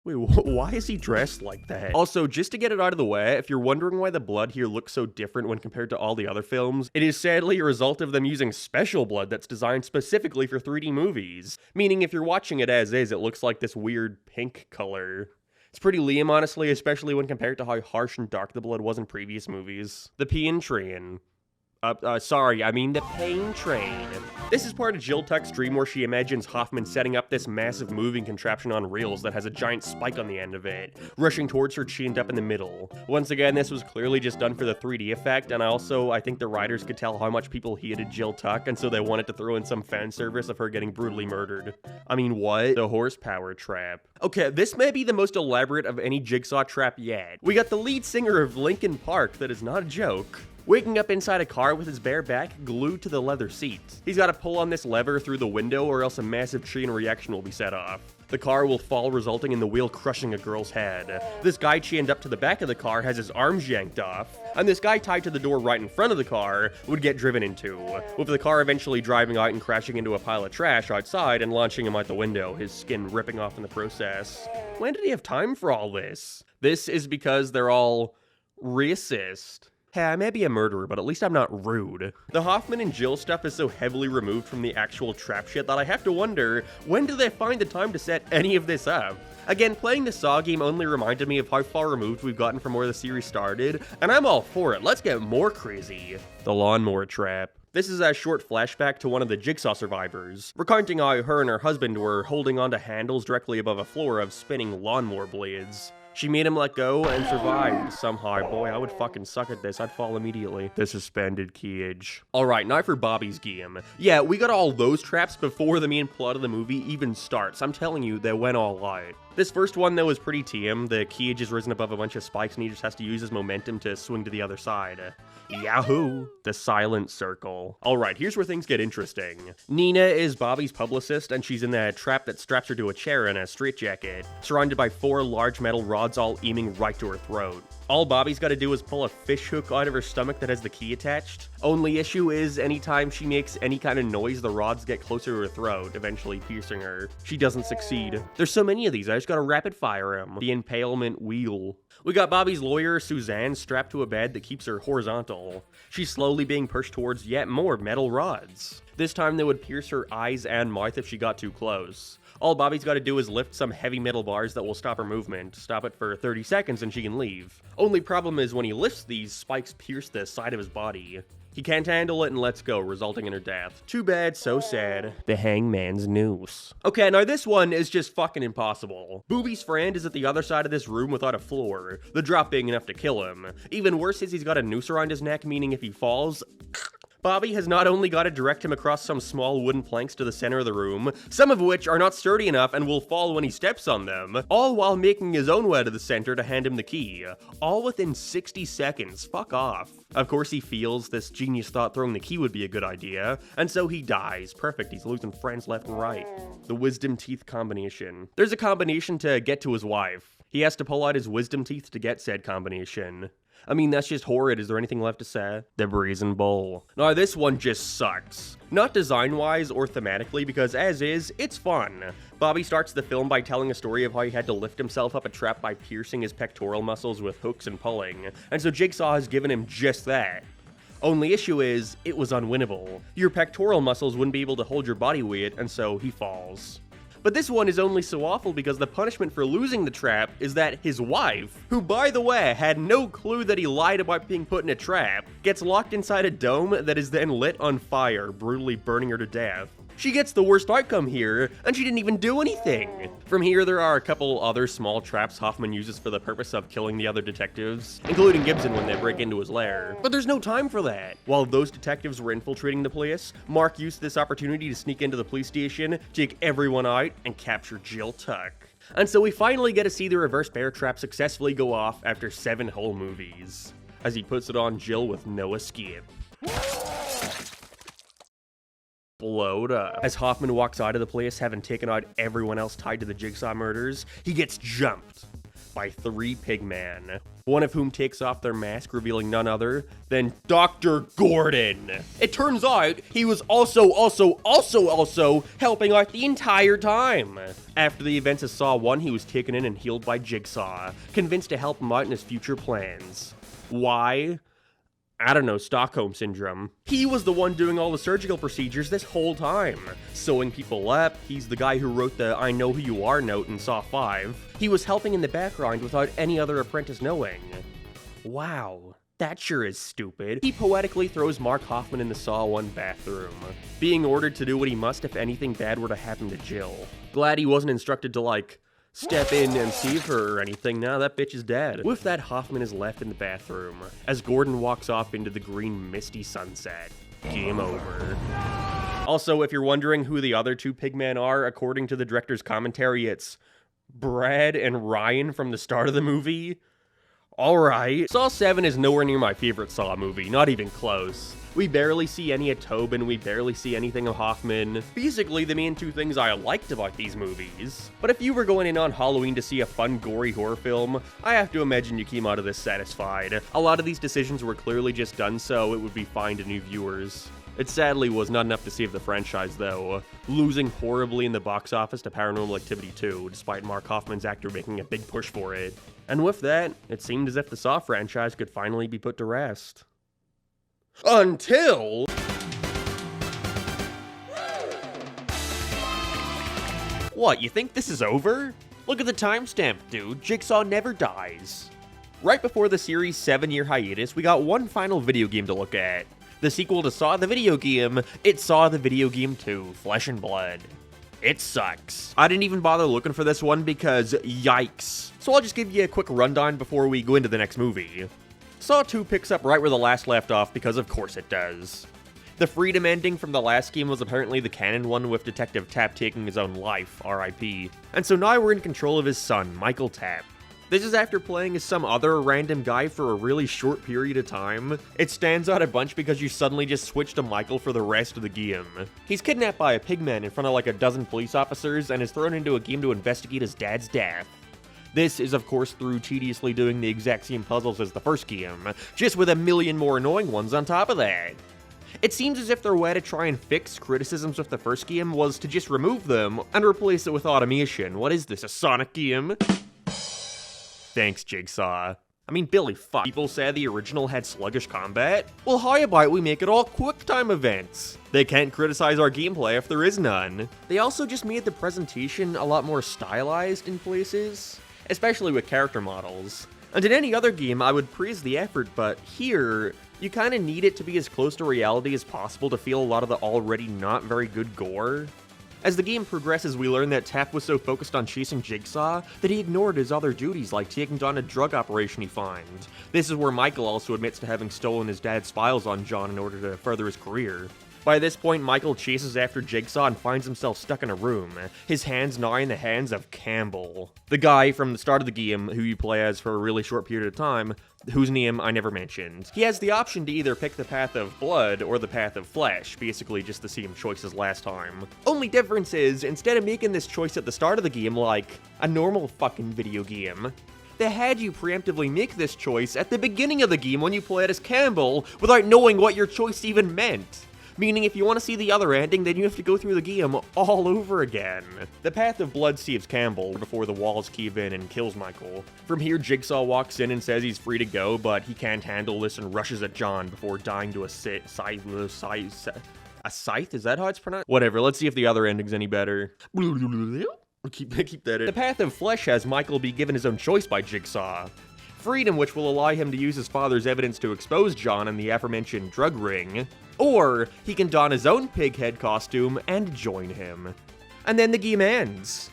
Wait, why is he dressed like that? Also, just to get it out of the way, if you're wondering why the blood here looks so different when compared to all the other films, it is sadly a result of them using special blood that's designed specifically for 3D movies. Meaning if you're watching it as is, it looks like this weird pink color. It's pretty lame, honestly, especially when compared to how harsh and dark the blood was in previous movies. The Pain Train. Sorry, I mean the Pain Train. This is part of Jill Tuck's dream where she imagines Hoffman setting up this massive moving contraption on rails that has a giant spike on the end of it, rushing towards her chained up in the middle. Once again, this was clearly just done for the 3D effect, and I think the writers could tell how much people hated Jill Tuck, and so they wanted to throw in some fan service of her getting brutally murdered. I mean, what? The horsepower trap. Okay, this may be the most elaborate of any Jigsaw trap yet. We got the lead singer of Linkin Park, that is not a joke, waking up inside a car with his bare back glued to the leather seat. He's got to pull on this lever through the window or else a massive chain reaction will be set off. The car will fall, resulting in the wheel crushing a girl's head. This guy chained up to the back of the car has his arms yanked off, and this guy tied to the door right in front of the car would get driven into, with the car eventually driving out and crashing into a pile of trash outside and launching him out the window, his skin ripping off in the process. When did he have time for all this? This is because they're all racist. Hey, I may be a murderer, but at least I'm not rude. The Hoffman and Jill stuff is so heavily removed from the actual trap shit that I have to wonder, when do they find the time to set any of this up? Again, playing the Saw game only reminded me of how far removed we've gotten from where the series started, and I'm all for it. Let's get more crazy. The lawnmower trap. This is a short flashback to one of the Jigsaw survivors, recounting how her and her husband were holding onto handles directly above a floor of spinning lawnmower blades. She made him let go and survived somehow. Boy, I would fucking suck at this. I'd fall immediately. The suspended cage. Alright, now for Bobby's game. Yeah, we got all those traps before the main plot of the movie even starts. I'm telling you, they went all out. This first one, though, is pretty tame. The cage is risen above a bunch of spikes and he just has to use his momentum to swing to the other side. Yahoo! The silent circle. Alright, here's where things get interesting. Nina is Bobby's publicist, and she's in the trap that straps her to a chair in a straitjacket, surrounded by 4 large metal rods all aiming right to her throat. All Bobby's gotta do is pull a fish hook out of her stomach that has the key attached. Only issue is, anytime she makes any kind of noise, the rods get closer to her throat, eventually piercing her. She doesn't succeed. There's so many of these, I just gotta rapid fire them. The impalement wheel. We got Bobby's lawyer, Suzanne, strapped to a bed that keeps her horizontal. She's slowly being pushed towards yet more metal rods. This time they would pierce her eyes and mouth if she got too close. All Bobby's got to do is lift some heavy metal bars that will stop her movement, stop it for 30 seconds and she can leave. Only problem is when he lifts these, spikes pierce the side of his body. He can't handle it and lets go, resulting in her death. Too bad, so sad. The hangman's noose. Okay, now this one is just fucking impossible. Booby's friend is at the other side of this room without a floor, the drop being enough to kill him. Even worse is he's got a noose around his neck, meaning if he falls, Bobby has not only got to direct him across some small wooden planks to the center of the room, some of which are not sturdy enough and will fall when he steps on them, all while making his own way to the center to hand him the key. All within 60 seconds. Fuck off. Of course he feels this genius thought throwing the key would be a good idea, and so he dies. Perfect, he's losing friends left and right. The wisdom teeth combination. There's a combination to get to his wife. He has to pull out his wisdom teeth to get said combination. I mean, that's just horrid. Is there anything left to say? The brazen bowl. Now, this one just sucks. Not design-wise or thematically, because as is, it's fun. Bobby starts the film by telling a story of how he had to lift himself up a trap by piercing his pectoral muscles with hooks and pulling, and so Jigsaw has given him just that. Only issue is, it was unwinnable. Your pectoral muscles wouldn't be able to hold your body weight, and so he falls. But this one is only so awful because the punishment for losing the trap is that his wife, who by the way had no clue that he lied about being put in a trap, gets locked inside a dome that is then lit on fire, brutally burning her to death. She gets the worst outcome here, and she didn't even do anything. From here, there are a couple other small traps Hoffman uses for the purpose of killing the other detectives, including Gibson when they break into his lair. But there's no time for that. While those detectives were infiltrating the place, Mark used this opportunity to sneak into the police station, take everyone out, and capture Jill Tuck. And so we finally get to see the reverse bear trap successfully go off after 7 whole movies, as he puts it on Jill with no escape. Blowed up. As Hoffman walks out of the place, having taken out everyone else tied to the Jigsaw murders, he gets jumped by 3 pigmen, one of whom takes off their mask, revealing none other than Dr. Gordon. It turns out he was also helping out the entire time. After the events of Saw 1, he was taken in and healed by Jigsaw, convinced to help him out in his future plans. Why? I don't know, Stockholm Syndrome. He was the one doing all the surgical procedures this whole time. Sewing people up, he's the guy who wrote the I know who you are note in Saw 5. He was helping in the background without any other apprentice knowing. Wow. That sure is stupid. He poetically throws Mark Hoffman in the Saw 1 bathroom, being ordered to do what he must if anything bad were to happen to Jill. Glad he wasn't instructed to, like, step in and save her or anything. Now that bitch is dead. With that, Hoffman is left in the bathroom as Gordon walks off into the green misty sunset. Game over. Also, if you're wondering who the other 2 pigmen are, according to the director's commentary, it's Brad and Ryan from the start of the movie. Alright, Saw 7 is nowhere near my favorite Saw movie, not even close. We barely see any of Tobin, we barely see anything of Hoffman. Basically, the main two things I liked about these movies. But if you were going in on Halloween to see a fun, gory horror film, I have to imagine you came out of this satisfied. A lot of these decisions were clearly just done so it would be fine to new viewers. It sadly was not enough to save the franchise, though, losing horribly in the box office to Paranormal Activity 2, despite Mark Hoffman's actor making a big push for it. And with that, it seemed as if the Saw franchise could finally be put to rest. Until... What, you think this is over? Look at the timestamp, dude. Jigsaw never dies. Right before the series' 7-year hiatus, we got one final video game to look at. The sequel to Saw the video game, It Saw the Video Game 2, Flesh and Blood. It sucks. I didn't even bother looking for this one because yikes. So I'll just give you a quick rundown before we go into the next movie. Saw 2 picks up right where the last left off because of course it does. The freedom ending from the last game was apparently the canon one with Detective Tapp taking his own life, RIP. And so now we're in control of his son, Michael Tapp. This is after playing as some other random guy for a really short period of time. It stands out a bunch because you suddenly just switch to Michael for the rest of the game. He's kidnapped by a pigman in front of like a dozen police officers and is thrown into a game to investigate his dad's death. This is of course through tediously doing the exact same puzzles as the first game, just with a million more annoying ones on top of that. It seems as if their way to try and fix criticisms of the first game was to just remove them and replace it with automation. What is this, a Sonic game? Thanks, Jigsaw. I mean, Billy, fuck. People say the original had sluggish combat? Well, how about we make it all quick-time events? They can't criticize our gameplay if there is none. They also just made the presentation a lot more stylized in places, especially with character models. And in any other game, I would praise the effort, but here, you kinda need it to be as close to reality as possible to feel a lot of the already not very good gore. As the game progresses, we learn that Tapp was so focused on chasing Jigsaw that he ignored his other duties, like taking down a drug operation he found. This is where Michael also admits to having stolen his dad's files on John in order to further his career. By this point, Michael chases after Jigsaw and finds himself stuck in a room, his hands now in the hands of Campbell, the guy from the start of the game who you play as for a really short period of time, whose name I never mentioned. He has the option to either pick the path of blood or the path of flesh, basically just the same choice as last time. Only difference is, instead of making this choice at the start of the game like a normal fucking video game, they had you preemptively make this choice at the beginning of the game when you played as Campbell without knowing what your choice even meant. Meaning if you want to see the other ending, then you have to go through the game all over again. The path of blood saves Campbell before the walls cave in and kills Michael. From here, Jigsaw walks in and says he's free to go, but he can't handle this and rushes at John before dying to a scythe? Is that how it's pronounced? Whatever, let's see if the other ending's any better. Keep that in. The path of flesh has Michael be given his own choice by Jigsaw. Freedom, which will allow him to use his father's evidence to expose John and the aforementioned drug ring. Or he can don his own pig head costume and join him. And then the game ends.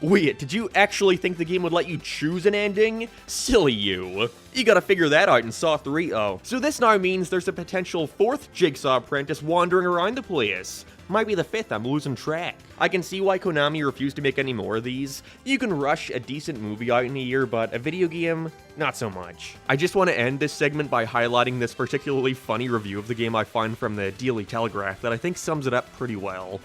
Wait, did you actually think the game would let you choose an ending? Silly you. You gotta figure that out in Saw 3. Oh. So this now means there's a potential 4th Jigsaw apprentice wandering around the place. Might be the 5th, I'm losing track. I can see why Konami refused to make any more of these. You can rush a decent movie out in a year, but a video game, not so much. I just want to end this segment by highlighting this particularly funny review of the game I found from the Daily Telegraph that I think sums it up pretty well.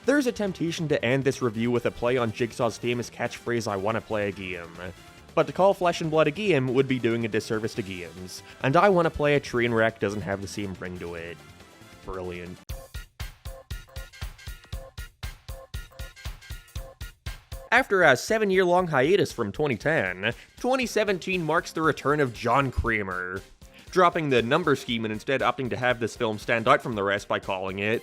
There's a temptation to end this review with a play on Jigsaw's famous catchphrase, "I wanna play a game." But to call Flesh and Blood a game would be doing a disservice to games. And I Wanna Play a Train Wreck doesn't have the same ring to it. Brilliant. After a 7-year-long hiatus from 2010, 2017 marks the return of John Kramer, dropping the number scheme and instead opting to have this film stand out from the rest by calling it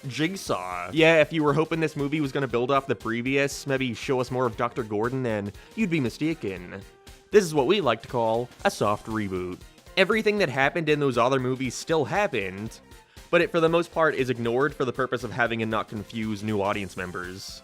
Jigsaw. Yeah, if you were hoping this movie was going to build off the previous, maybe show us more of Dr. Gordon, then you'd be mistaken. This is what we like to call a soft reboot. Everything that happened in those other movies still happened, but it for the most part is ignored for the purpose of having it not confuse new audience members.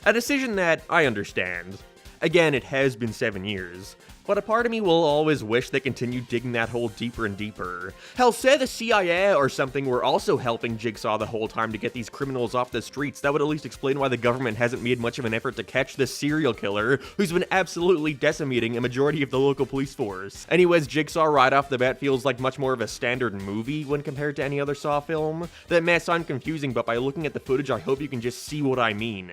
A decision that I understand. Again, it has been 7 years, But a part of me will always wish they continued digging that hole deeper and deeper. Hell, say the CIA or something were also helping Jigsaw the whole time to get these criminals off the streets. That would at least explain why the government hasn't made much of an effort to catch this serial killer who's been absolutely decimating a majority of the local police force. Anyways, Jigsaw right off the bat feels like much more of a standard movie when compared to any other Saw film. That may sound confusing, but by looking at the footage, I hope you can just see what I mean.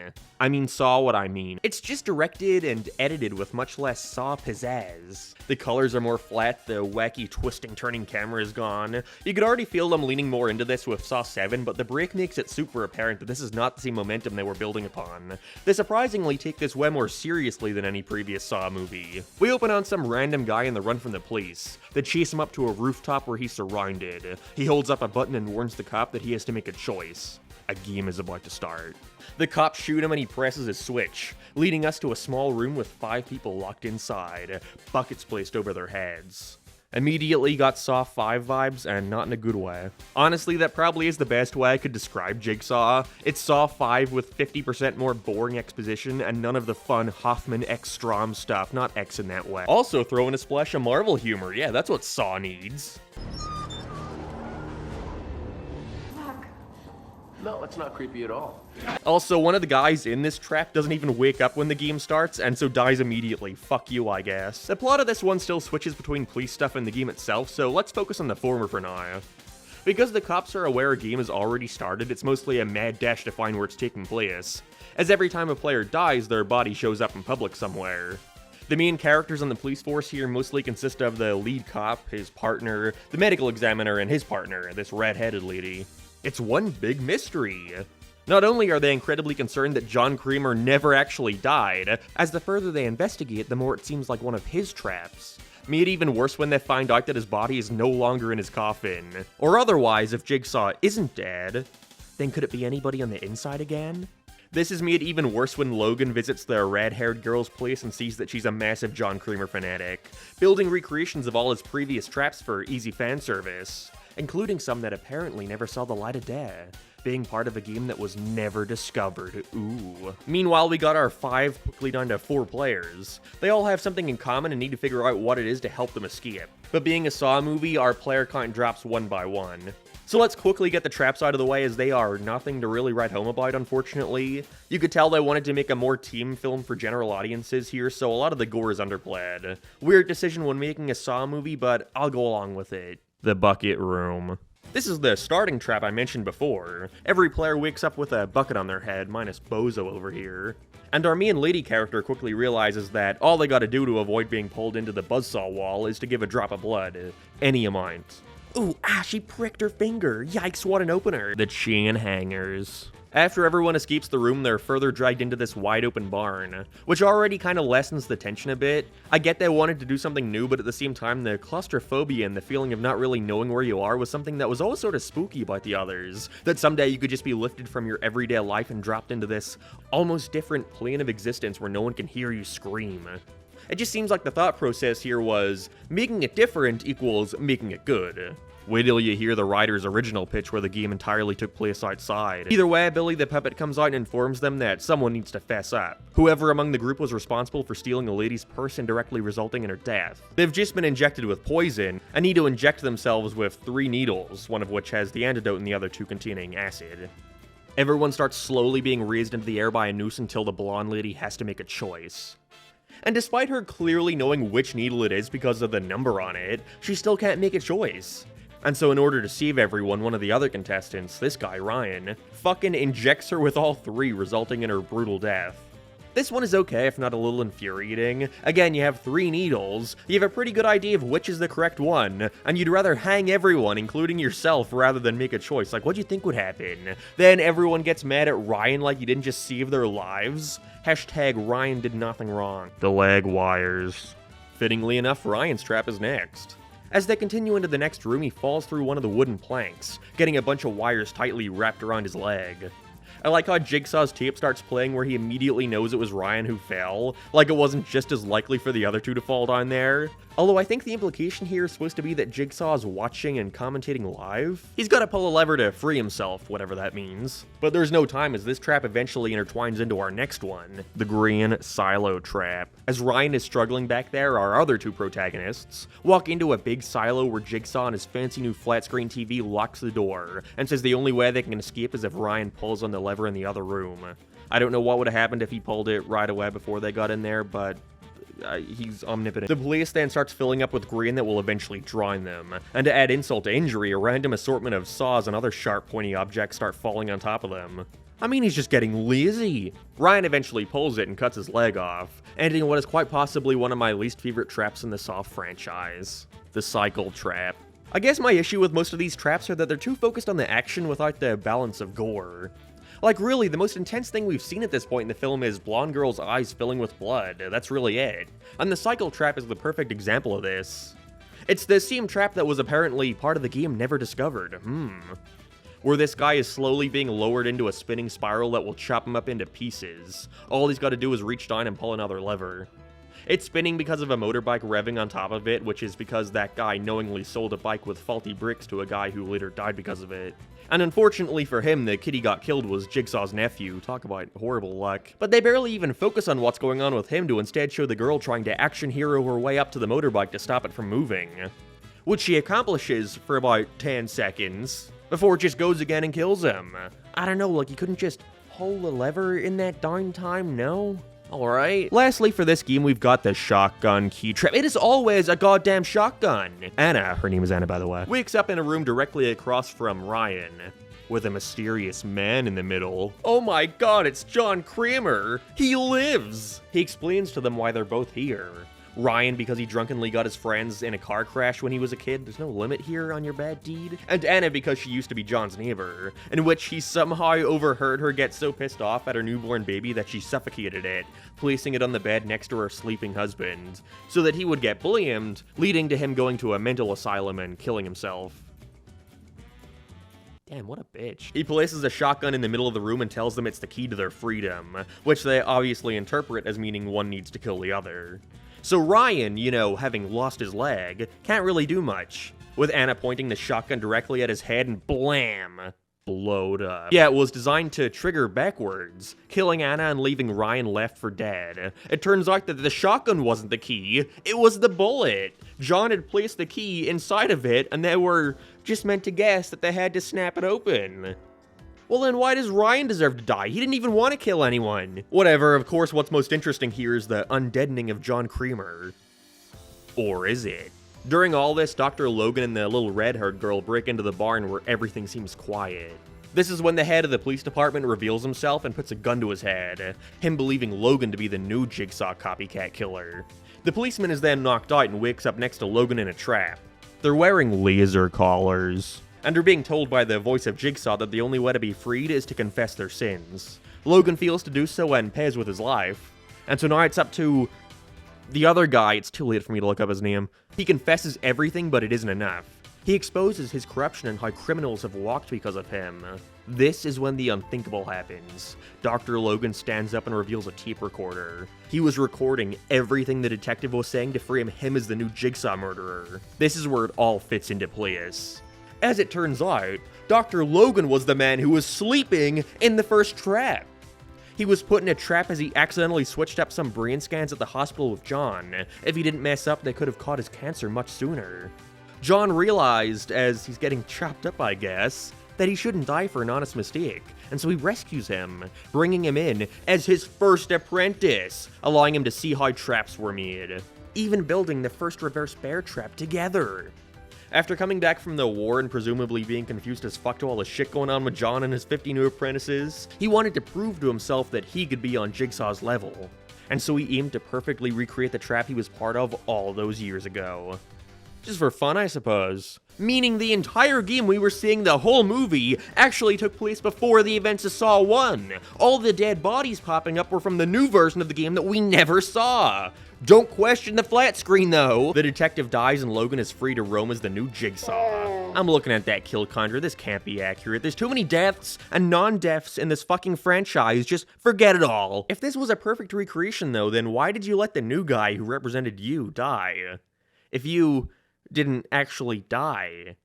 Saw what I mean. It's just directed and edited with much less Saw pizzazz. The colors are more flat, the wacky twisting turning camera is gone. You could already feel them leaning more into this with Saw 7, but the break makes it super apparent that this is not the same momentum they were building upon. They surprisingly take this way more seriously than any previous Saw movie. We open on some random guy in the run from the police. They chase him up to a rooftop where he's surrounded. He holds up a button and warns the cop that he has to make a choice. A game is about to start. The cops shoot him and he presses a switch, leading us to a small room with 5 people locked inside, buckets placed over their heads. Immediately got Saw 5 vibes, and not in a good way. Honestly, that probably is the best way I could describe Jigsaw. It's Saw 5 with 50% more boring exposition and none of the fun Hoffman X Strom stuff, not X in that way. Also throw in a splash of Marvel humor, yeah, that's what Saw needs. No, it's not creepy at all. Also, one of the guys in this trap doesn't even wake up when the game starts, and so dies immediately. Fuck you, I guess. The plot of this one still switches between police stuff and the game itself, so let's focus on the former for now. Because the cops are aware a game has already started, it's mostly a mad dash to find where it's taking place, as every time a player dies, their body shows up in public somewhere. The main characters on the police force here mostly consist of the lead cop, his partner, the medical examiner, and his partner, this red-headed lady. It's one big mystery. Not only are they incredibly concerned that John Kramer never actually died, as the further they investigate, the more it seems like one of his traps. Made even worse when they find out that his body is no longer in his coffin. Or otherwise, if Jigsaw isn't dead, then could it be anybody on the inside again? This is made even worse when Logan visits the red-haired girl's place and sees that she's a massive John Kramer fanatic, building recreations of all his previous traps for easy fan service, including some that apparently never saw the light of day, being part of a game that was never discovered. Ooh. Meanwhile, we got our 5 quickly down to 4 players. They all have something in common and need to figure out what it is to help them escape. But being a Saw movie, our player count drops one by one. So let's quickly get the traps out of the way, as they are nothing to really write home about, unfortunately. You could tell they wanted to make a more team film for general audiences here, so a lot of the gore is underplayed. Weird decision when making a Saw movie, but I'll go along with it. The bucket room. This is the starting trap I mentioned before. Every player wakes up with a bucket on their head, minus Bozo over here. And our main lady character quickly realizes that all they gotta do to avoid being pulled into the buzzsaw wall is to give a drop of blood. Any amount. Ooh, she pricked her finger. Yikes, what an opener. The chain hangers. After everyone escapes the room, they're further dragged into this wide open barn, which already kind of lessens the tension a bit. I get they wanted to do something new, but at the same time, the claustrophobia and the feeling of not really knowing where you are was something that was always sort of spooky about the others. That someday you could just be lifted from your everyday life and dropped into this almost different plane of existence where no one can hear you scream. It just seems like the thought process here was, making it different equals making it good. Wait till you hear the writer's original pitch where the game entirely took place outside. Either way, Billy the Puppet comes out and informs them that someone needs to fess up. Whoever among the group was responsible for stealing the lady's purse and directly resulting in her death. They've just been injected with poison and need to inject themselves with 3 needles, one of which has the antidote and the other 2 containing acid. Everyone starts slowly being raised into the air by a noose until the blonde lady has to make a choice. And despite her clearly knowing which needle it is because of the number on it, she still can't make a choice. And so in order to save everyone, one of the other contestants, this guy Ryan, fucking injects her with all 3, resulting in her brutal death. This one is okay, if not a little infuriating. Again, you have 3 needles, you have a pretty good idea of which is the correct one, and you'd rather hang everyone, including yourself, rather than make a choice. Like, what do you think would happen? Then everyone gets mad at Ryan like he didn't just save their lives. Hashtag Ryan did nothing wrong. The leg wires. Fittingly enough, Ryan's trap is next. As they continue into the next room, he falls through one of the wooden planks, getting a bunch of wires tightly wrapped around his leg. I like how Jigsaw's tape starts playing where he immediately knows it was Ryan who fell, like it wasn't just as likely for the other two to fall down there. Although I think the implication here is supposed to be that Jigsaw is watching and commentating live. He's gotta pull a lever to free himself, whatever that means. But there's no time as this trap eventually intertwines into our next one, the green silo trap. As Ryan is struggling back there, our other two protagonists walk into a big silo where Jigsaw on his fancy new flat screen TV locks the door and says the only way they can escape is if Ryan pulls on the lever in the other room. I don't know what would have happened if he pulled it right away before they got in there, but he's omnipotent. The police then starts filling up with green that will eventually drown them. And to add insult to injury, a random assortment of saws and other sharp, pointy objects start falling on top of them. I mean, he's just getting lazy. Ryan eventually pulls it and cuts his leg off, ending what is quite possibly one of my least favorite traps in the Saw franchise. The cycle trap. I guess my issue with most of these traps are that they're too focused on the action without the balance of gore. Like, really, the most intense thing we've seen at this point in the film is blonde girl's eyes filling with blood. That's really it. And the cycle trap is the perfect example of this. It's the same trap that was apparently part of the game never discovered. Where this guy is slowly being lowered into a spinning spiral that will chop him up into pieces. All he's got to do is reach down and pull another lever. It's spinning because of a motorbike revving on top of it, which is because that guy knowingly sold a bike with faulty bricks to a guy who later died because of it. And unfortunately for him, the kid he got killed was Jigsaw's nephew. Talk about horrible luck. But they barely even focus on what's going on with him to instead show the girl trying to action hero her way up to the motorbike to stop it from moving. Which she accomplishes for about 10 seconds, before it just goes again and kills him. I don't know, like you couldn't just pull the lever in that downtime, no? Alright. Lastly for this game, we've got the shotgun key trap. It is always a goddamn shotgun. Anna, her name is Anna by the way, wakes up in a room directly across from Ryan, with a mysterious man in the middle. Oh my god, it's John Kramer! He lives! He explains to them why they're both here. Ryan because he drunkenly got his friends in a car crash when he was a kid. There's no limit here on your bad deed. And Anna because she used to be John's neighbor, in which he somehow overheard her get so pissed off at her newborn baby that she suffocated it, placing it on the bed next to her sleeping husband, so that he would get blamed, leading to him going to a mental asylum and killing himself. Damn, what a bitch. He places a shotgun in the middle of the room and tells them it's the key to their freedom, which they obviously interpret as meaning one needs to kill the other. So Ryan, you know, having lost his leg, can't really do much, with Anna pointing the shotgun directly at his head and blam! Blowed up. Yeah, it was designed to trigger backwards, killing Anna and leaving Ryan left for dead. It turns out that the shotgun wasn't the key, it was the bullet! John had placed the key inside of it, and they were just meant to guess that they had to snap it open. Well then why does Ryan deserve to die? He didn't even want to kill anyone. Whatever, of course what's most interesting here is the undeadening of John Kramer. Or is it? During all this, Dr. Logan and the little red-haired girl break into the barn where everything seems quiet. This is when the head of the police department reveals himself and puts a gun to his head, him believing Logan to be the new Jigsaw copycat killer. The policeman is then knocked out and wakes up next to Logan in a trap. They're wearing laser collars, and are being told by the voice of Jigsaw that the only way to be freed is to confess their sins. Logan fails to do so and pays with his life, and so now it's up to the other guy. It's too late for me to look up his name. He confesses everything, but it isn't enough. He exposes his corruption and how criminals have walked because of him. This is when the unthinkable happens. Dr. Logan stands up and reveals a tape recorder. He was recording everything the detective was saying to frame him as the new Jigsaw murderer. This is where it all fits into place. As it turns out, Dr. Logan was the man who was sleeping in the first trap. He was put in a trap as he accidentally switched up some brain scans at the hospital with John. If he didn't mess up, they could have caught his cancer much sooner. John realized, as he's getting chopped up I guess, that he shouldn't die for an honest mistake, and so he rescues him, bringing him in as his first apprentice, allowing him to see how traps were made, even building the first reverse bear trap together. After coming back from the war and presumably being confused as fuck to all the shit going on with John and his 50 new apprentices, he wanted to prove to himself that he could be on Jigsaw's level, and so he aimed to perfectly recreate the trap he was part of all those years ago. Just for fun, I suppose. Meaning the entire game we were seeing the whole movie actually took place before the events of Saw 1. All the dead bodies popping up were from the new version of the game that we never saw. Don't question the flat screen though. The detective dies and Logan is free to roam as the new Jigsaw. I'm looking at that kill conjure, this can't be accurate. There's too many deaths and non-deaths in this fucking franchise, just forget it all. If this was a perfect recreation though, then why did you let the new guy who represented you die? If you didn't actually die.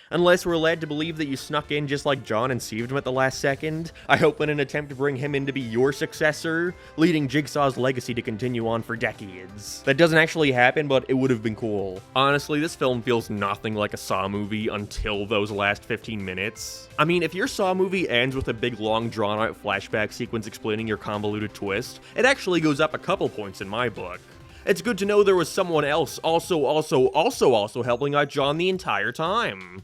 Unless we're led to believe that you snuck in just like John and saved him at the last second, I hope in an attempt to bring him in to be your successor, leading Jigsaw's legacy to continue on for decades. That doesn't actually happen, but it would have been cool. Honestly, this film feels nothing like a Saw movie until those last 15 minutes. I mean, if your Saw movie ends with a big long drawn-out flashback sequence explaining your convoluted twist, it actually goes up a couple points in my book. It's good to know there was someone else also helping out John the entire time.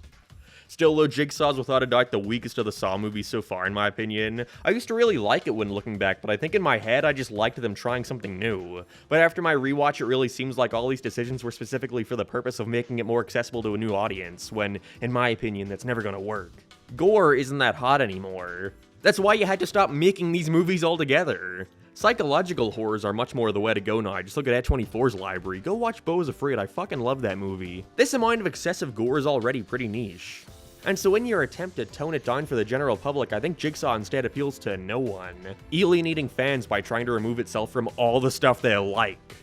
Still though, Jigsaw's without a doubt the weakest of the Saw movies so far in my opinion. I used to really like it when looking back, but I think in my head I just liked them trying something new. But after my rewatch it really seems like all these decisions were specifically for the purpose of making it more accessible to a new audience, when, in my opinion, that's never gonna work. Gore isn't that hot anymore. That's why you had to stop making these movies altogether. Psychological horrors are much more the way to go now. Just look at A24's library. Go watch Beau is Afraid, I fucking love that movie. This amount of excessive gore is already pretty niche. And so in your attempt to tone it down for the general public, I think Jigsaw instead appeals to no one, alienating fans by trying to remove itself from all the stuff they like.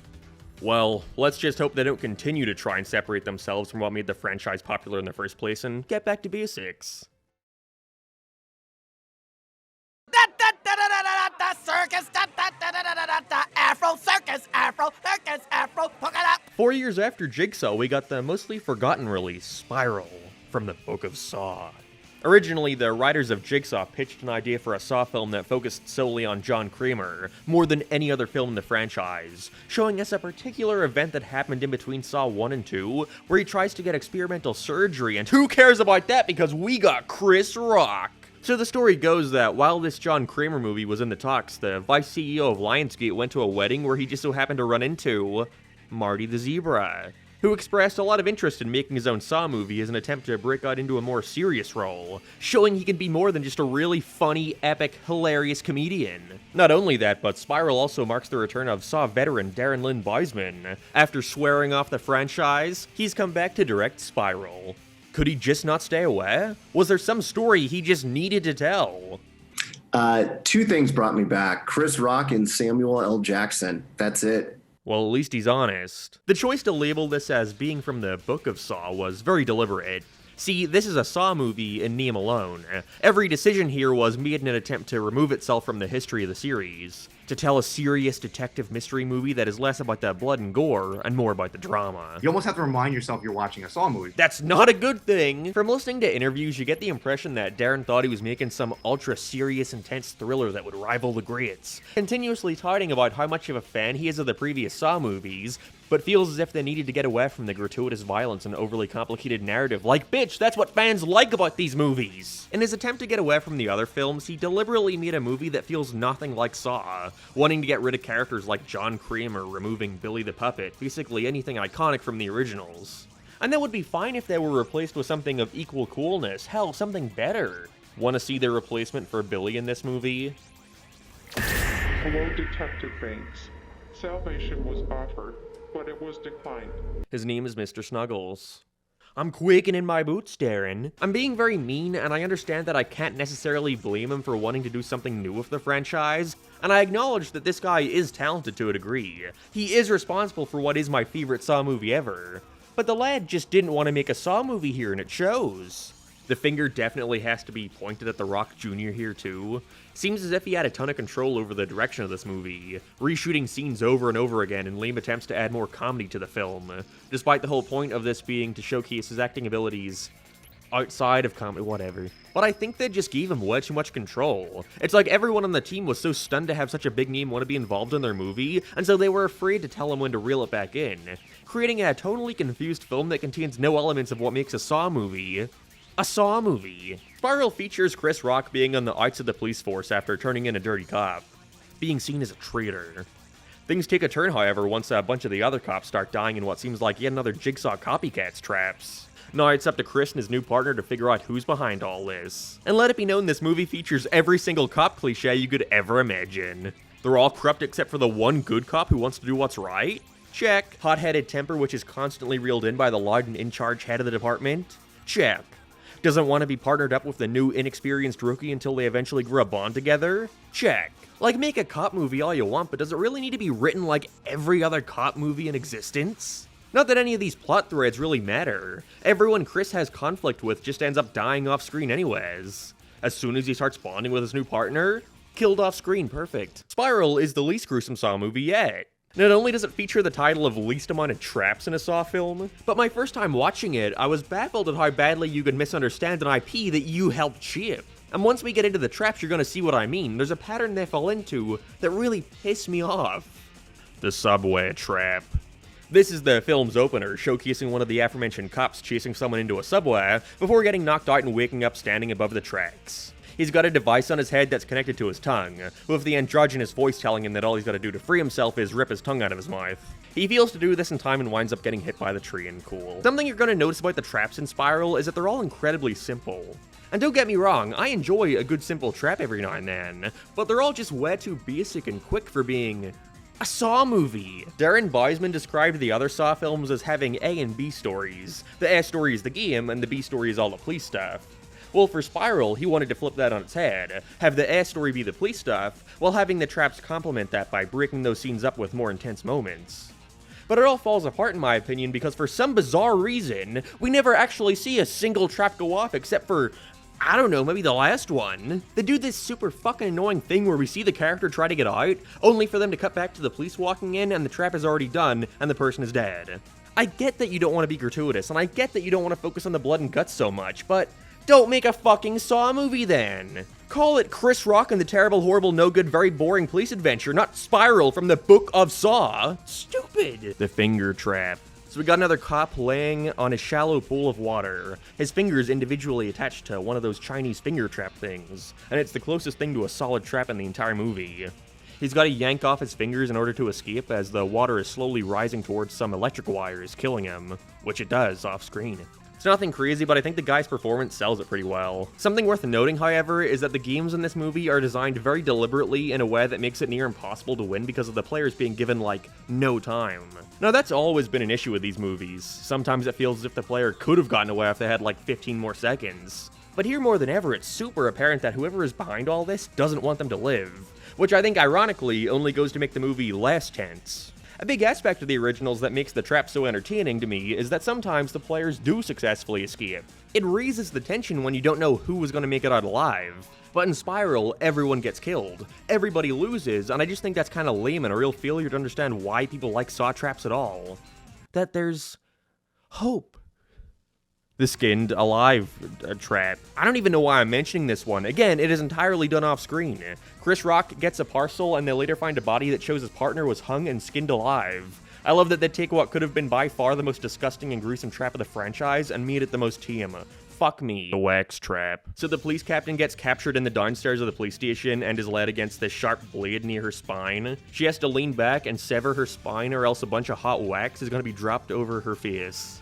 Well, let's just hope they don't continue to try and separate themselves from what made the franchise popular in the first place and get back to basics. Circus, Afro circus, Afro circus, Afro, hook it up. 4 years after Jigsaw, we got the mostly forgotten release, Spiral, from the Book of Saw. Originally, the writers of Jigsaw pitched an idea for a Saw film that focused solely on John Kramer, more than any other film in the franchise, showing us a particular event that happened in between Saw 1 and 2, where he tries to get experimental surgery, and who cares about that because we got Chris Rock! So the story goes that while this John Kramer movie was in the talks, the vice CEO of Lionsgate went to a wedding where he just so happened to run into Marty the Zebra, who expressed a lot of interest in making his own Saw movie as an attempt to break out into a more serious role, showing he can be more than just a really funny, epic, hilarious comedian. Not only that, but Spiral also marks the return of Saw veteran Darren Lynn Bousman. After swearing off the franchise, he's come back to direct Spiral. Could he just not stay away? Was there some story he just needed to tell? Two things brought me back. Chris Rock and Samuel L. Jackson. That's it. Well, at least he's honest. The choice to label this as being from the Book of Saw was very deliberate. See, this is a Saw movie in name alone. Every decision here was made in an attempt to remove itself from the history of the series, to tell a serious detective mystery movie that is less about the blood and gore and more about the drama. You almost have to remind yourself you're watching a Saw movie. That's not a good thing! From listening to interviews, you get the impression that Darren thought he was making some ultra-serious, intense thriller that would rival the greats, continuously touting about how much of a fan he is of the previous Saw movies, but feels as if they needed to get away from the gratuitous violence and overly complicated narrative. Like, bitch, that's what fans like about these movies! In his attempt to get away from the other films, he deliberately made a movie that feels nothing like Saw, wanting to get rid of characters like John Kramer, removing Billy the Puppet, basically anything iconic from the originals. And that would be fine if they were replaced with something of equal coolness, hell, something better. Want to see their replacement for Billy in this movie? Hello, Detective Banks. Salvation was offered, but it was declined. His name is Mr. Snuggles. I'm quaking in my boots, Darren. I'm being very mean, and I understand that I can't necessarily blame him for wanting to do something new with the franchise, and I acknowledge that this guy is talented to a degree. He is responsible for what is my favorite Saw movie ever. But the lad just didn't want to make a Saw movie here, and it shows. The finger definitely has to be pointed at The Rock Jr. here too. Seems as if he had a ton of control over the direction of this movie, reshooting scenes over and over again in lame attempts to add more comedy to the film, despite the whole point of this being to showcase his acting abilities outside of comedy, whatever. But I think they just gave him way too much control. It's like everyone on the team was so stunned to have such a big name want to be involved in their movie, and so they were afraid to tell him when to reel it back in, creating a tonally confused film that contains no elements of what makes a Saw movie. A Saw movie. Spiral features Chris Rock being on the outs of the police force after turning in a dirty cop, being seen as a traitor. Things take a turn, however, once a bunch of the other cops start dying in what seems like yet another Jigsaw copycat's traps. Now it's up to Chris and his new partner to figure out who's behind all this. And let it be known this movie features every single cop cliche you could ever imagine. They're all corrupt except for the one good cop who wants to do what's right? Check. Hot-headed temper which is constantly reeled in by the loud and in-charge head of the department? Check. Doesn't want to be partnered up with the new inexperienced rookie until they eventually grow a bond together? Check. Like, make a cop movie all you want, but does it really need to be written like every other cop movie in existence? Not that any of these plot threads really matter. Everyone Chris has conflict with just ends up dying off screen anyways. As soon as he starts bonding with his new partner, killed off screen, perfect. Spiral is the least gruesome Saw movie yet. Not only does it feature the title of least amount of traps in a Saw film, but my first time watching it, I was baffled at how badly you could misunderstand an IP that you helped shape. And once we get into the traps, you're gonna see what I mean. There's a pattern they fall into that really pissed me off. The subway trap. This is the film's opener, showcasing one of the aforementioned cops chasing someone into a subway before getting knocked out and waking up standing above the tracks. He's got a device on his head that's connected to his tongue, with the androgynous voice telling him that all he's got to do to free himself is rip his tongue out of his mouth. He fails to do this in time and winds up getting hit by the tree and cool. Something you're going to notice about the traps in Spiral is that they're all incredibly simple. And don't get me wrong, I enjoy a good simple trap every now and then, but they're all just way too basic and quick for being a Saw movie. Darren Bousman described the other Saw films as having A and B stories. The A story is the game, and the B story is all the police stuff. Well, for Spiral, he wanted to flip that on its head, have the A story be the police stuff, while having the traps complement that by breaking those scenes up with more intense moments. But it all falls apart in my opinion because for some bizarre reason, we never actually see a single trap go off except for, I don't know, maybe the last one. They do this super fucking annoying thing where we see the character try to get out, only for them to cut back to the police walking in and the trap is already done and the person is dead. I get that you don't want to be gratuitous, and I get that you don't want to focus on the blood and guts so much, but don't make a fucking Saw movie then. Call it Chris Rock and the terrible, horrible, no good, very boring police adventure, not Spiral from the Book of Saw. Stupid. The finger trap. So we got another cop laying on a shallow pool of water, his fingers individually attached to one of those Chinese finger trap things, and it's the closest thing to a solid trap in the entire movie. He's got to yank off his fingers in order to escape as the water is slowly rising towards some electric wires, killing him, which it does off screen. It's nothing crazy, but I think the guy's performance sells it pretty well. Something worth noting, however, is that the games in this movie are designed very deliberately in a way that makes it near impossible to win because of the players being given, like, no time. Now, that's always been an issue with these movies. Sometimes it feels as if the player could have gotten away if they had, like, 15 more seconds. But here more than ever, it's super apparent that whoever is behind all this doesn't want them to live, which I think, ironically, only goes to make the movie less tense. A big aspect of the originals that makes the trap so entertaining to me is that sometimes the players do successfully escape. It raises the tension when you don't know who is going to make it out alive. But in Spiral, everyone gets killed. Everybody loses, and I just think that's kind of lame and a real failure to understand why people like Saw traps at all. That there's hope. The skinned alive trap. I don't even know why I'm mentioning this one. Again, it is entirely done off screen. Chris Rock gets a parcel and they later find a body that shows his partner was hung and skinned alive. I love that they take what could have been by far the most disgusting and gruesome trap of the franchise and made it the most tame. Fuck me. The wax trap. So the police captain gets captured in the downstairs of the police station and is led against this sharp blade near her spine. She has to lean back and sever her spine or else a bunch of hot wax is going to be dropped over her face.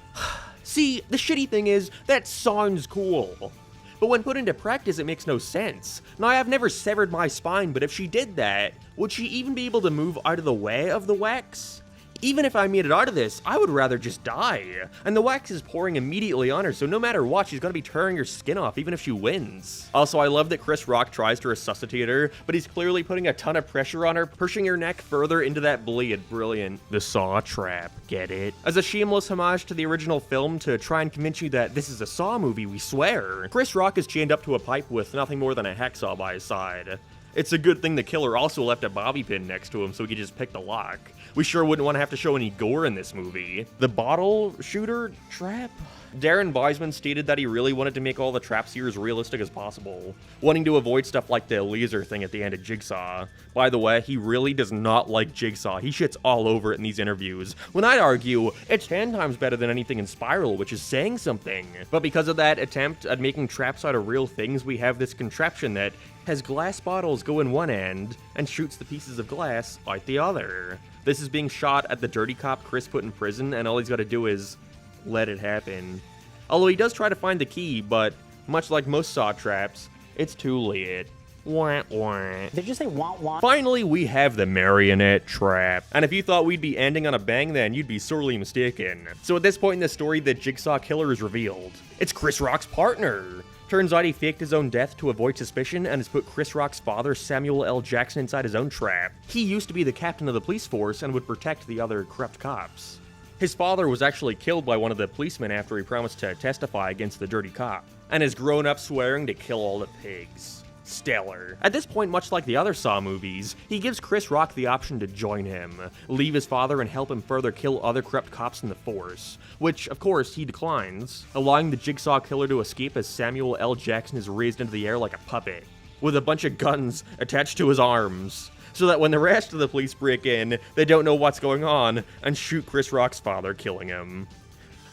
See, the shitty thing is, that sounds cool. But when put into practice, it makes no sense. Now, I have never severed my spine, but if she did that, would she even be able to move out of the way of the wax? Even if I made it out of this, I would rather just die. And the wax is pouring immediately on her, so no matter what, she's gonna be tearing her skin off, even if she wins. Also, I love that Chris Rock tries to resuscitate her, but he's clearly putting a ton of pressure on her, pushing her neck further into that blade. Brilliant. The Saw trap. Get it? As a shameless homage to the original film to try and convince you that this is a Saw movie, we swear, Chris Rock is chained up to a pipe with nothing more than a hacksaw by his side. It's a good thing the killer also left a bobby pin next to him so he could just pick the lock. We sure wouldn't want to have to show any gore in this movie. The bottle shooter trap? Darren Bousman stated that he really wanted to make all the traps here as realistic as possible, wanting to avoid stuff like the laser thing at the end of Jigsaw. By the way, he really does not like Jigsaw. He shits all over it in these interviews, when I'd argue it's 10 times better than anything in Spiral, which is saying something. But because of that attempt at making traps out of real things, we have this contraption that has glass bottles go in one end and shoots the pieces of glass out the other. This is being shot at the dirty cop Chris put in prison, and all he's got to do is let it happen. Although he does try to find the key, but much like most Saw traps, it's too late. Wah, wah. Did you say wah wah? Finally, we have the marionette trap. And if you thought we'd be ending on a bang, then you'd be sorely mistaken. So at this point in the story, the Jigsaw killer is revealed. It's Chris Rock's partner. Turns out he faked his own death to avoid suspicion and has put Chris Rock's father, Samuel L. Jackson, inside his own trap. He used to be the captain of the police force and would protect the other corrupt cops. His father was actually killed by one of the policemen after he promised to testify against the dirty cop, and has grown up swearing to kill all the pigs. Stellar. At this point, much like the other Saw movies, he gives Chris Rock the option to join him, leave his father and help him further kill other corrupt cops in the force, which, of course, he declines, allowing the Jigsaw killer to escape as Samuel L. Jackson is raised into the air like a puppet, with a bunch of guns attached to his arms, so that when the rest of the police break in, they don't know what's going on and shoot Chris Rock's father, killing him.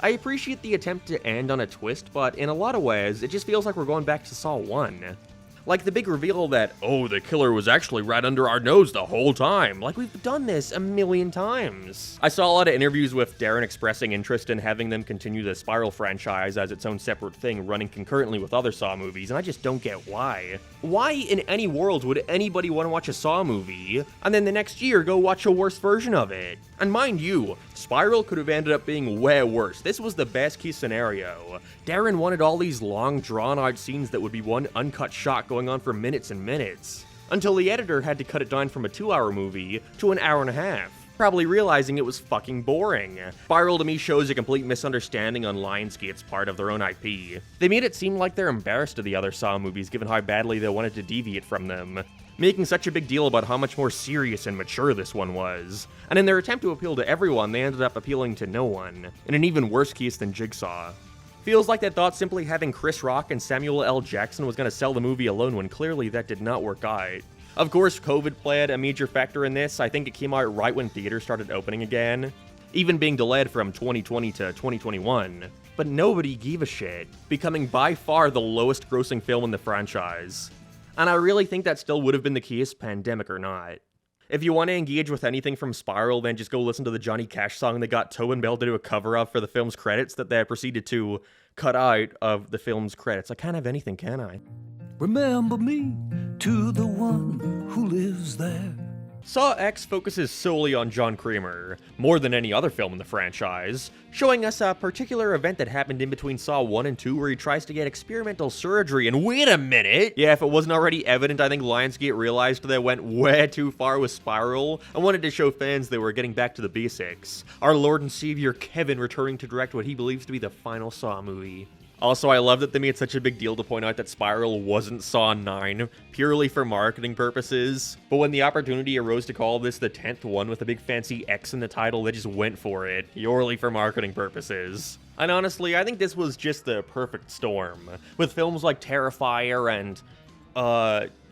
I appreciate the attempt to end on a twist, but in a lot of ways, it just feels like we're going back to Saw 1. Like the big reveal that, oh, the killer was actually right under our nose the whole time. Like, we've done this a million times. I saw a lot of interviews with Darren expressing interest in having them continue the Spiral franchise as its own separate thing running concurrently with other Saw movies, and I just don't get why. Why in any world would anybody want to watch a Saw movie, and then the next year go watch a worse version of it? And mind you, Spiral could have ended up being way worse. This was the best case scenario. Darren wanted all these long, drawn-out scenes that would be one uncut shot going on for minutes and minutes, until the editor had to cut it down from a 2-hour movie to an hour and a half, probably realizing it was fucking boring. Spiral to me shows a complete misunderstanding on Lionsgate's part of their own IP. They made it seem like they're embarrassed of the other Saw movies given how badly they wanted to deviate from them, making such a big deal about how much more serious and mature this one was. And in their attempt to appeal to everyone, they ended up appealing to no one, in an even worse case than Jigsaw. Feels like they thought simply having Chris Rock and Samuel L. Jackson was going to sell the movie alone when clearly that did not work out. Of course, COVID played a major factor in this. I think it came out right when theaters started opening again, even being delayed from 2020 to 2021. But nobody gave a shit, becoming by far the lowest grossing film in the franchise. And I really think that still would have been the case, pandemic or not. If you want to engage with anything from Spiral, then just go listen to the Johnny Cash song they got Tobin Bell to do a cover of for the film's credits that they proceeded to cut out of the film's credits. I can't have anything, can I? Remember me to the one who lives there. Saw X focuses solely on John Kramer, more than any other film in the franchise, showing us a particular event that happened in between Saw 1 and 2 where he tries to get experimental surgery, and wait a minute! Yeah, if it wasn't already evident, I think Lionsgate realized they went way too far with Spiral, and wanted to show fans they were getting back to the basics. Our Lord and Savior Kevin returning to direct what he believes to be the final Saw movie. Also, I love that they made such a big deal to point out that Spiral wasn't Saw 9, purely for marketing purposes, but when the opportunity arose to call this the 10th one with a big fancy X in the title, they just went for it, purely for marketing purposes. And honestly, I think this was just the perfect storm, with films like Terrifier and,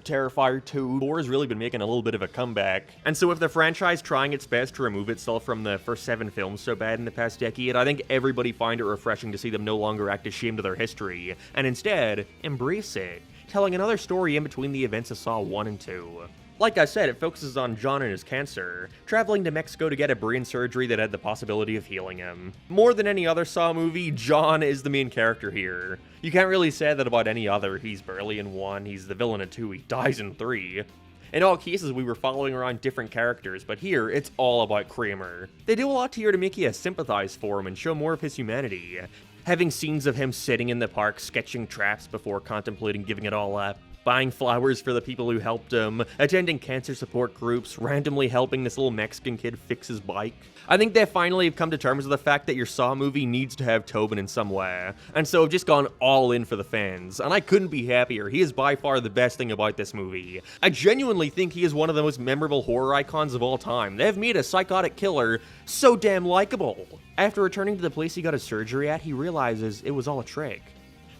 Terrifier 2, gore has really been making a little bit of a comeback. And so with the franchise trying its best to remove itself from the first 7 films so bad in the past decade, I think everybody find it refreshing to see them no longer act ashamed of their history, and instead, embrace it, telling another story in between the events of Saw 1 and 2. Like I said, it focuses on John and his cancer, traveling to Mexico to get a brain surgery that had the possibility of healing him. More than any other Saw movie, John is the main character here. You can't really say that about any other. He's barely in 1, he's the villain in 2, he dies in 3. In all cases, we were following around different characters, but here, it's all about Kramer. They do a lot here to make you sympathize for him and show more of his humanity. Having scenes of him sitting in the park sketching traps before contemplating giving it all up, buying flowers for the people who helped him, attending cancer support groups, randomly helping this little Mexican kid fix his bike. I think they finally have come to terms with the fact that your Saw movie needs to have Tobin in some way, and so have just gone all in for the fans, and I couldn't be happier. He is by far the best thing about this movie. I genuinely think he is one of the most memorable horror icons of all time. They have made a psychotic killer so damn likable. After returning to the place he got his surgery at, he realizes it was all a trick.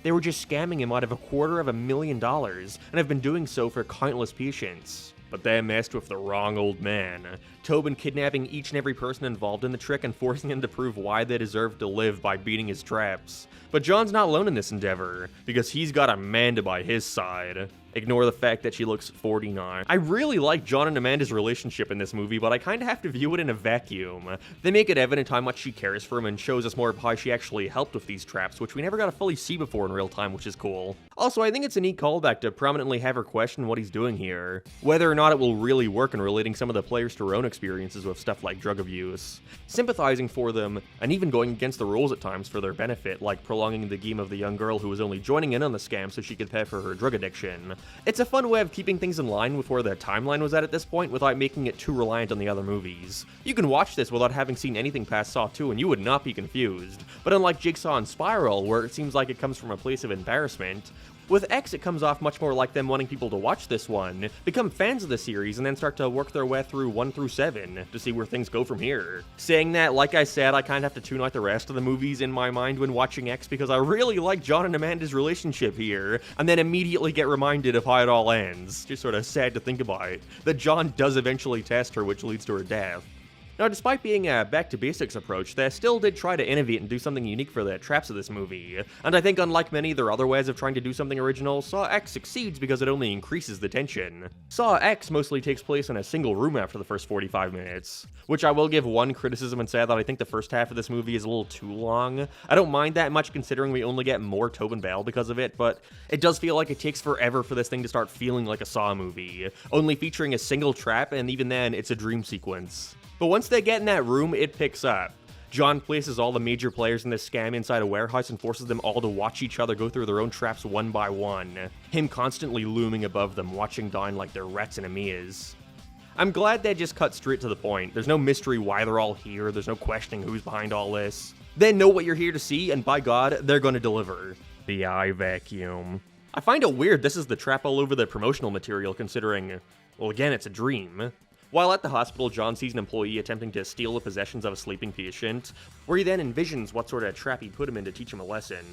They were just scamming him out of $250,000 and have been doing so for countless patients. But they messed with the wrong old man. Tobin kidnapping each and every person involved in the trick and forcing them to prove why they deserved to live by beating his traps. But John's not alone in this endeavor, because he's got Amanda by his side. Ignore the fact that she looks 49. I really like John and Amanda's relationship in this movie, but I kinda have to view it in a vacuum. They make it evident how much she cares for him and shows us more of how she actually helped with these traps, which we never got to fully see before in real time, which is cool. Also, I think it's a neat callback to prominently have her question what he's doing here. Whether or not it will really work in relating some of the players to her own experiences with stuff like drug abuse. Sympathizing for them, and even going against the rules at times for their benefit, like prolonging the game of the young girl who was only joining in on the scam so she could pay for her drug addiction. It's a fun way of keeping things in line with where the timeline was at this point without making it too reliant on the other movies. You can watch this without having seen anything past Saw 2 and you would not be confused, but unlike Jigsaw and Spiral, where it seems like it comes from a place of embarrassment, with X, it comes off much more like them wanting people to watch this one, become fans of the series, and then start to work their way through 1 through 7 to see where things go from here. Saying that, like I said, I kinda have to tune out the rest of the movies in my mind when watching X because I really like John and Amanda's relationship here, and then immediately get reminded of how it all ends. Just sorta sad to think about. That John does eventually test her, which leads to her death. Now, despite being a back-to-basics approach, they still did try to innovate and do something unique for the traps of this movie, and I think unlike many of their other ways of trying to do something original, Saw X succeeds because it only increases the tension. Saw X mostly takes place in a single room after the first 45 minutes, which I will give one criticism and say that I think the first half of this movie is a little too long. I don't mind that much considering we only get more Tobin Bell because of it, but it does feel like it takes forever for this thing to start feeling like a Saw movie, only featuring a single trap, and even then, it's a dream sequence. But once they get in that room, it picks up. John places all the major players in this scam inside a warehouse and forces them all to watch each other go through their own traps one by one. Him constantly looming above them, watching down like they're rats in a maze. I'm glad they just cut straight to the point. There's no mystery why they're all here, there's no questioning who's behind all this. They know what you're here to see, and by God, they're gonna deliver. The eye vacuum. I find it weird this is the trap all over the promotional material considering, well again, it's a dream. While at the hospital, John sees an employee attempting to steal the possessions of a sleeping patient, where he then envisions what sort of trap he'd put him in to teach him a lesson.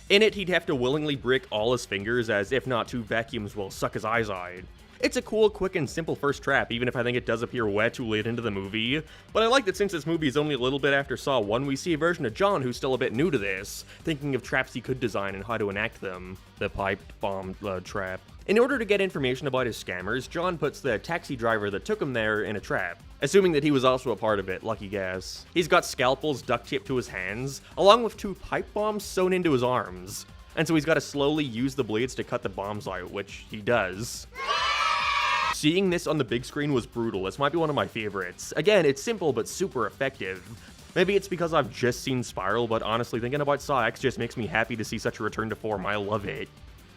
In it, he'd have to willingly break all his fingers, as if not, 2 vacuums will suck his eyes out. It's a cool, quick, and simple first trap, even if I think it does appear way too late into the movie. But I like that since this movie is only a little bit after Saw 1, we see a version of John who's still a bit new to this, thinking of traps he could design and how to enact them. The piped bomb trap. In order to get information about his scammers, John puts the taxi driver that took him there in a trap, assuming that he was also a part of it, lucky guess. He's got scalpels duct taped to his hands, along with 2 pipe bombs sewn into his arms. And so he's got to slowly use the blades to cut the bombs out, which he does. Seeing this on the big screen was brutal. This might be one of my favorites. Again, it's simple but super effective. Maybe it's because I've just seen Spiral, but honestly, thinking about Saw X just makes me happy to see such a return to form. I love it.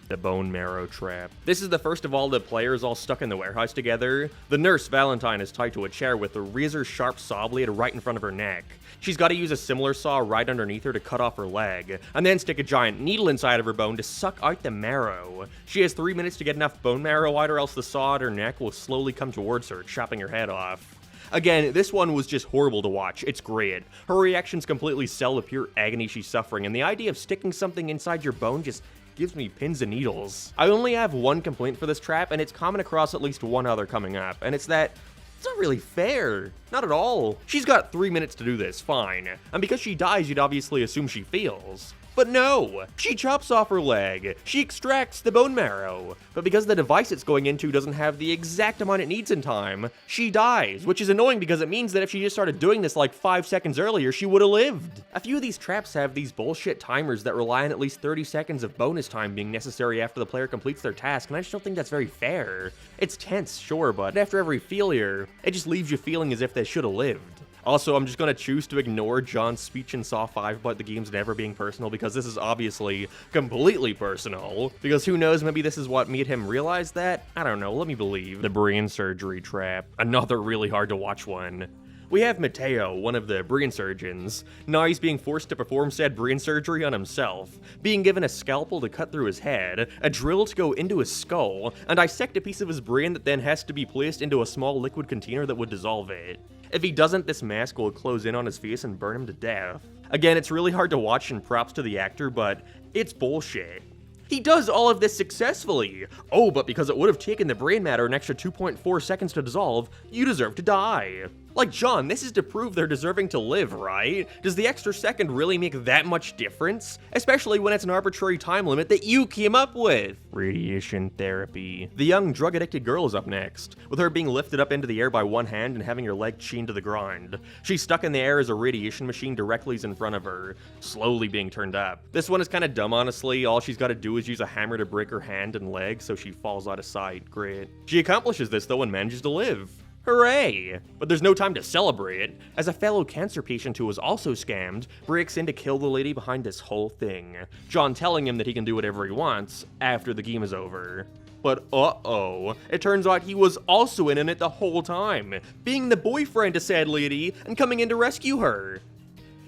The bone marrow trap. This is the first of all the players all stuck in the warehouse together. The nurse, Valentine, is tied to a chair with a razor-sharp saw blade right in front of her neck. She's got to use a similar saw right underneath her to cut off her leg, and then stick a giant needle inside of her bone to suck out the marrow. She has 3 minutes to get enough bone marrow out, or else the saw at her neck will slowly come towards her, chopping her head off. Again, this one was just horrible to watch. It's great. Her reactions completely sell the pure agony she's suffering, and the idea of sticking something inside your bone just gives me pins and needles. I only have one complaint for this trap, and it's common across at least one other coming up, and it's that it's not really fair. Not at all. She's got 3 minutes to do this, fine. And because she dies, you'd obviously assume she feels. But no! She chops off her leg. She extracts the bone marrow. But because the device it's going into doesn't have the exact amount it needs in time, she dies, which is annoying because it means that if she just started doing this like 5 seconds earlier, she would have lived. A few of these traps have these bullshit timers that rely on at least 30 seconds of bonus time being necessary after the player completes their task, and I just don't think that's very fair. It's tense, sure, but after every failure, it just leaves you feeling as if they should have lived. Also, I'm just going to choose to ignore John's speech in Saw 5 about the games never being personal because this is obviously completely personal. Because who knows, maybe this is what made him realize that? I don't know, let me believe. The brain surgery trap. Another really hard to watch one. We have Mateo, one of the brain surgeons. Now he's being forced to perform said brain surgery on himself, being given a scalpel to cut through his head, a drill to go into his skull, and dissect a piece of his brain that then has to be placed into a small liquid container that would dissolve it. If he doesn't, this mask will close in on his face and burn him to death. Again, it's really hard to watch and props to the actor, but it's bullshit. He does all of this successfully. Oh, but because it would have taken the brain matter an extra 2.4 seconds to dissolve, you deserve to die. Like, John, this is to prove they're deserving to live, right? Does the extra second really make that much difference? Especially when it's an arbitrary time limit that you came up with. Radiation therapy. The young drug-addicted girl is up next, with her being lifted up into the air by one hand and having her leg chained to the ground. She's stuck in the air as a radiation machine directly is in front of her, slowly being turned up. This one is kind of dumb, honestly. All she's got to do is use a hammer to break her hand and leg so she falls out of sight. Great. She accomplishes this, though, and manages to live. Hooray! But there's no time to celebrate, as a fellow cancer patient who was also scammed breaks in to kill the lady behind this whole thing, John telling him that he can do whatever he wants after the game is over. But uh-oh, it turns out he was also in it the whole time, being the boyfriend to said lady and coming in to rescue her.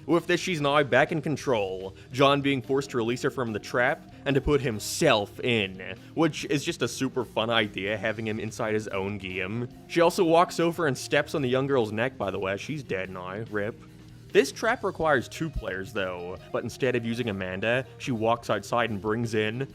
With this, she's now back in control, John being forced to release her from the trap and to put himself in, which is just a super fun idea, having him inside his own game. She also walks over and steps on the young girl's neck, by the way. She's dead now, rip. This trap requires 2 players though, but instead of using Amanda, she walks outside and brings in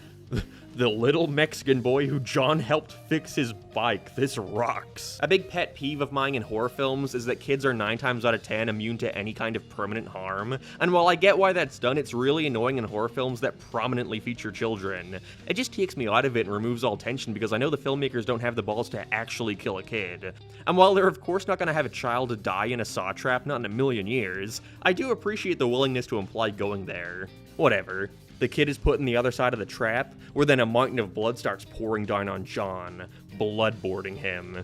the little Mexican boy who John helped fix his bike. This rocks. A big pet peeve of mine in horror films is that kids are 9 times out of 10 immune to any kind of permanent harm. And while I get why that's done, it's really annoying in horror films that prominently feature children. It just takes me out of it and removes all tension because I know the filmmakers don't have the balls to actually kill a kid. And while they're of course not going to have a child die in a saw trap, not in a million years, I do appreciate the willingness to imply going there. Whatever. The kid is put in the other side of the trap, where then a mountain of blood starts pouring down on John, bloodboarding him.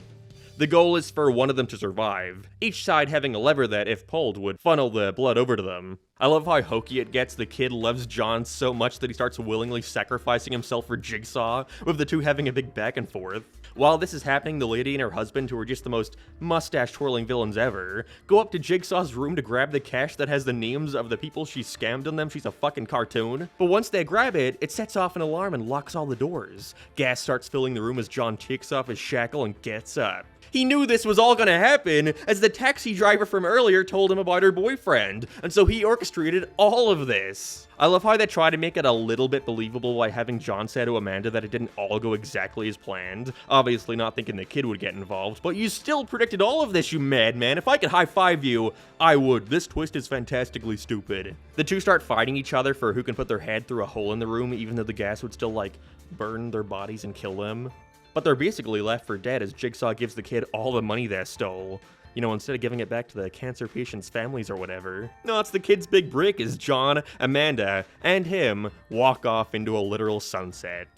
The goal is for one of them to survive, each side having a lever that, if pulled, would funnel the blood over to them. I love how hokey it gets. The kid loves John so much that he starts willingly sacrificing himself for Jigsaw, with the two having a big back and forth. While this is happening, the lady and her husband, who are just the most mustache-twirling villains ever, go up to Jigsaw's room to grab the cash that has the names of the people she scammed on them. She's a fucking cartoon. But once they grab it, it sets off an alarm and locks all the doors. Gas starts filling the room as John takes off his shackle and gets up. He knew this was all gonna happen, as the taxi driver from earlier told him about her boyfriend, and so he orchestrated all of this. I love how they try to make it a little bit believable by having John say to Amanda that it didn't all go exactly as planned, obviously not thinking the kid would get involved, but you still predicted all of this, you madman. If I could high-five you, I would. This twist is fantastically stupid. The two start fighting each other for who can put their head through a hole in the room, even though the gas would still, like, burn their bodies and kill them. But they're basically left for dead as Jigsaw gives the kid all the money they stole. You know, instead of giving it back to the cancer patients' families or whatever. No, it's the kid's big break as John, Amanda, and him walk off into a literal sunset.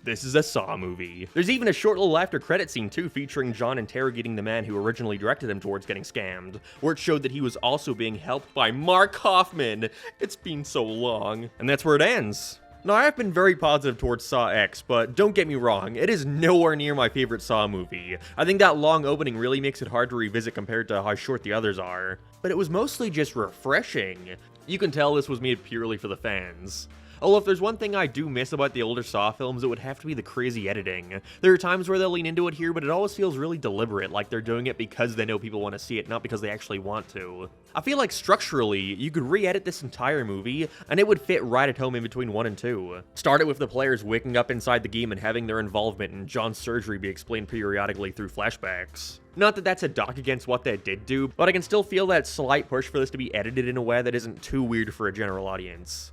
This is a Saw movie. There's even a short little after credit scene too, featuring John interrogating the man who originally directed him towards getting scammed, where it showed that he was also being helped by Mark Hoffman. It's been so long. And that's where it ends. Now, I've been very positive towards Saw X, but don't get me wrong, it is nowhere near my favorite Saw movie. I think that long opening really makes it hard to revisit compared to how short the others are. But it was mostly just refreshing. You can tell this was made purely for the fans. Although if there's one thing I do miss about the older Saw films, it would have to be the crazy editing. There are times where they'll lean into it here, but it always feels really deliberate, like they're doing it because they know people want to see it, not because they actually want to. I feel like structurally, you could re-edit this entire movie, and it would fit right at home in between 1 and 2. Start it with the players waking up inside the game and having their involvement in John's surgery be explained periodically through flashbacks. Not that that's a knock against what they did do, but I can still feel that slight push for this to be edited in a way that isn't too weird for a general audience.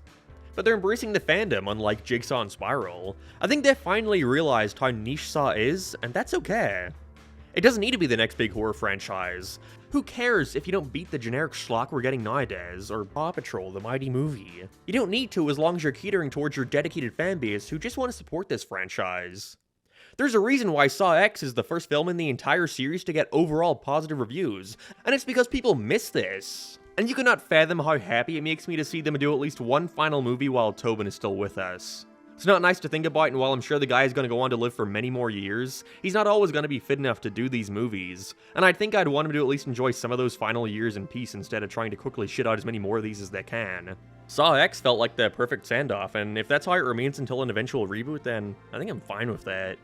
But they're embracing the fandom, unlike Jigsaw and Spiral. I think they finally realized how niche Saw is, and that's okay. It doesn't need to be the next big horror franchise. Who cares if you don't beat the generic schlock we're getting nowadays, or Paw Patrol, the mighty movie? You don't need to as long as you're catering towards your dedicated fanbase who just want to support this franchise. There's a reason why Saw X is the first film in the entire series to get overall positive reviews, and it's because people miss this. And you cannot fathom how happy it makes me to see them do at least one final movie while Tobin is still with us. It's not nice to think about, and while I'm sure the guy is going to go on to live for many more years, he's not always going to be fit enough to do these movies. And I think I'd want him to at least enjoy some of those final years in peace instead of trying to quickly shit out as many more of these as they can. Saw X felt like the perfect send-off, and if that's how it remains until an eventual reboot, then I think I'm fine with that.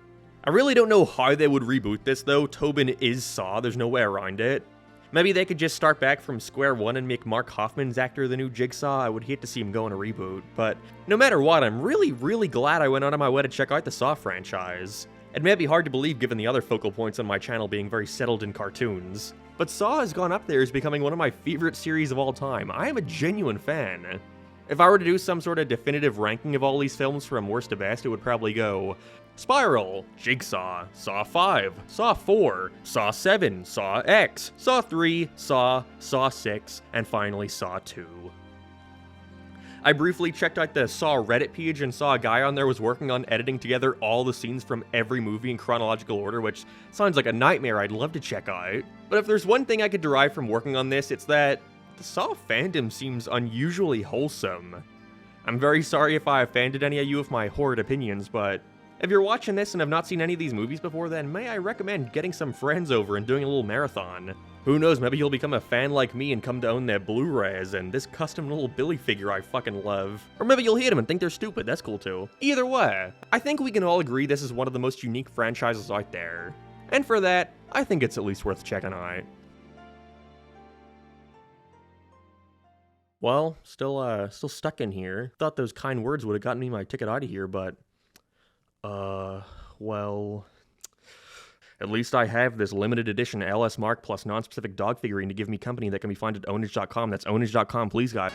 I really don't know how they would reboot this though. Tobin is Saw, there's no way around it. Maybe they could just start back from square one and make Mark Hoffman's actor the new Jigsaw. I would hate to see him go on a reboot, but no matter what, I'm really glad I went out of my way to check out the Saw franchise. It may be hard to believe given the other focal points on my channel being very settled in cartoons, but Saw has gone up there as becoming one of my favorite series of all time. I am a genuine fan. If I were to do some sort of definitive ranking of all these films from worst to best, it would probably go Spiral, Jigsaw, Saw 5, Saw 4, Saw 7, Saw X, Saw 3, Saw 6, and finally Saw 2. I briefly checked out the Saw Reddit page and saw a guy on there was working on editing together all the scenes from every movie in chronological order, which sounds like a nightmare I'd love to check out. But if there's one thing I could derive from working on this, it's that the Saw fandom seems unusually wholesome. I'm very sorry if I offended any of you with my horrid opinions, but if you're watching this and have not seen any of these movies before, then may I recommend getting some friends over and doing a little marathon. Who knows, maybe you'll become a fan like me and come to own their Blu-rays and this custom little Billy figure I fucking love. Or maybe you'll hate them and think they're stupid, that's cool too. Either way, I think we can all agree this is one of the most unique franchises out there. And for that, I think it's at least worth checking out. Well, still stuck in here. Thought those kind words would have gotten me my ticket out of here, but well, at least I have this limited edition LS Mark plus non-specific dog figurine to give me company that can be found at ownage.com. That's ownage.com, please, guys.